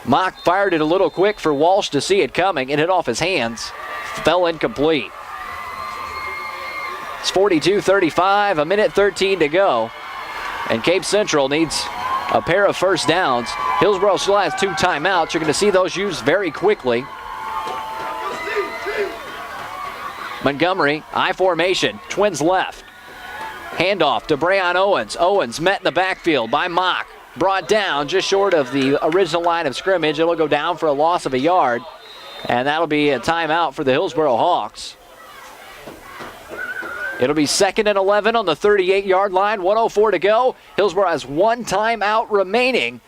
Mock fired it a little quick for Walsh to see it coming. It hit off his hands, fell incomplete. It's 42-35, 1:13 to go. And Cape Central needs a pair of first downs. Hillsboro still has 2 timeouts. You're going to see those used very quickly. Montgomery, I formation, Twins left. Handoff to Brayon Owens. Owens met in the backfield by Mock. Brought down just short of the original line of scrimmage. It'll go down for a loss of a yard. And that'll be a timeout for the Hillsboro Hawks. It'll be 2nd and 11 on the 38-yard line. 1:04 to go. Hillsboro has one timeout remaining.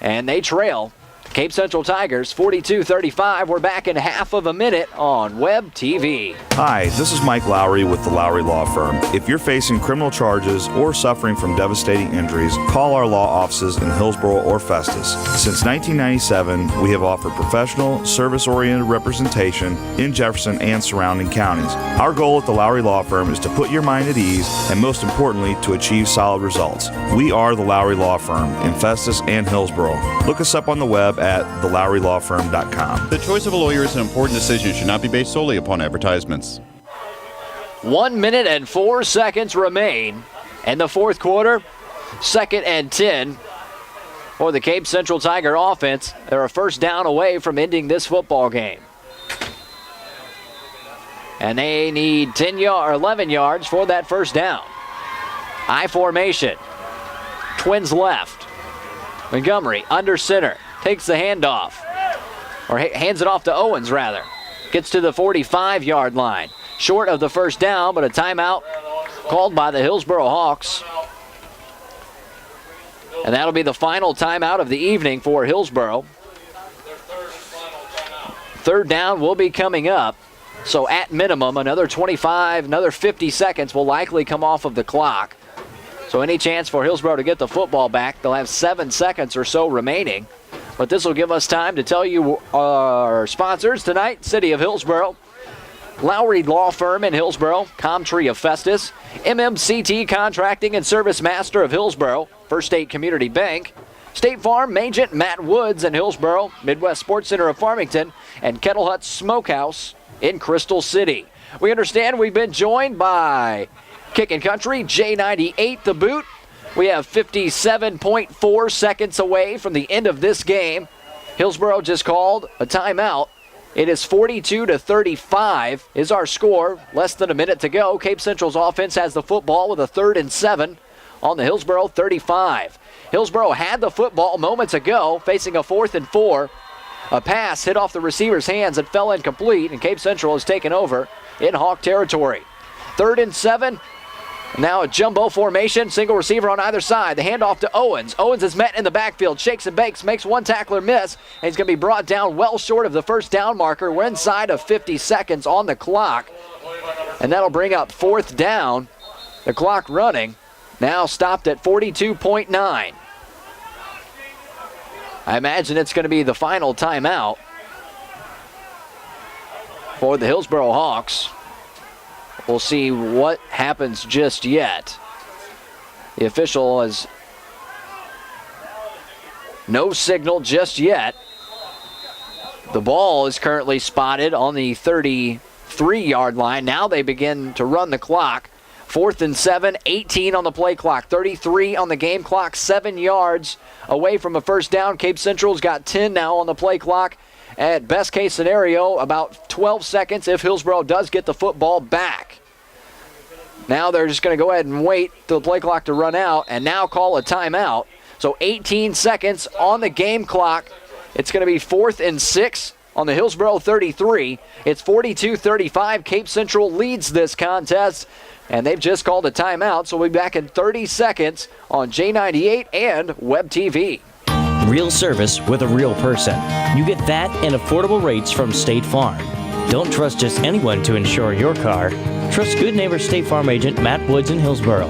And they trail Cape Central Tigers 42-35. We're back in half of a minute on Web TV. Hi, this is Mike Lowry with the Lowry Law Firm. If you're facing criminal charges or suffering from devastating injuries, call our law offices in Hillsboro or Festus. Since 1997, we have offered professional, service-oriented representation in Jefferson and surrounding counties. Our goal at the Lowry Law Firm is to put your mind at ease and, most importantly, to achieve solid results. We are the Lowry Law Firm in Festus and Hillsboro. Look us up on the web at thelowrylawfirm.com. The choice of a lawyer is an important decision. It should not be based solely upon advertisements. 1 minute and 4 seconds remain in the fourth quarter. 2nd and 10 for the Cape Central Tiger offense. They're a first down away from ending this football game. And they need 11 yards for that first down. I formation. Twins left. Montgomery under center. Takes the handoff. Or hands it off to Owens, rather. Gets to the 45-yard line. Short of the first down, but a timeout called by the Hillsboro Hawks. And that'll be the final timeout of the evening for Hillsboro. Third down will be coming up. So at minimum, another 50 seconds will likely come off of the clock. So any chance for Hillsboro to get the football back, they'll have 7 seconds or so remaining. But this will give us time to tell you our sponsors tonight. City of Hillsboro, Lowry Law Firm in Hillsboro, Comtree of Festus, MMCT Contracting and Service Master of Hillsboro, First State Community Bank, State Farm Agent Matt Woods in Hillsboro, Midwest Sports Center of Farmington, and Kettle Hut Smokehouse in Crystal City. We understand we've been joined by Kickin' Country, J98 the boot. We have 57.4 seconds away from the end of this game. Hillsboro just called a timeout. It is 42-35 is our score. Less than a minute to go. Cape Central's offense has the football with a 3rd and 7 on the Hillsboro 35. Hillsboro had the football moments ago, facing a 4th and 4. A pass hit off the receiver's hands and fell incomplete, and Cape Central has taken over in Hawk territory. 3rd and 7. Now a jumbo formation, single receiver on either side. The handoff to Owens. Owens is met in the backfield, shakes and bakes, makes one tackler miss, and he's going to be brought down well short of the first down marker. We're inside of 50 seconds on the clock, and that'll bring up 4th down. The clock running, now stopped at 42.9. I imagine it's going to be the final timeout for the Hillsboro Hawks. We'll see what happens just yet. The official has no signal just yet. The ball is currently spotted on the 33-yard line. Now they begin to run the clock. 4th and 7, 18 on the play clock, 33 on the game clock, 7 yards away from a first down. Cape Central's got 10 now on the play clock. At best case scenario, about 12 seconds if Hillsboro does get the football back. Now they're just going to go ahead and wait till the play clock to run out and now call a timeout. So 18 seconds on the game clock. It's going to be 4th and 6 on the Hillsboro 33. It's 42-35. Cape Central leads this contest, and they've just called a timeout. So we'll be back in 30 seconds on J98 and Web TV. Real service with a real person. You get that and affordable rates from State Farm. Don't trust just anyone to insure your car. Trust good neighbor State Farm agent Matt Woods in Hillsboro.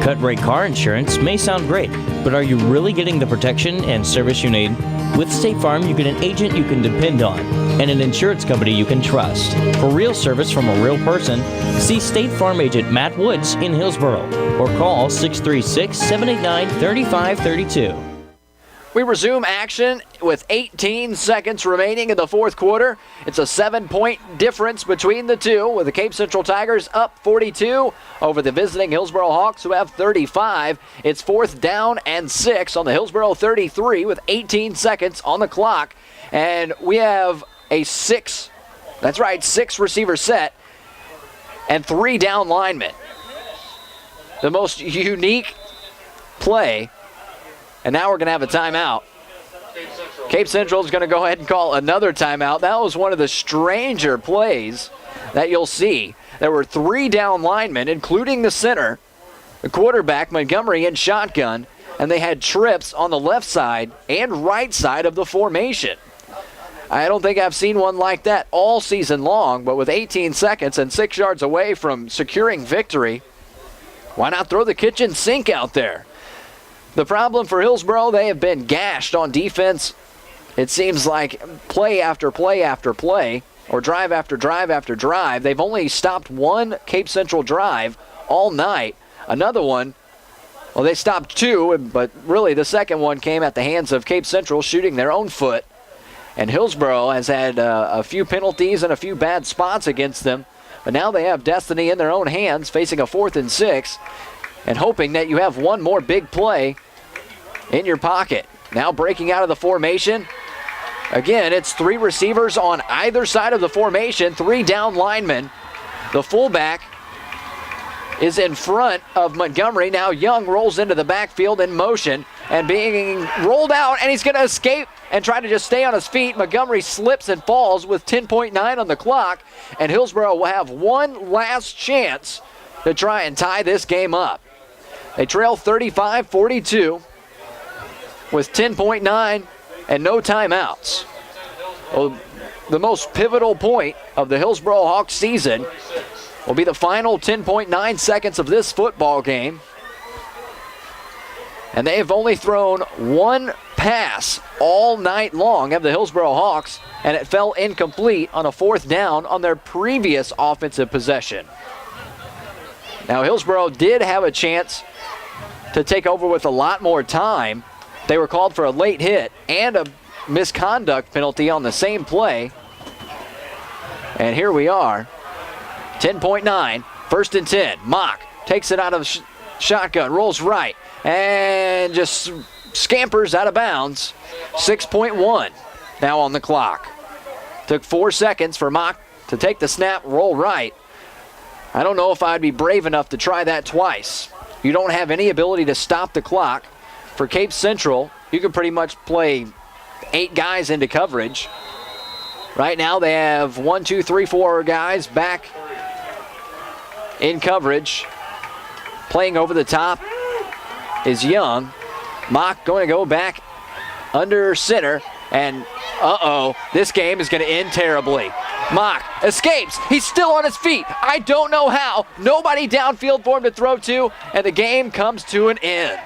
Cut rate car insurance may sound great, but are you really getting the protection and service you need? With State Farm, you get an agent you can depend on and an insurance company you can trust. For real service from a real person, see State Farm agent Matt Woods in Hillsboro or call 636-789-3532. We resume action with 18 seconds remaining in the fourth quarter. It's a 7-point difference between the two, with the Cape Central Tigers up 42 over the visiting Hillsboro Hawks, who have 35. It's 4th down and 6 on the Hillsboro 33 with 18 seconds on the clock. And we have a 6 receiver set. and 3 down linemen. The most unique play. And now we're going to have a timeout. Cape Central is going to go ahead and call another timeout. That was one of the stranger plays that you'll see. There were 3 down linemen, including the center, the quarterback, Montgomery, in shotgun, and they had trips on the left side and right side of the formation. I don't think I've seen one like that all season long, but with 18 seconds and 6 yards away from securing victory, why not throw the kitchen sink out there? The problem for Hillsboro, they have been gashed on defense. It seems like play after play after play, or drive after drive after drive. They've only stopped one Cape Central drive all night. Another one, well, they stopped 2, but really the second one came at the hands of Cape Central shooting their own foot. And Hillsboro has had a few penalties and a few bad spots against them. But now they have destiny in their own hands, facing a 4th and 6, and hoping that you have one more big play in your pocket. Now breaking out of the formation. Again, it's 3 receivers on either side of the formation, 3 down linemen. The fullback is in front of Montgomery. Now Young rolls into the backfield in motion and being rolled out, and he's going to escape and try to just stay on his feet. Montgomery slips and falls with 10.9 on the clock, and Hillsboro will have one last chance to try and tie this game up. They trail 35-42 with 10.9 and no timeouts. Well, the most pivotal point of the Hillsboro Hawks season will be the final 10.9 seconds of this football game. And they have only thrown one pass all night long of the Hillsboro Hawks, and it fell incomplete on a 4th down on their previous offensive possession. Now, Hillsboro did have a chance to take over with a lot more time. They were called for a late hit and a misconduct penalty on the same play. And here we are, 10.9, 1st and 10. Mock takes it out of shotgun, rolls right, and just scampers out of bounds. 6.1 now on the clock. Took 4 seconds for Mock to take the snap, roll right. I don't know if I'd be brave enough to try that twice. You don't have any ability to stop the clock. For Cape Central, you can pretty much play 8 guys into coverage. Right now they have 1, 2, 3, 4 guys back in coverage. Playing over the top is Young. Mock going to go back under center, and this game is going to end terribly. Mock escapes. He's still on his feet. I don't know how. Nobody downfield for him to throw to, and the game comes to an end.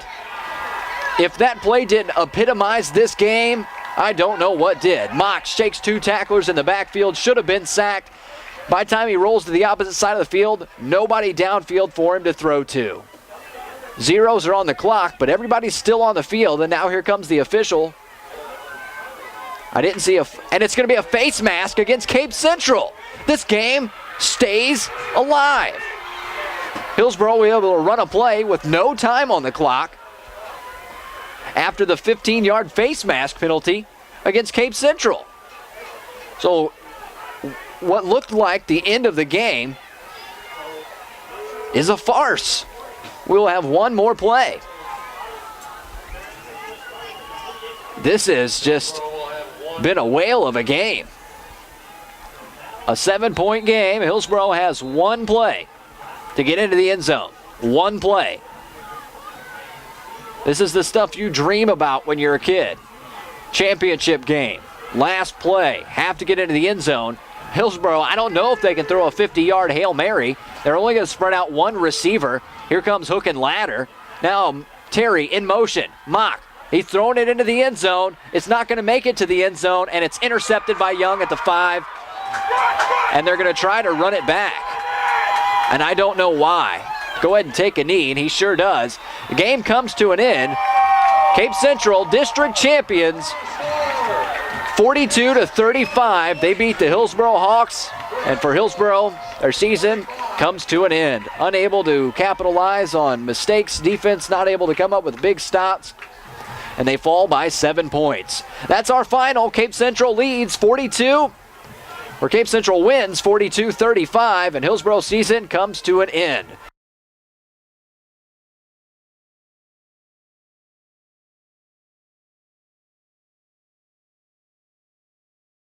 If that play didn't epitomize this game, I don't know what did. Mock shakes 2 tacklers in the backfield, should have been sacked. By the time he rolls to the opposite side of the field, nobody downfield for him to throw to. Zeros are on the clock, but everybody's still on the field, and now here comes the official. I didn't see and it's going to be a face mask against Cape Central. This game stays alive. Hillsboro will be able to run a play with no time on the clock after the 15-yard face mask penalty against Cape Central. So what looked like the end of the game is a farce. We'll have one more play. This has just been a whale of a game. A 7-point game. Hillsboro has one play to get into the end zone. One play. This is the stuff you dream about when you're a kid. Championship game. Last play. Have to get into the end zone. Hillsboro, I don't know if they can throw a 50-yard Hail Mary. They're only going to spread out one receiver. Here comes hook and ladder. Now Terry in motion. Mock. He's throwing it into the end zone. It's not going to make it to the end zone, and it's intercepted by Young at the 5. And they're going to try to run it back. And I don't know why. Go ahead and take a knee, and he sure does. The game comes to an end. Cape Central, district champions, 42-35. They beat the Hillsboro Hawks, and for Hillsboro, their season comes to an end. Unable to capitalize on mistakes, defense not able to come up with big stops, and they fall by 7 points. That's our final. Cape Central leads 42. where Cape Central wins 42-35, and Hillsboro season comes to an end.